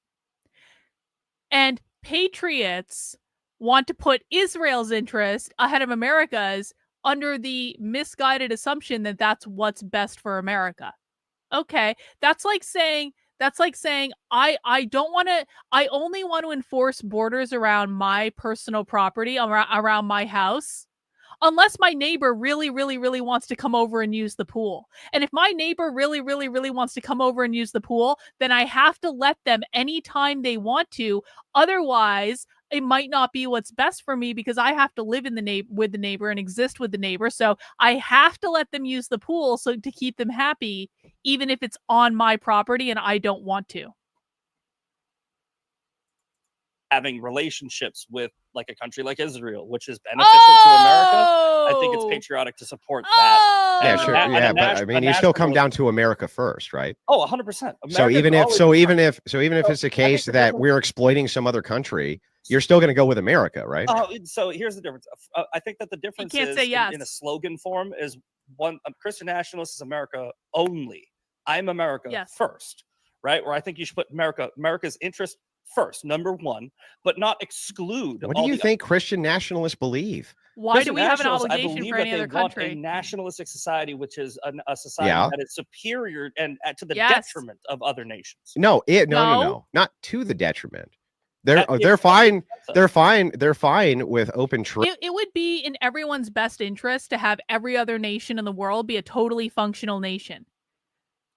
And patriots want to put Israel's interest ahead of America's under the misguided assumption that that's what's best for America. Okay. That's like saying I only want to enforce borders around my personal property, around my house, unless my neighbor really, really, really wants to come over and use the pool. And if my neighbor really, really, really wants to come over and use the pool, then I have to let them anytime they want to. Otherwise, it might not be what's best for me because I have to live in with the neighbor and exist with the neighbor. So I have to let them use the pool so to keep them happy, even if it's on my property and I don't want to. Having relationships with like a country like Israel, which is beneficial to America, I think it's patriotic to support that. Yeah, sure. Yeah, but I mean, you still come down to America first, right? Oh, 100%. So even if it's the case that we're exploiting some other country, you're still going to go with America, right? So here's the difference. I think that the difference is in a slogan form is one Christian nationalist is America only. I'm America first, right? Where I think you should put America's interest first, number one, but not exclude. What do you think Christian nationalists believe? Why do we have an obligation for any other country? I believe that they want a nationalistic society, which is a society that is superior and to the detriment of other nations. No, not to the detriment. They're fine. They're fine with open trade. It would be in everyone's best interest to have every other nation in the world be a totally functional nation.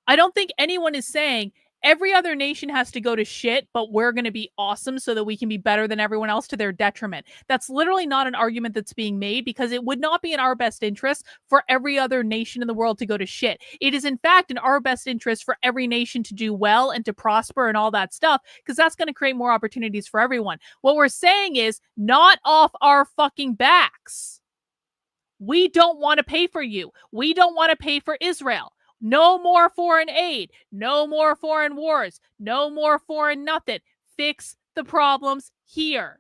I don't think anyone is saying every other nation has to go to shit, but we're going to be awesome so that we can be better than everyone else to their detriment. That's literally not an argument that's being made because it would not be in our best interest for every other nation in the world to go to shit. It is in fact in our best interest for every nation to do well and to prosper and all that stuff because that's going to create more opportunities for everyone. What we're saying is not off our fucking backs. We don't want to pay for you. We don't want to pay for Israel. No more foreign aid. No more foreign wars. No more foreign nothing. Fix the problems here.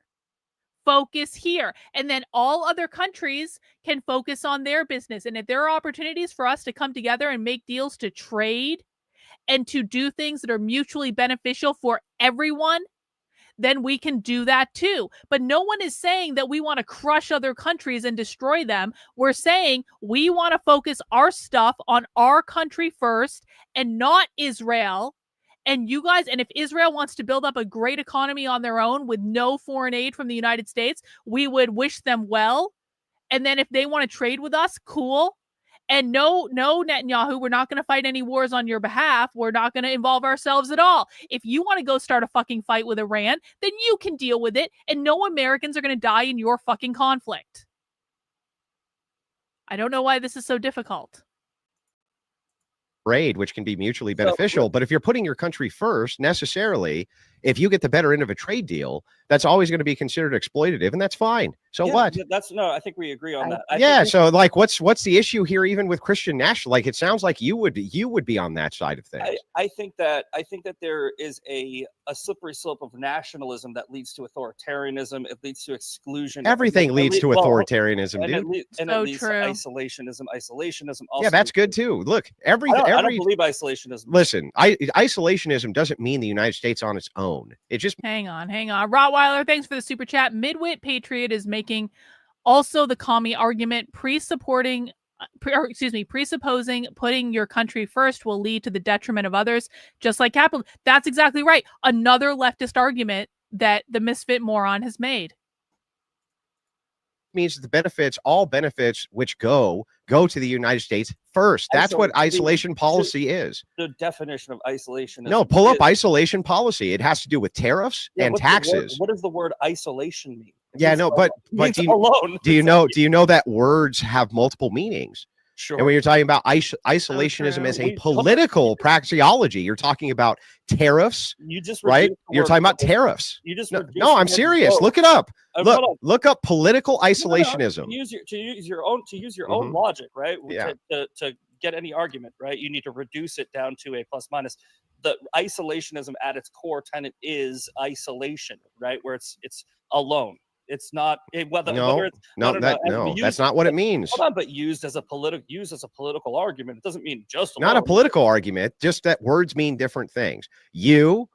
Focus here. And then all other countries can focus on their business. And if there are opportunities for us to come together and make deals to trade and to do things that are mutually beneficial for everyone, then we can do that too. But no one is saying that we want to crush other countries and destroy them. We're saying we want to focus our stuff on our country first and not Israel. And you guys, and if Israel wants to build up a great economy on their own with no foreign aid from the United States, we would wish them well. And then if they want to trade with us, cool. And no, Netanyahu, we're not going to fight any wars on your behalf. We're not going to involve ourselves at all. If you want to go start a fucking fight with Iran, then you can deal with it. And no Americans are going to die in your fucking conflict. I don't know why this is so difficult. Trade, which can be mutually beneficial. But if you're putting your country first, necessarily, if you get the better end of a trade deal, that's always going to be considered exploitative, and that's fine. So what? I think we agree on that. So like, what's the issue here? Even with Christian national, like it sounds like you would be on that side of things. I think that there is a slippery slope of nationalism that leads to authoritarianism. It leads to exclusion. Everything leeds to authoritarianism, dude. And it leads to isolationism. Isolationism. Also that's good too. Look, I don't believe isolationism. Listen, isolationism doesn't mean the United States on its own. It just hang on. Rottweiler, thanks for the super chat. Midwit Patriot is making also the commie argument presupposing putting your country first will lead to the detriment of others, just like capital. That's exactly right. Another leftist argument that the Misfit Moron has made. Means that all benefits which go to the United States first. That's what isolation policy is. The definition of isolation. Pull up isolation policy. It has to do with tariffs and taxes. What does the word isolation mean? But do you know that words have multiple meanings? Sure. And when you're talking about isolationism as a We- political praxeology, you're talking about tariffs, You just right? reduced the You're word talking about woke. tariffs. You just No, reduced no, the I'm word serious. woke. Look it up. Hold on. Look up political No, isolationism. to use your own logic, right? Yeah. To get any argument, right? You need to reduce it down to a plus minus. The isolationism at its core tenet is isolation, right? Where it's alone. It's not whether it's that's not what it means. Hold on, but used as a political argument, it doesn't mean just Not a alone. political argument, just that words mean different things. You,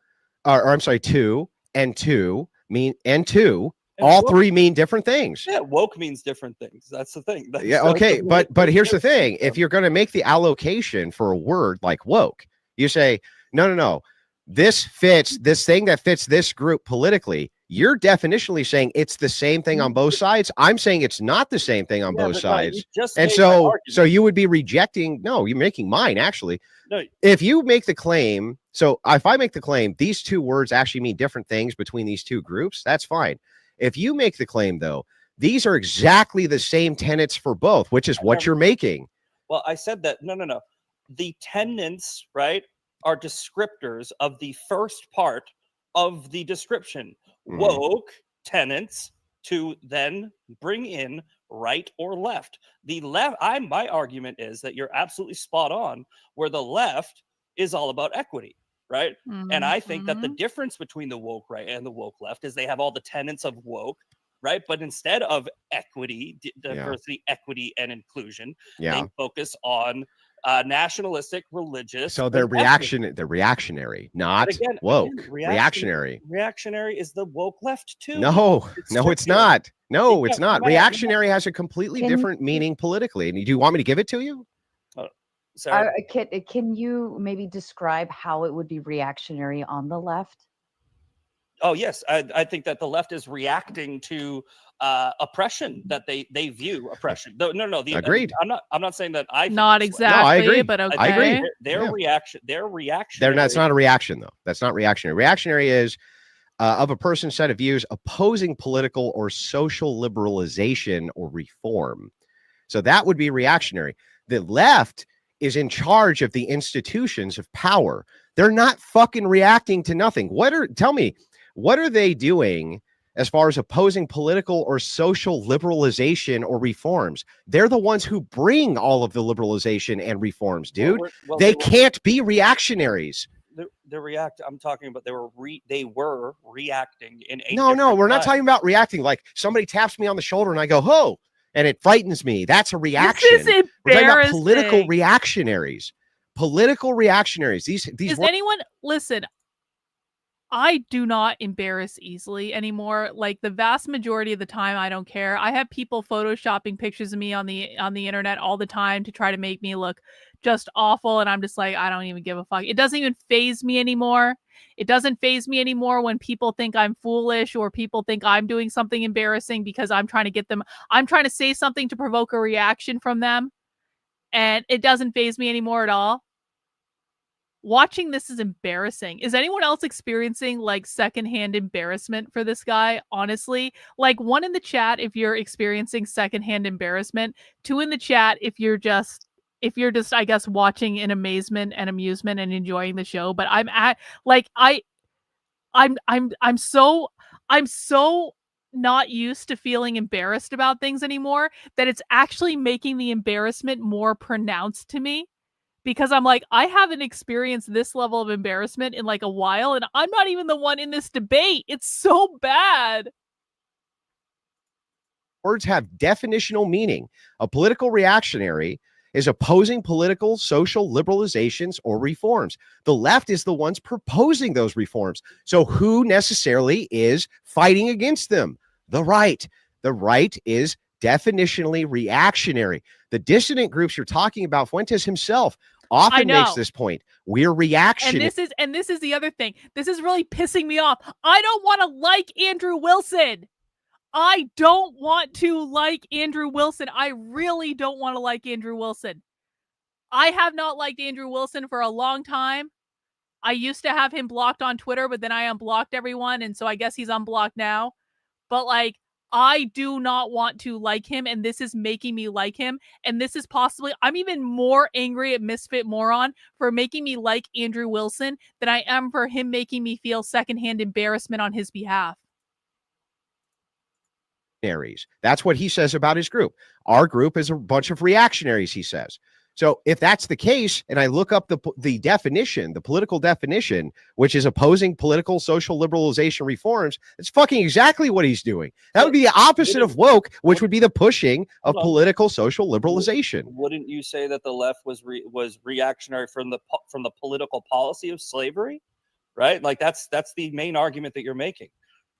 or I'm sorry, two and two mean and two. And All woke- three mean different things. Yeah, woke means different things. That's the thing. Yeah, okay, but here's the thing: if you're going to make the allocation for a word like woke, you say no. This fits this thing that fits this group politically. You're definitionally saying it's the same thing on both sides. I'm saying it's not the same thing on both sides. And so you would be rejecting. No, you're making mine actually. No. If you make the claim, so if I make the claim, these two words actually mean different things between these two groups, that's fine. If you make the claim, though, these are exactly the same tenets for both, which is what you're making. Well, I said that. No. The tenets, right, are descriptors of the first part of the description. Woke tenets to then bring in right or left. The left, my argument is that you're absolutely spot on, where the left is all about equity. Right. And I think that the difference between the woke right and the woke left is they have all the tenets of woke, right? But instead of equity, diversity, equity, and inclusion, they focus on nationalistic, religious. So they're reactionary, not woke. Reactionary. Reactionary is the woke left too. No, it's not. No, it's not. Reactionary has a completely different meaning politically. And do you want me to give it to you? Can you maybe describe how it would be reactionary on the left? Oh yes, I think that the left is reacting to oppression, that they view oppression. No. Agreed. I'm not saying that I think not exactly, no, I agree. but okay. I agree. Their reaction. That's not a reaction though. That's not reactionary. Reactionary is of a person's set of views opposing political or social liberalization or reform. So that would be reactionary. The left is in charge of the institutions of power. They're not fucking reacting to nothing. Tell me, what are they doing as far as opposing political or social liberalization or reforms? They're the ones who bring all of the liberalization and reforms, dude. They can't be reactionaries. I'm talking about they were reacting in a No, we're not talking about reacting. Like somebody taps me on the shoulder and I go, "Ho," and it frightens me. That's a reaction. This is embarrassing. We're talking about political reactionaries. Political reactionaries. These anyone listen? I do not embarrass easily anymore. Like the vast majority of the time, I don't care. I have people photoshopping pictures of me on the internet all the time to try to make me look just awful, and I'm just like, I don't even give a fuck. It doesn't even faze me anymore. It doesn't faze me anymore when people think I'm foolish or people think I'm doing something embarrassing because I'm trying to say something to provoke a reaction from them, and it doesn't faze me anymore at all. Watching this is embarrassing. Is anyone else experiencing like secondhand embarrassment for this guy? Honestly, like 1 in the chat if you're experiencing secondhand embarrassment, 2 in the chat if you're just I guess watching in amazement and amusement and enjoying the show. But I'm so not used to feeling embarrassed about things anymore that it's actually making the embarrassment more pronounced to me. Because I'm like, I haven't experienced this level of embarrassment in like a while, and I'm not even the one in this debate. It's so bad. Words have definitional meaning. A political reactionary is opposing political, social liberalizations or reforms. The left is the ones proposing those reforms. So who necessarily is fighting against them? The right. The right is definitionally reactionary. The dissident groups you're talking about, Fuentes himself often makes this point. We're reactionary. And this is the other thing. This is really pissing me off. I don't want to like Andrew Wilson. I don't want to like Andrew Wilson. I really don't want to like Andrew Wilson. I have not liked Andrew Wilson for a long time. I used to have him blocked on Twitter, but then I unblocked everyone, and so I guess he's unblocked now. But like, I do not want to like him, and this is making me like him. And this is possibly, I'm even more angry at Misfit Moron for making me like Andrew Wilson than I am for him making me feel secondhand embarrassment on his behalf. That's what he says about his group. Our group is a bunch of reactionaries, he says. So if that's the case, and I look up the definition, the political definition, which is opposing political social liberalization reforms, it's fucking exactly what he's doing. That would be the opposite of woke, which would be the pushing of political social liberalization. Wouldn't you say that the left was reactionary from the political policy of slavery, right? Like that's the main argument that you're making,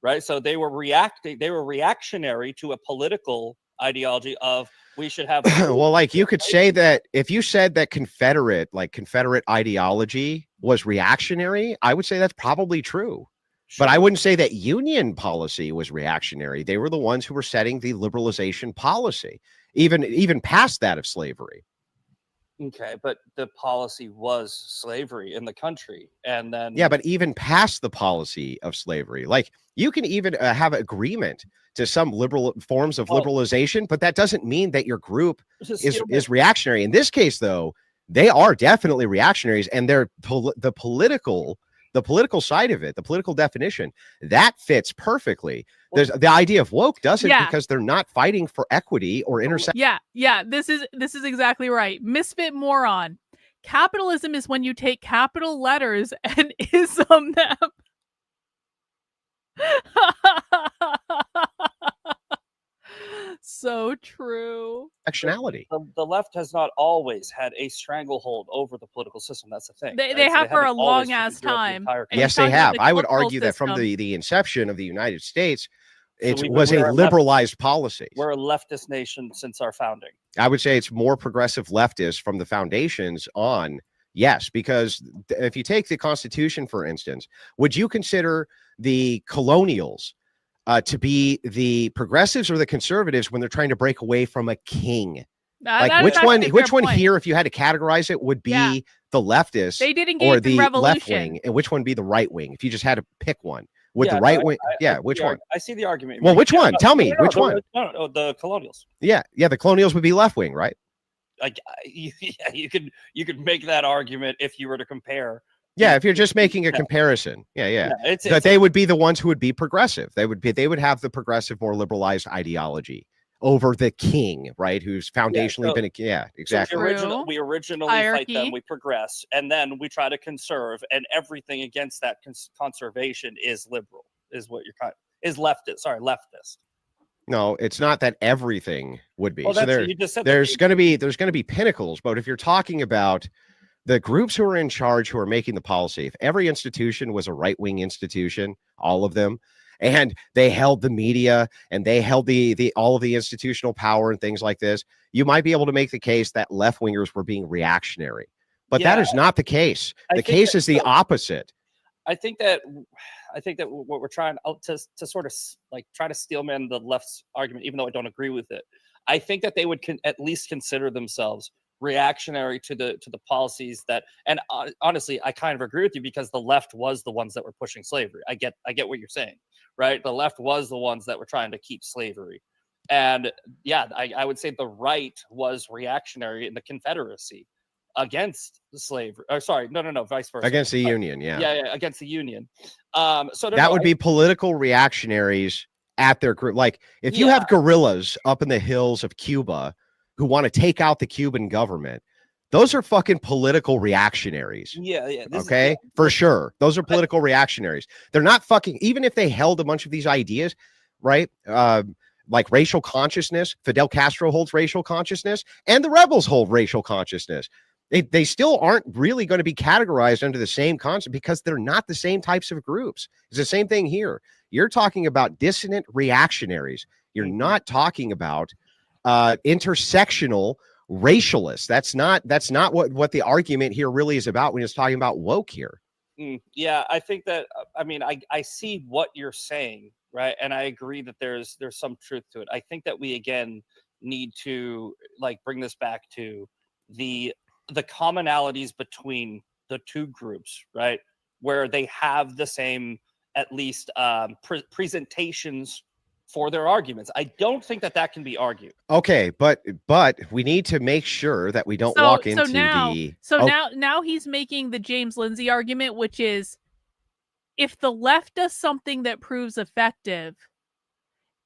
right? So they were reactionary to a political ideology of we should have well, like you could say that if you said that Confederate ideology was reactionary, I would say that's probably true. But I wouldn't say that Union policy was reactionary. They were the ones who were setting the liberalization policy, even past that of slavery. Okay, but the policy was slavery in the country, and then but even past the policy of slavery, like you can even have agreement to some liberal forms of liberalization, but that doesn't mean that your group is reactionary. In this case, though, they are definitely reactionaries, and they're the political side of it, the political definition that fits perfectly. There's the idea of woke doesn't because they're not fighting for equity or intersection. Yeah. This is exactly right. Misfit Moron. Capitalism is when you take capital letters and ism them. So true. Actionality. The left has not always had a stranglehold over the political system. That's the thing. They have for a long ass time. Yes, they have. I would argue that from the inception of the United States, it was a liberalized policy. We're a leftist nation since our founding. I would say it's more progressive leftist from the foundations on. Yes, because if you take the Constitution, for instance, would you consider the colonials to be the progressives or the conservatives when they're trying to break away from a king? Like which one here, if you had to categorize it, would be the leftist they did engage or in the revolution. left wing, and which one be the right wing? If you just had to pick one, would the right wing? Which one? I see the argument. Well, which one? Tell me which one. No, the colonials. Yeah, the colonials would be left wing, right? You could make that argument if you were to compare. Yeah, if you're just making a comparison. That they would be the ones who would be progressive. They would have the progressive, more liberalized ideology over the king, right? Who's foundationally been exactly. So we originally fight them, we progress, and then we try to conserve, and everything against that conservation is liberal, is what is leftist. Sorry, leftist. No, it's not that everything would be. Well, so there's going to be pinnacles, but if you're talking about the groups who are in charge, who are making the policy, if every institution was a right-wing institution, all of them, and they held the media and they held the all of the institutional power and things like this, you might be able to make the case that left-wingers were being reactionary. But that is not the case. The case is the opposite. I think that what we're trying to sort of like try to steelman the left's argument, even though I don't agree with it, I think that they would at least consider themselves reactionary to the policies that, and honestly, I kind of agree with you, because the left was the ones that were pushing slavery. I get what you're saying, right? The left was the ones that were trying to keep slavery. And I would say the right was reactionary in the Confederacy against slavery. Or sorry, no, vice versa. Against the Union, against the Union. Would be political reactionaries at their group. Like if you have guerrillas up in the hills of Cuba who want to take out the Cuban government, those are fucking political reactionaries. Okay, for sure. Those are political reactionaries. They're not fucking, even if they held a bunch of these ideas, right? Like racial consciousness. Fidel Castro holds racial consciousness, and the rebels hold racial consciousness. They still aren't really going to be categorized under the same concept because they're not the same types of groups. It's the same thing here. You're talking about dissonant reactionaries. You're not talking about intersectional racialists. That's not what the argument here really is about when it's talking about woke here. I think that I see what you're saying, right? And I agree that there's some truth to it. I think that we again need to bring this back to the commonalities between the two groups, right? Where they have the same, at least presentations for their arguments. I don't think that can be argued. Okay, but we need to make sure that we don't walk into the. Now he's making the James Lindsay argument, which is if the left does something that proves effective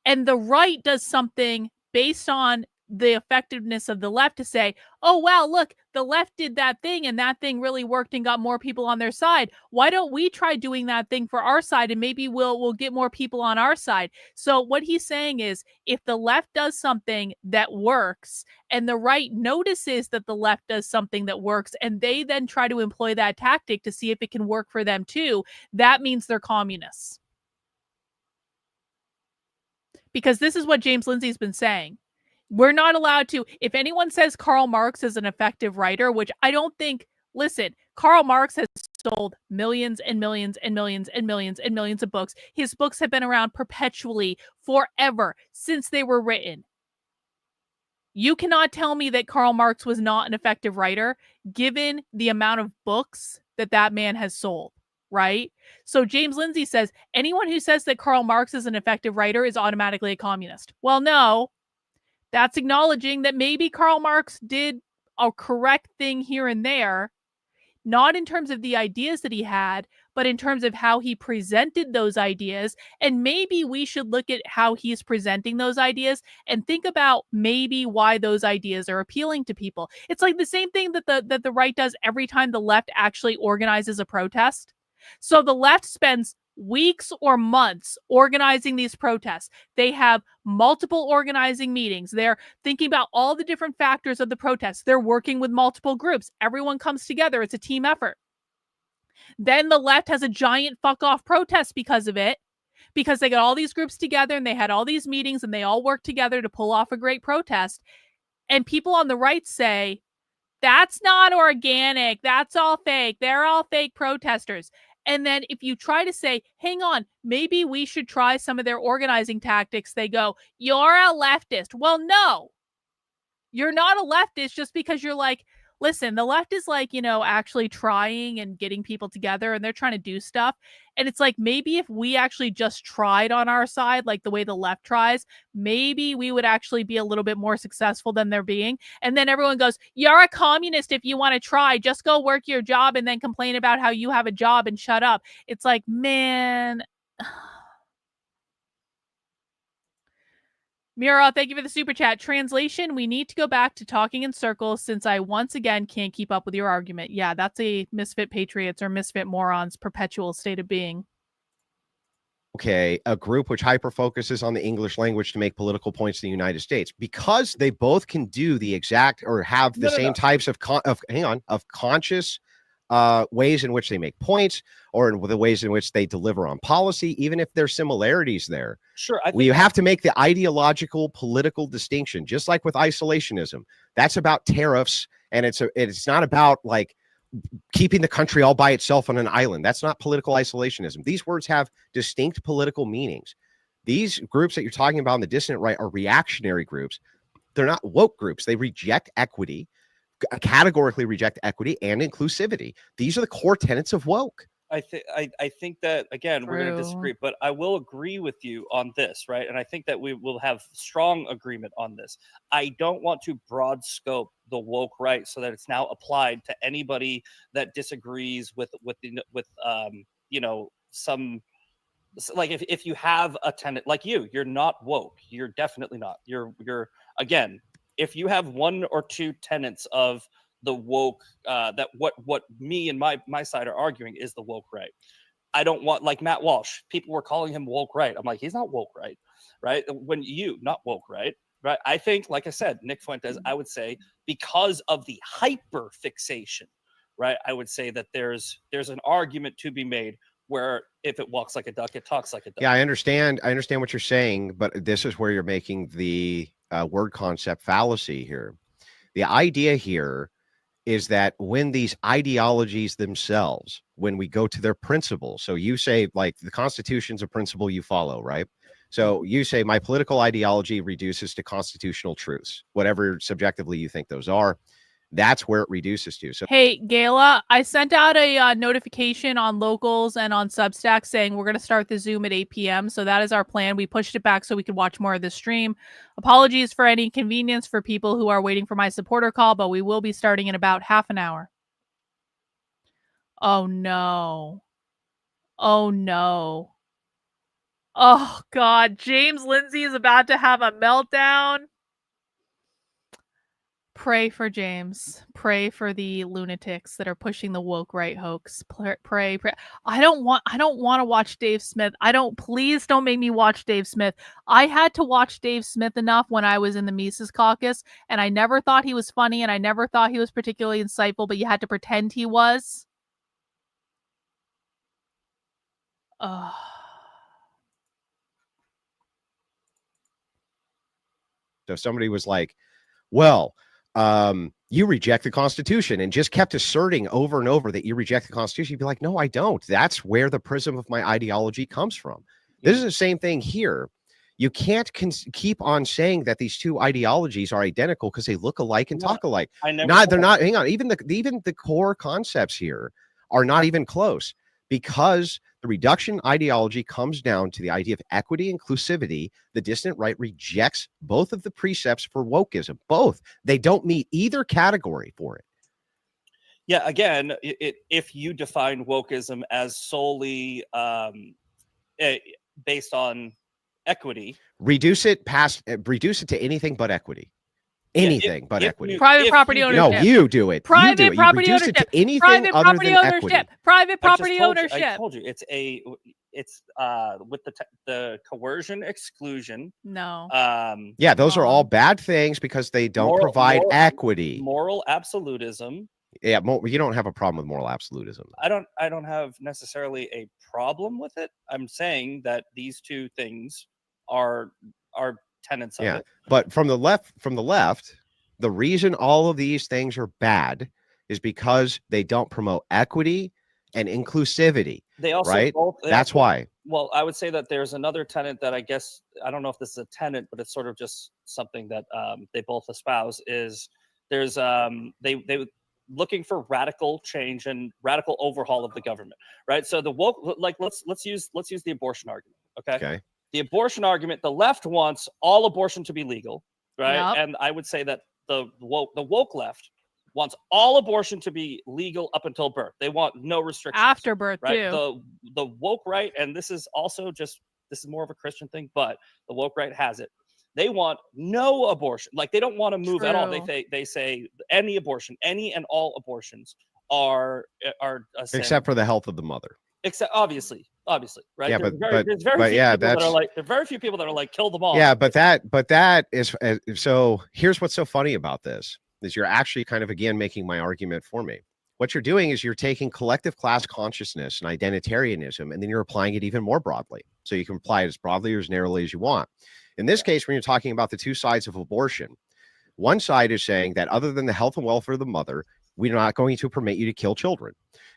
and the right does something based on the effectiveness of the left to say, oh, wow, look, the left did that thing and that thing really worked and got more people on their side. Why don't we try doing that thing for our side and maybe we'll get more people on our side? So what he's saying is if the left does something that works and the right notices that the left does something that works and they then try to employ that tactic to see if it can work for them too, that means they're communists. Because this is what James Lindsay's been saying. We're not allowed to, if anyone says Karl Marx is an effective writer, which I don't think, listen, Karl Marx has sold millions and millions and millions and millions and millions of books. His books have been around perpetually forever since they were written. You cannot tell me that Karl Marx was not an effective writer, given the amount of books that man has sold. Right? So James Lindsay says anyone who says that Karl Marx is an effective writer is automatically a communist. Well, no, that's acknowledging that maybe Karl Marx did a correct thing here and there, not in terms of the ideas that he had, but in terms of how he presented those ideas. And maybe we should look at how he's presenting those ideas and think about maybe why those ideas are appealing to people. It's like the same thing that the right does every time the left actually organizes a protest. So the left spends weeks or months organizing these protests. They have multiple organizing meetings. They're thinking about all the different factors of the protest. They're working with multiple groups. Everyone comes together. It's a team effort. Then the left has a giant fuck off protest because of it, because they got all these groups together and they had all these meetings and they all worked together to pull off a great protest. And people on the right say, that's not organic. That's all fake. They're all fake protesters. And then if you try to say, hang on, maybe we should try some of their organizing tactics, they go, you're a leftist. Well, no, you're not a leftist just because you're like, listen, the left is like, actually trying and getting people together and they're trying to do stuff. And it's like, maybe if we actually just tried on our side, like the way the left tries, maybe we would actually be a little bit more successful than they're being. And then everyone goes, you're a communist if you want to try. Just go work your job and then complain about how you have a job and shut up. It's like, man. Mira, thank you for the super chat. Translation, we need to go back to talking in circles since I once again can't keep up with your argument. Yeah, that's a Misfit Patriots or Misfit Morons perpetual state of being. Okay, a group which hyper-focuses on the English language to make political points in the United States. Because they both can do the exact or have the same types of conscious ways in which they make points or in the ways in which they deliver on policy, even if there's similarities there. Sure. We have to make the ideological political distinction, just like with isolationism. That's about tariffs, and it's not about like keeping the country all by itself on an island. That's not political isolationism. These words have distinct political meanings. These groups that you're talking about on the dissident right are reactionary groups. They're not woke groups. They reject equity, categorically reject equity and inclusivity. These are the core tenets of woke. I think that, again, we're going to disagree, but I will agree with you on this, right? And I think that we will have strong agreement on this. I don't want to broad scope the woke right so that it's now applied to anybody that disagrees with some, like if you have a tenet like you're not woke. You're definitely not. You're again, if you have one or two tenets of the woke, that what me and my side are arguing is the woke right. I don't want, like Matt Walsh, people were calling him woke right. I'm like, he's not woke right? When you not woke right? I think, like I said, Nick Fuentes, I would say because of the hyper fixation, right? I would say that there's an argument to be made where if it walks like a duck, it talks like a duck. Yeah, I understand what you're saying, but this is where you're making the word concept fallacy here. The idea here is that when these ideologies themselves, when we go to their principles, so you say like the Constitution's a principle you follow, right? So you say my political ideology reduces to constitutional truths, whatever subjectively you think those are. That's where it reduces to. So Hey, Gayla, I sent out a notification on Locals and on Substack saying we're going to start the Zoom at 8 p.m. So that is our plan. We pushed it back so we could watch more of the stream. Apologies for any inconvenience for people who are waiting for my supporter call, but we will be starting in about half an hour. Oh, no. Oh, no. Oh, God. James Lindsay is about to have a meltdown. Pray for James. Pray for the lunatics that are pushing the woke right hoax. Pray. I don't want to watch Dave Smith. Please don't make me watch Dave Smith. I had to watch Dave Smith enough when I was in the Mises caucus, and I never thought he was funny, and I never thought he was particularly insightful, but you had to pretend he was. Ugh. So somebody was like, well, you reject the Constitution, and just kept asserting over and over that you reject the Constitution. You'd be like, no, I don't. That's where the prism of my ideology comes from. This is the same thing here. You can't keep on saying that these two ideologies are identical because they look alike and talk alike. They're not. Hang on. Even the core concepts here are not even close, because the reduction ideology comes down to the idea of equity, inclusivity. The dissident right rejects both of the precepts for wokeism. Both. They don't meet either category for it. Yeah, again, if you define wokeism as solely based on equity, reduce it to anything but equity. Anything but equity. Private property ownership. No, you do it. Private you do it. property you reduce ownership. It to anything private other property than ownership. equity. Private property ownership. I told you, it's with the coercion exclusion. No. Yeah, those are all bad things because they don't provide equity. Moral absolutism. Yeah, you don't have a problem with moral absolutism. I don't have necessarily a problem with it. I'm saying that these two things are tenets of it. But from the left, the reason all of these things are bad is because they don't promote equity and inclusivity. They also That's why. Well, I would say that there's another tenet that I guess, I don't know if this is a tenet, but it's sort of just something that they both espouse, is there's they looking for radical change and radical overhaul of the government, right? So the woke, like let's use the abortion argument, okay? The abortion argument, the left wants all abortion to be legal, right? Yep. And I would say that the woke left wants all abortion to be legal up until birth. They want no restrictions. After birth, right? too. The woke right, and this is more of a Christian thing, but the woke right has it. They want no abortion. Like, they don't want to move at all. They say any abortion, any and all abortions are a sin. Except for the health of the mother. Except obviously, right? Yeah, there's very few people that are like, kill them all. Yeah, but that is so. Here's what's so funny about this is you're actually kind of again making my argument for me. What you're doing is you're taking collective class consciousness and identitarianism, and then you're applying it even more broadly. So you can apply it as broadly or as narrowly as you want. In this case, when you're talking about the two sides of abortion, one side is saying that other than the health and welfare of the mother, we're not going to permit you to kill children.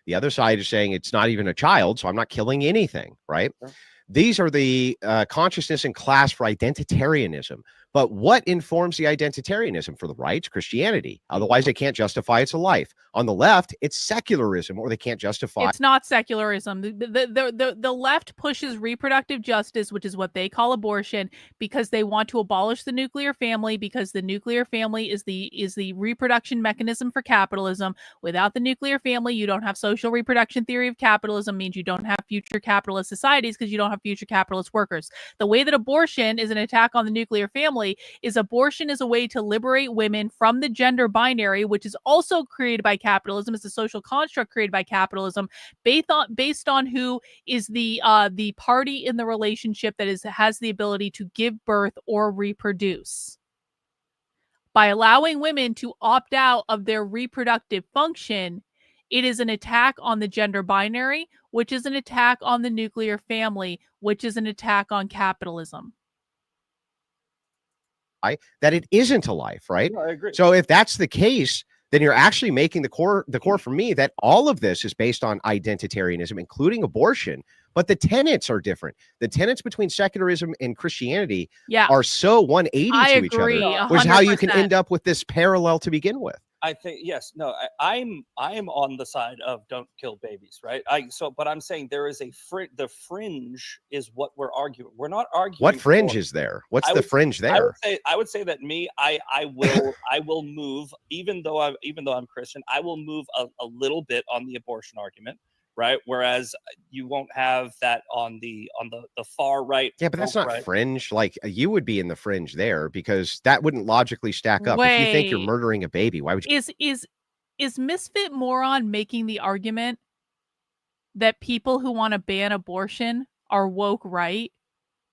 The other side is saying it's not even a child, so I'm not killing anything, right? Sure. These are the consciousness and class for identitarianism. But what informs the identitarianism? For the right, it's Christianity. Otherwise, they can't justify it's a life. On the left, it's secularism, or they can't justify. It's not secularism. The left pushes reproductive justice, which is what they call abortion, because they want to abolish the nuclear family, because the nuclear family is the reproduction mechanism for capitalism. Without the nuclear family, you don't have social reproduction theory of capitalism, means you don't have future capitalist societies because you don't have future capitalist workers. The way that abortion is an attack on the nuclear family is abortion is a way to liberate women from the gender binary, which is also created by capitalism. It's a social construct created by capitalism based on who is the party in the relationship that has the ability to give birth or reproduce. By allowing women to opt out of their reproductive function, it is an attack on the gender binary, which is an attack on the nuclear family, which is an attack on capitalism. That it isn't a life, right? No, I agree. So if that's the case, then you're actually making the core for me that all of this is based on identitarianism, including abortion. But the tenets are different. The tenets between secularism and Christianity are so 180 to each other, which is how you can end up with this parallel to begin with. I think yes, no, I am on the side of don't kill babies, right? But I'm saying there is the fringe is what we're arguing. We're not arguing. What fringe is there? What's the fringe there? I would say that I will move, even though I'm Christian, I will move a little bit on the abortion argument, right? Whereas you won't have that on the far right. Yeah, but that's not fringe. Like you would be in the fringe there because that wouldn't logically stack up. If you think you're murdering a baby, why would you? Is Misfit Moron making the argument that people who want to ban abortion are woke right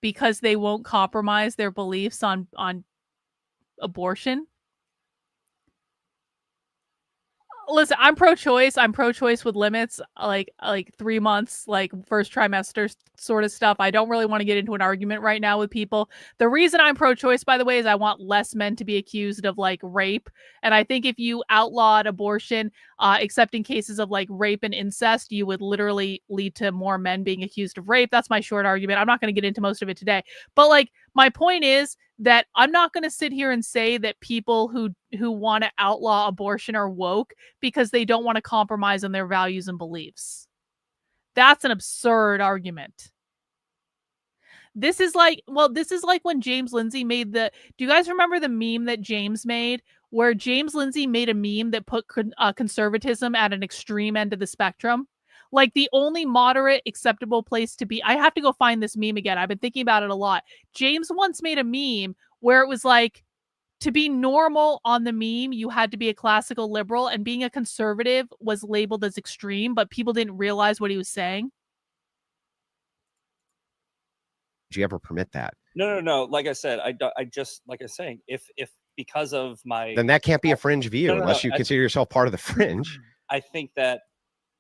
because they won't compromise their beliefs on abortion? Listen, I'm pro-choice. I'm pro-choice with limits, like 3 months, like first trimester sort of stuff. I don't really want to get into an argument right now with people. The reason I'm pro-choice, by the way, is I want less men to be accused of like rape. And I think if you outlawed abortion, except in cases of like rape and incest, you would literally lead to more men being accused of rape. That's my short argument. I'm not going to get into most of it today. But like my point is that I'm not going to sit here and say that people who want to outlaw abortion are woke because they don't want to compromise on their values and beliefs. That's an absurd argument. This is like when James Lindsay made do you guys remember the meme that James made where James Lindsay made a meme that put conservatism at an extreme end of the spectrum? Like the only moderate acceptable place to be. I have to go find this meme again. I've been thinking about it a lot. James once made a meme where it was like, to be normal on the meme, you had to be a classical liberal, and being a conservative was labeled as extreme, but people didn't realize what he was saying. Did you ever permit that? No. Like I said, I just, like I was saying, if because of my... Then that can't be a fringe view unless you consider yourself part of the fringe. I think that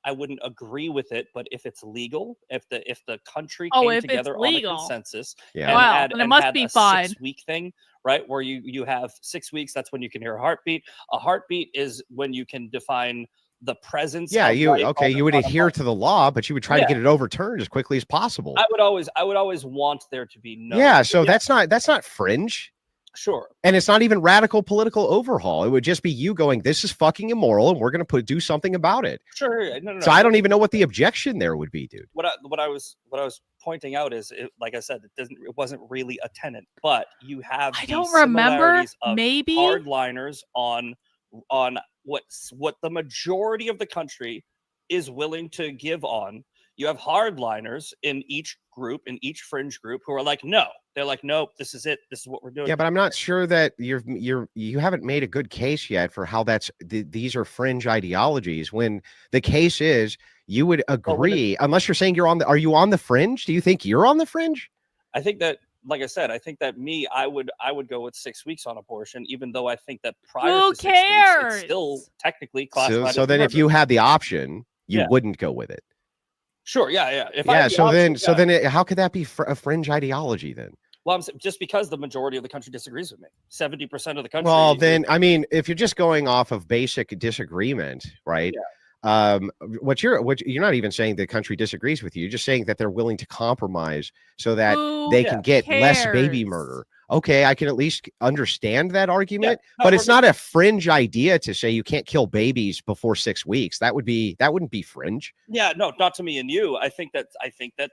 I wouldn't agree with it, but if it's legal, if the country came together on a consensus, and it must be fine. 6-week thing, right? Where you have 6 weeks, that's when you can hear a heartbeat. A heartbeat is when you can define the presence. Yeah, you would adhere to the law, but you would try to get it overturned as quickly as possible. I would always want there to be no. Yeah, so that's not fringe. Sure. And it's not even radical political overhaul. It would just be you going, this is fucking immoral and we're going to do something about it. Sure. No. So I don't even know what the objection there would be, dude. What I was pointing out is, like I said, it wasn't really a tenant, but you have I don't remember maybe hardliners on what the majority of the country is willing to give on. You have hardliners in each group, in each fringe group, who are like, no. They're like, nope, this is it. This is what we're doing. Yeah, but I'm not sure that you haven't made a good case yet for how these are fringe ideologies. When the case is, you would agree, unless you're saying are you on the fringe? Do you think you're on the fringe? I think that, like I said, I would go with 6 weeks on abortion, even though I think that prior to 6 weeks, it's still technically classified. So then, if you had the option, you wouldn't go with it. Sure. Yeah. How could that be a fringe ideology then? Well, just because the majority of the country disagrees with me, 70% of the country. Well, then, I mean, if you're just going off of basic disagreement, right? Yeah. What you're not even saying the country disagrees with you. You're just saying that they're willing to compromise so that they can get less baby murder. Okay, I can at least understand that argument, but it's not a fringe idea to say you can't kill babies before 6 weeks. That wouldn't be fringe. Yeah, no, not to me and you. I think that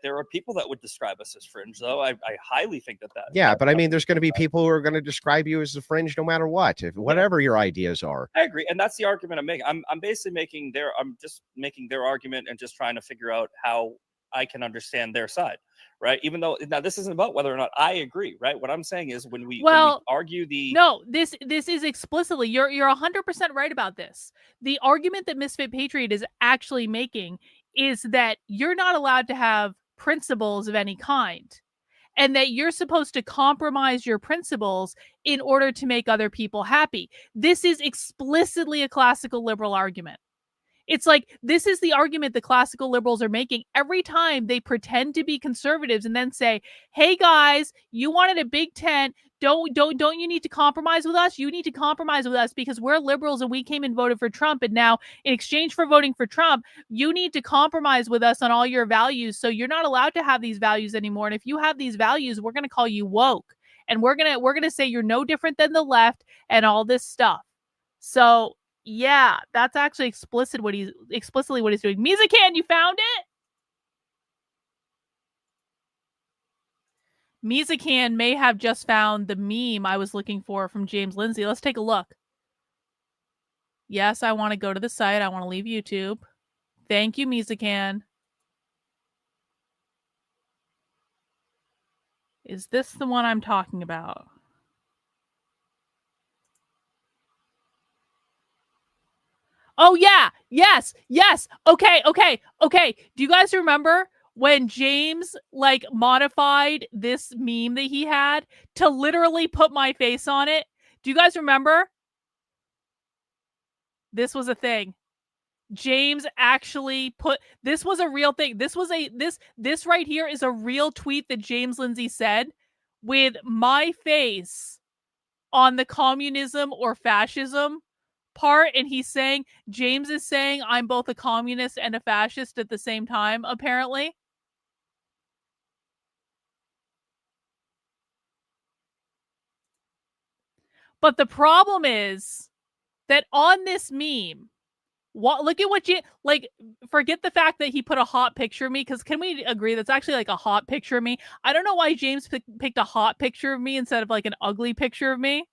there are people that would describe us as fringe, though. I highly think that. Yeah, but I mean, there's going to be people who are going to describe you as a fringe no matter what, whatever your ideas are. I agree, and that's the argument I'm making. I'm basically I'm just making their argument and just trying to figure out how I can understand their side. Right. Even though now this isn't about whether or not I agree. Right. What I'm saying is when we argue this is explicitly you're 100% right about this. The argument that Misfit Patriot is actually making is that you're not allowed to have principles of any kind, and that you're supposed to compromise your principles in order to make other people happy. This is explicitly a classical liberal argument. It's like, this is the argument the classical liberals are making every time they pretend to be conservatives and then say, hey guys, you wanted a big tent. Don't you need to compromise with us? You need to compromise with us because we're liberals and we came and voted for Trump. And now in exchange for voting for Trump, you need to compromise with us on all your values. So you're not allowed to have these values anymore. And if you have these values, we're going to call you woke. And we're going to say you're no different than the left and all this stuff. So Yeah, that's actually explicitly what he's doing. Mizakan, you found it? Mizakan may have just found the meme I was looking for from James Lindsay. Let's take a look. Yes, I want to go to the site. I want to leave YouTube. Thank you, Mizakan. Is this the one I'm talking about? Oh, yeah. Yes. Okay. Do you guys remember when James like modified this meme that he had to literally put my face on it? Do you guys remember? This was a thing. James actually this was a real thing. This right here is a real tweet that James Lindsay said with my face on the communism or fascism part, and James is saying I'm both a communist and a fascist at the same time, apparently. But the problem is that on this meme, look at what forget the fact that he put a hot picture of me, because can we agree that's actually like a hot picture of me? I don't know why James picked a hot picture of me instead of like an ugly picture of me,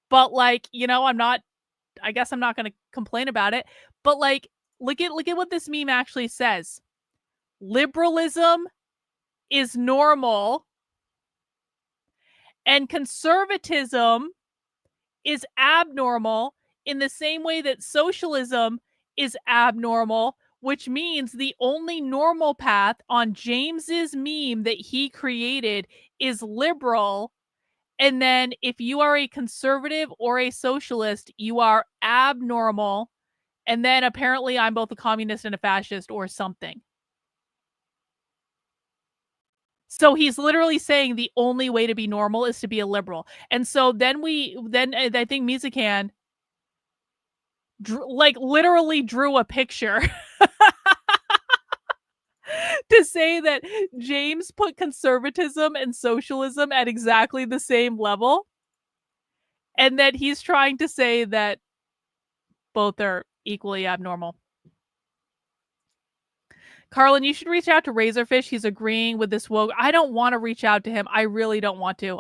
but like, I guess I'm not going to complain about it, but like, look at what this meme actually says. Liberalism is normal and conservatism is abnormal in the same way that socialism is abnormal, which means the only normal path on James's meme that he created is liberal. And then if you are a conservative or a socialist, you are abnormal. And then apparently I'm both a communist and a fascist or something. So he's literally saying the only way to be normal is to be a liberal. And so then I think Mizakan literally drew a picture to say that James put conservatism and socialism at exactly the same level. And that he's trying to say that both are equally abnormal. Karlyn, you should reach out to Razorfish. He's agreeing with this woke. I don't want to reach out to him. I really don't want to.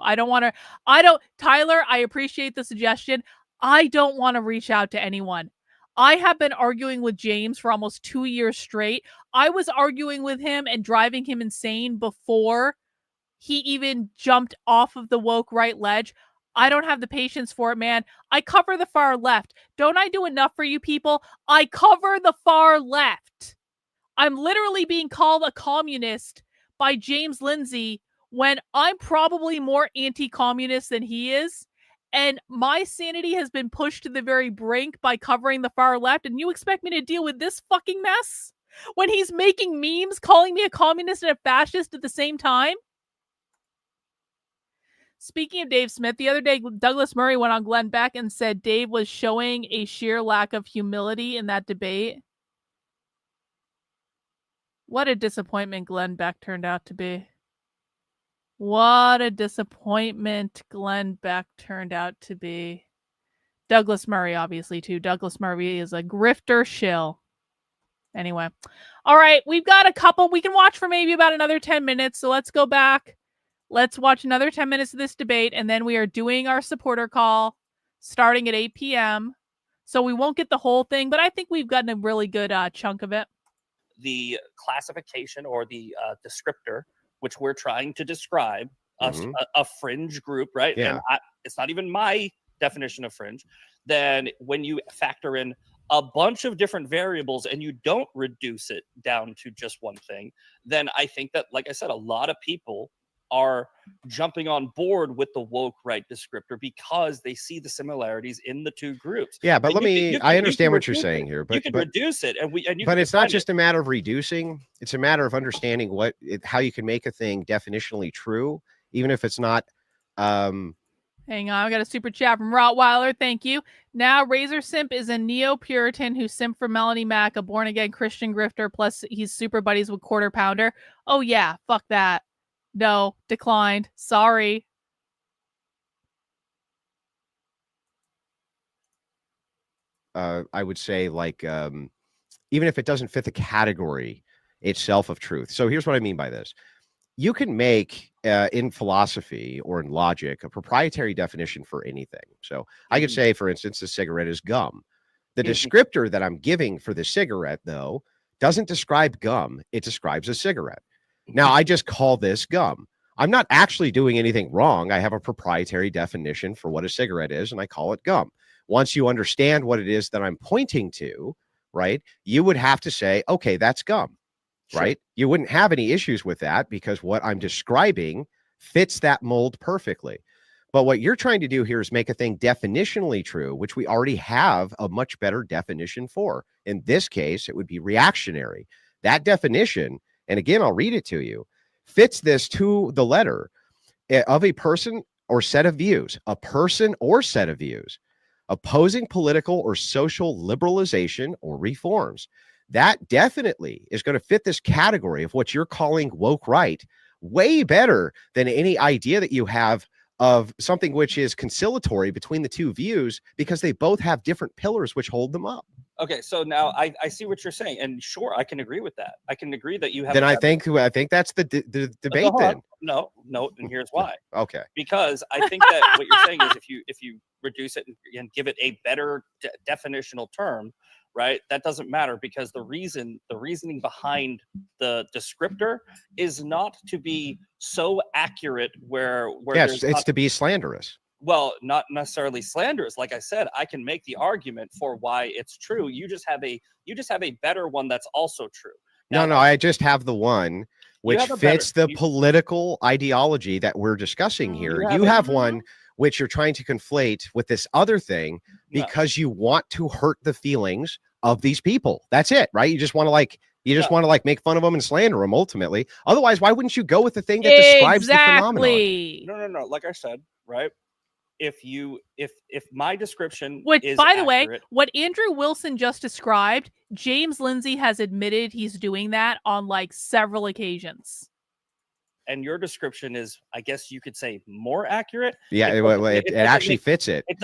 Tyler, I appreciate the suggestion. I don't want to reach out to anyone. I have been arguing with James for almost 2 years straight. I was arguing with him and driving him insane before he even jumped off of the woke right ledge. I don't have the patience for it, man. I cover the far left. Don't I do enough for you people? I cover the far left. I'm literally being called a communist by James Lindsay when I'm probably more anti-communist than he is. And my sanity has been pushed to the very brink by covering the far left. And you expect me to deal with this fucking mess? When he's making memes calling me a communist and a fascist at the same time? Speaking of Dave Smith, the other day, Douglas Murray went on Glenn Beck and said Dave was showing a sheer lack of humility in that debate. What a disappointment Glenn Beck turned out to be. What a disappointment Glenn Beck turned out to be. Douglas Murray, obviously, too. Douglas Murray is a grifter shill. Anyway. All right, we've got a couple. We can watch for maybe about another 10 minutes. So let's go back. Let's watch another 10 minutes of this debate. And then we are doing our supporter call starting at 8 p.m. So we won't get the whole thing, but I think we've gotten a really good chunk of it. The classification or the descriptor, which we're trying to describe, a fringe group, right? Yeah. And it's not even my definition of fringe. Then when you factor in a bunch of different variables and you don't reduce it down to just one thing, then I think that, like I said, a lot of people are jumping on board with the woke right descriptor because they see the similarities in the two groups. Yeah, but I understand what you're saying here, but you can reduce it, but it's not just a matter of reducing; it's a matter of understanding how you can make a thing definitionally true, even if it's not. Hang on, I got a super chat from Rottweiler. Thank you. Now, Razor Simp is a neo-Puritan who simped for Melanie Mack, a born-again Christian grifter, plus he's super buddies with Quarter Pounder. Oh yeah, fuck that. No, declined. Sorry. I would say, like, even if it doesn't fit the category itself of truth. So here's what I mean by this. You can make in philosophy or in logic a proprietary definition for anything. So I could say, for instance, a cigarette is gum. The descriptor that I'm giving for the cigarette, though, doesn't describe gum. It describes a cigarette. Now, I just call this gum. I'm not actually doing anything wrong. I have a proprietary definition for what a cigarette is, and I call it gum. Once you understand what it is that I'm pointing to, right, you would have to say, okay, that's gum, right? You wouldn't have any issues with that because what I'm describing fits that mold perfectly. But what you're trying to do here is make a thing definitionally true, which we already have a much better definition for. In this case, it would be reactionary. That definition, and again, I'll read it to you, fits this to the letter of a person or set of views, a person or set of views, opposing political or social liberalization or reforms. That definitely is going to fit this category of what you're calling woke right way better than any idea that you have of something which is conciliatory between the two views, because they both have different pillars which hold them up. Okay, so now I see what you're saying, and sure, I can agree with that. I can agree that you have. Then I think that's the debate. Then no, and here's why. Okay, because I think that what you're saying is if you reduce it and give it a better definitional term, right? That doesn't matter, because the reasoning behind the descriptor is not to be so accurate where yes, it's to be slanderous. Well, not necessarily slanderous. Like I said, I can make the argument for why it's true. You just have a better one that's also true. Now, no, I just have the one which fits the political ideology that we're discussing here. You have one which you're trying to conflate with this other thing because you want to hurt the feelings of these people. That's it, right? You just want to want to make fun of them and slander them ultimately. Otherwise, why wouldn't you go with the thing that describes the phenomenon? No. Like I said, right? If my description is by the way, what Andrew Wilson just described, James Lindsay has admitted he's doing that on like several occasions. And your description is, I guess you could say, more accurate. Yeah, it actually fits it. It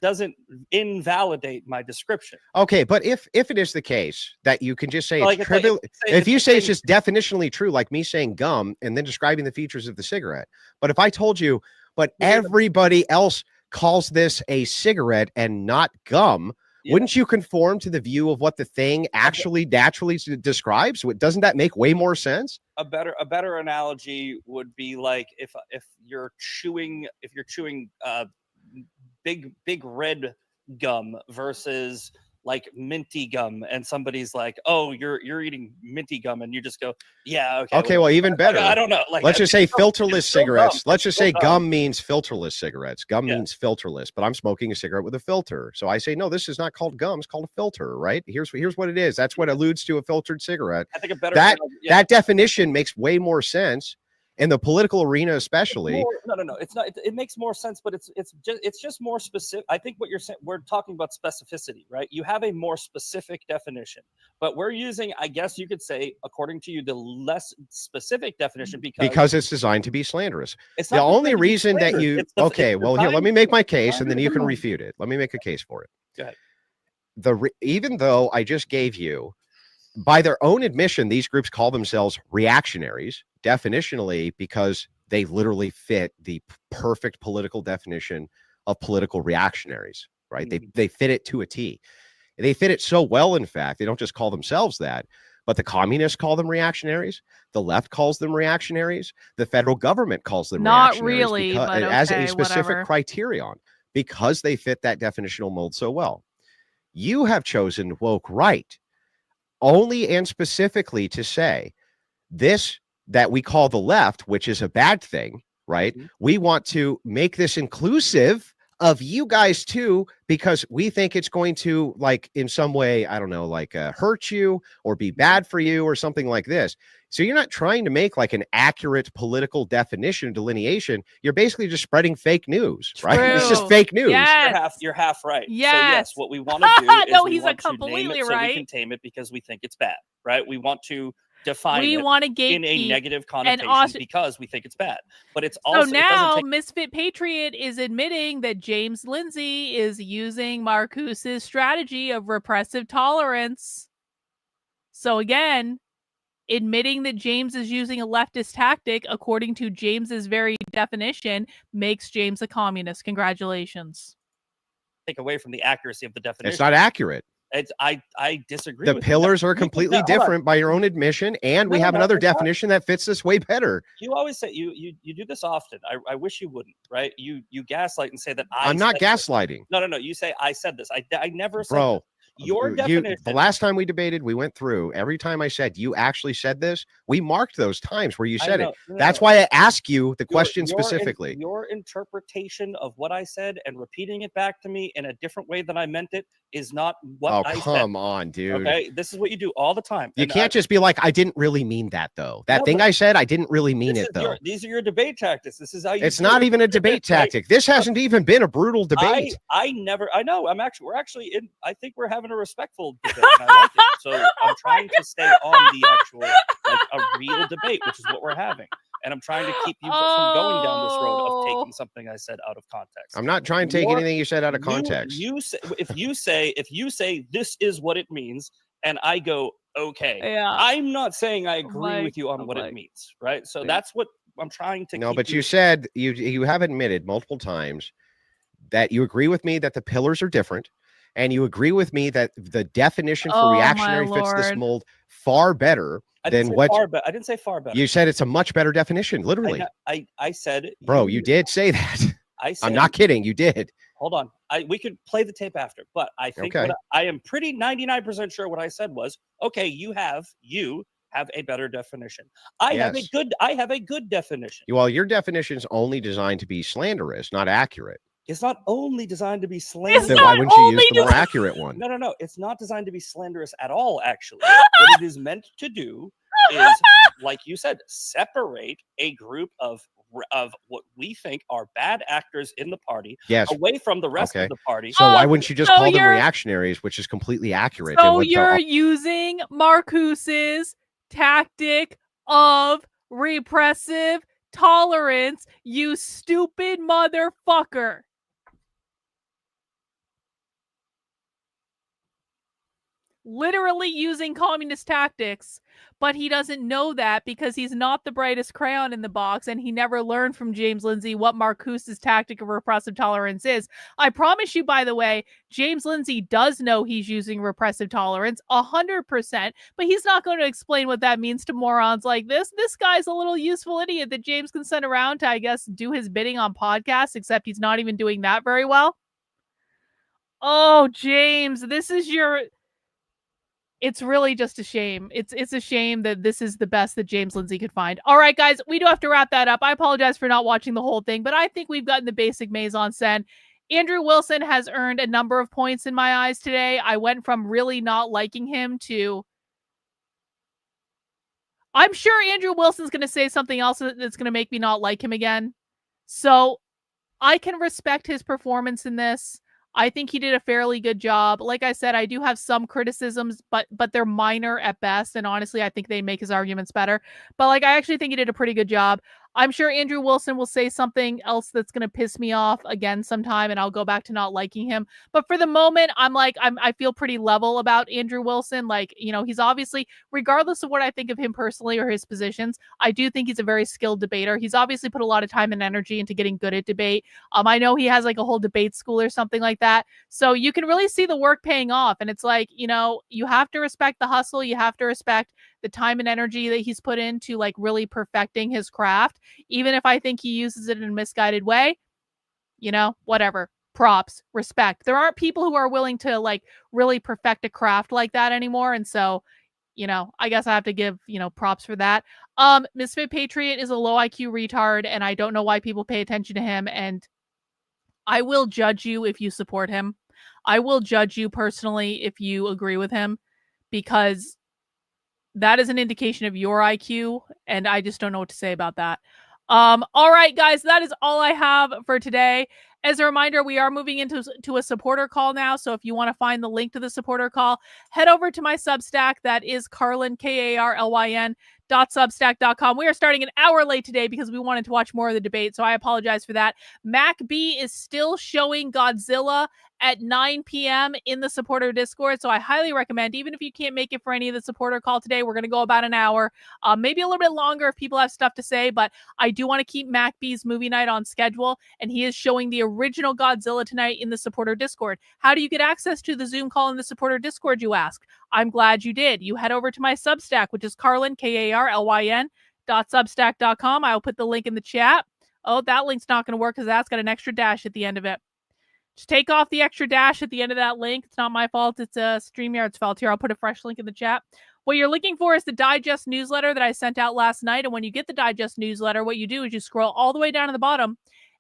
doesn't invalidate my description. Okay, but if it is the case that you can just say it's trivial, if you say it's just definitionally true, like me saying gum and then describing the features of the cigarette. But if I told you, but everybody else calls this a cigarette and not gum, wouldn't you conform to the view of what the thing actually naturally describes? Doesn't that make way more sense? A better analogy would be like if you're chewing big red gum versus like minty gum, and somebody's like, "Oh, you're eating minty gum," and you just go, "Yeah, okay." Okay, well, even better. I don't know. Let's just say filterless cigarettes. Let's just say gum means filterless cigarettes. Gum means filterless, but I'm smoking a cigarette with a filter. So I say, no, this is not called gum. It's called a filter, right? Here's what it is. That's what alludes to a filtered cigarette. I think a better that definition makes way more sense. In the political arena, especially. No. It's not. It makes more sense, but it's just more specific. I think what you're saying, we're talking about specificity, right? You have a more specific definition, but we're using, I guess you could say, according to you, the less specific definition because it's designed to be slanderous. It's the only reason that you here, let me make my case, and then you can refute it. Let me make a case for it. Go ahead. Even though I just gave you, by their own admission, these groups call themselves reactionaries, definitionally, because they literally fit the perfect political definition of political reactionaries, right? They fit it to a T. They fit it so well, in fact, they don't just call themselves that, but the communists call them reactionaries. The left calls them reactionaries. The federal government calls them reactionaries. Not really, but okay, as a specific criterion, because they fit that definitional mold so well. You have chosen woke right only and specifically to say this that we call the left, which is a bad thing, right? We want to make this inclusive of you guys too, because we think it's going to, like, in some way, I don't know, like hurt you or be bad for you or something like this. So you're not trying to make like an accurate political definition delineation. You're basically just spreading fake news, right? True. It's just fake news. Yes. You're half right. Yes. So yes, what we want to do is no, we he's want completely to name it right. so we can tame it because we think it's bad, right? We want to define We it want to in a gatekeep. negative connotation also- because we think it's bad. But it's So also it doesn't now take Misfit Patriot is admitting that James Lindsay is using Marcuse's strategy of repressive tolerance. So again, admitting that James is using a leftist tactic, according to James's very definition, makes James a communist. Congratulations. take away from the accuracy of the definition. It's not accurate. I disagree. The with pillars you. are You can- completely hold on. different by your own admission, and we No, have no, another it's not. definition that fits this way better. You always say you do this often. I wish you wouldn't, right? You gaslight and say that I'm not said this. gaslighting. No. You say I said this. I never said Bro, this. Your the definition. last time we debated, we went through every time I said you actually said this, we marked those times where you I said know, it. no, That's no. why I ask you the Your- question your in- specifically. Your interpretation of what I said and repeating it back to me in a different way than I meant it is not what Oh, I said. come on, dude. Okay, this is what you do all the time. You And can't just be like, I didn't really mean that, though. That No, thing but I said, I didn't really mean this it, is though. these are your debate tactics. This is how you. It's do not it. even a debate Right? tactic. This hasn't even been a brutal debate. I know. We're actually in. I think we're having a respectful debate. And I like it. So I'm trying to stay on the actual, like a real debate, which is what we're having. And I'm trying to keep you from going down this road of taking something I said out of context. I'm not trying to take anything you said out of context. You say, if you say this is what it means, and I go okay, Yeah. I'm not saying I agree like- with you on I'm what like- it means, right? So Wait. that's what I'm trying to. No, keep but you said you have admitted multiple times that you agree with me that the pillars are different, and you agree with me that the definition for Oh, my reactionary fits this Lord. mold far better I didn't than say what far I didn't say far better. you said. It's a much better definition, literally. I said, Bro, you did say that. I said, I'm not kidding. You did. Hold on. We could play the tape after, but I think Okay. I am pretty 99% sure what I said was, okay, you have a better definition. I have a good definition. Well, your definition is only designed to be slanderous, not accurate. It's not only designed to be slanderous. Then not why wouldn't you use only the more accurate one? No. It's not designed to be slanderous at all, actually. What it is meant to do is, like you said, separate a group of what we think are bad actors in the party Yes. away from the rest Okay. of the party. So why wouldn't you just so call them you're- reactionaries, which is completely accurate? than So what the- you're using Marcuse's tactic of repressive tolerance, you stupid motherfucker. Literally using communist tactics, but he doesn't know that because he's not the brightest crayon in the box, and he never learned from James Lindsay what Marcuse's tactic of repressive tolerance is. I promise you, by the way, James Lindsay does know he's using repressive tolerance 100%, but he's not going to explain what that means to morons like this. This guy's a little useful idiot that James can send around to, I guess, do his bidding on podcasts, except he's not even doing that very well. Oh, James, this is your... It's really just a shame. It's a shame that this is the best that James Lindsay could find. All right, guys, we do have to wrap that up. I apologize for not watching the whole thing, but I think we've gotten the basic mise en scène. Andrew Wilson has earned a number of points in my eyes today. I went from really not liking him to... I'm sure Andrew Wilson's going to say something else that's going to make me not like him again. So I can respect his performance in this. I think he did a fairly good job. Like I said, I do have some criticisms, but they're minor at best. And honestly, I think they make his arguments better. But like, I actually think he did a pretty good job. I'm sure Andrew Wilson will say something else that's going to piss me off again sometime, and I'll go back to not liking him. But for the moment, I feel pretty level about Andrew Wilson. Like, you know, he's obviously, regardless of what I think of him personally or his positions, I do think he's a very skilled debater. He's obviously put a lot of time and energy into getting good at debate. I know he has like a whole debate school or something like that. So you can really see the work paying off. And it's like, you know, you have to respect the hustle. You have to respect the time and energy that he's put into like really perfecting his craft. Even if I think he uses it in a misguided way, you know, whatever. Props, respect. There aren't people who are willing to like really perfect a craft like that anymore. And so, you know, I guess I have to give, you know, props for that. Misfit Patriot is a low IQ retard, and I don't know why people pay attention to him. And I will judge you if you support him. I will judge you personally if you agree with him, because that is an indication of your IQ, and I just don't know what to say about that. All right, guys, that is all I have for today. As a reminder, we are moving into a supporter call now. So if you want to find the link to the supporter call, head over to my Substack. That is Karlyn, Karlyn, .substack.com. We are starting an hour late today because we wanted to watch more of the debate. So I apologize for that. MacB is still showing Godzilla at 9 p.m. in the supporter Discord. So I highly recommend, even if you can't make it for any of the supporter call today, we're going to go about an hour, maybe a little bit longer if people have stuff to say, but I do want to keep MacB's movie night on schedule. And he is showing the original Godzilla tonight in the supporter Discord. How do you get access to the Zoom call in the supporter Discord, you ask? I'm glad you did. You head over to my Substack, which is Karlyn, Karlyn, .substack.com. I'll put the link in the chat. Oh, that link's not going to work because that's got an extra dash at the end of it. Just take off the extra dash at the end of that link. It's not my fault. It's StreamYard's fault. Here, I'll put a fresh link in the chat. What you're looking for is the digest newsletter that I sent out last night. And when you get the digest newsletter, what you do is you scroll all the way down to the bottom,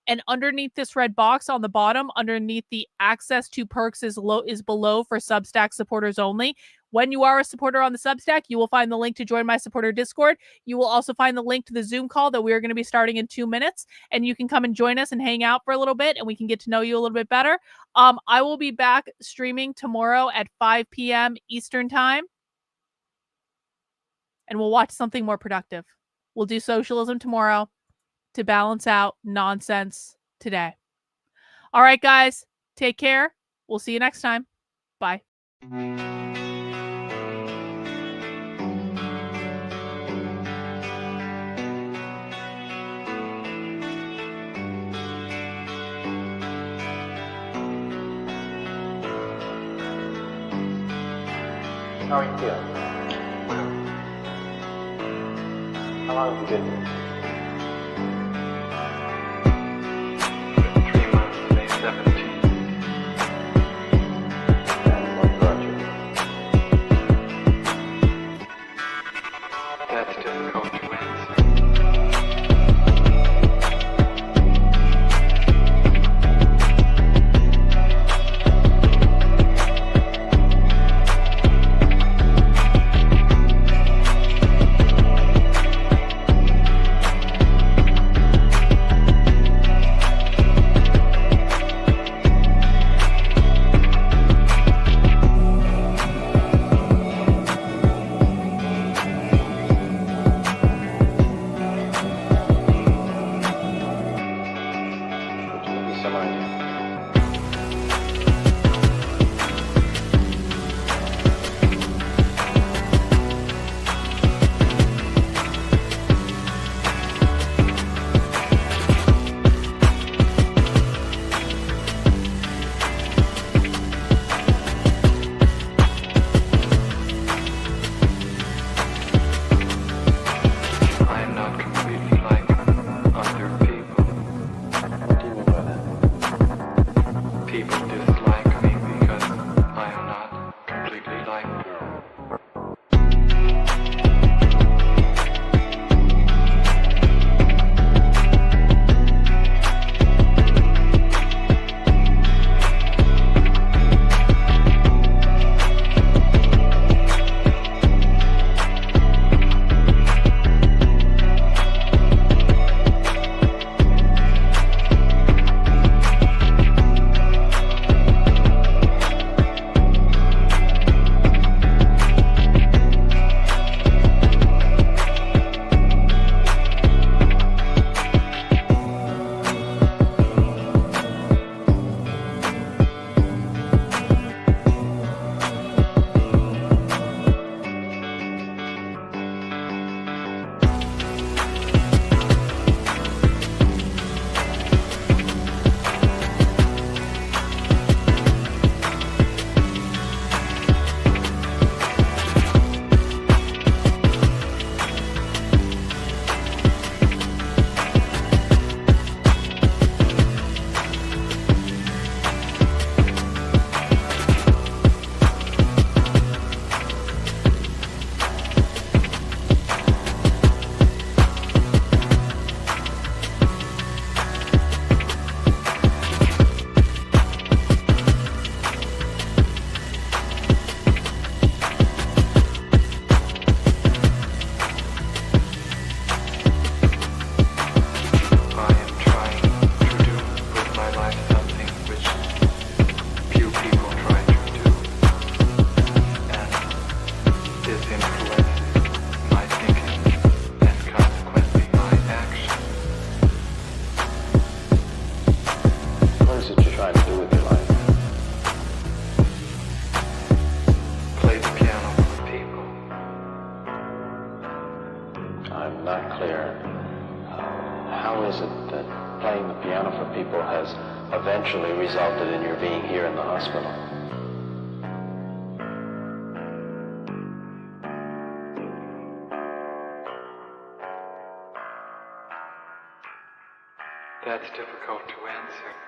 and underneath this red box on the bottom, underneath the access to perks is below for Substack supporters only. When you are a supporter on the Substack, you will find the link to join my supporter Discord. You will also find the link to the Zoom call that we are going to be starting in 2 minutes, and you can come and join us and hang out for a little bit, and we can get to know you a little bit better. I will be back streaming tomorrow at 5 p.m. Eastern time, and we'll watch something more productive. We'll do socialism tomorrow to balance out nonsense today. All right, guys, take care. We'll see you next time. Bye. How are you feeling? How long have you been here? 3 months, May 17th. And what brought you? That's difficult to answer. Would you give me some idea? I am not completely like other people. What do you mean by that? I'm not clear. How is it that playing the piano for people has eventually resulted in your being here in the hospital? That's difficult to answer.